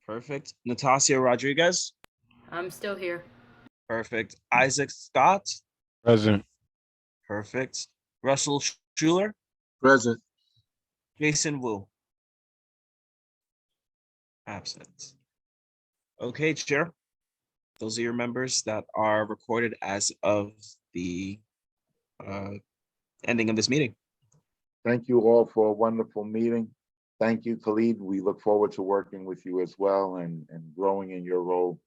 Perfect. Natasha Rodriguez. I'm still here. Perfect. Isaac Scott. Present. Perfect. Russell Schuler. Present. Jason Wu. Absent. Okay, Chair. Those are your members that are recorded as of the ending of this meeting. Thank you all for a wonderful meeting. Thank you, Khalid. We look forward to working with you as well and growing in your role.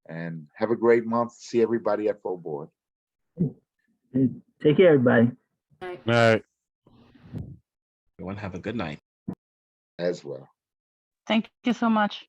And have a great month. See everybody at full board. Take care, everybody. All right. Everyone have a good night. As well. Thank you so much.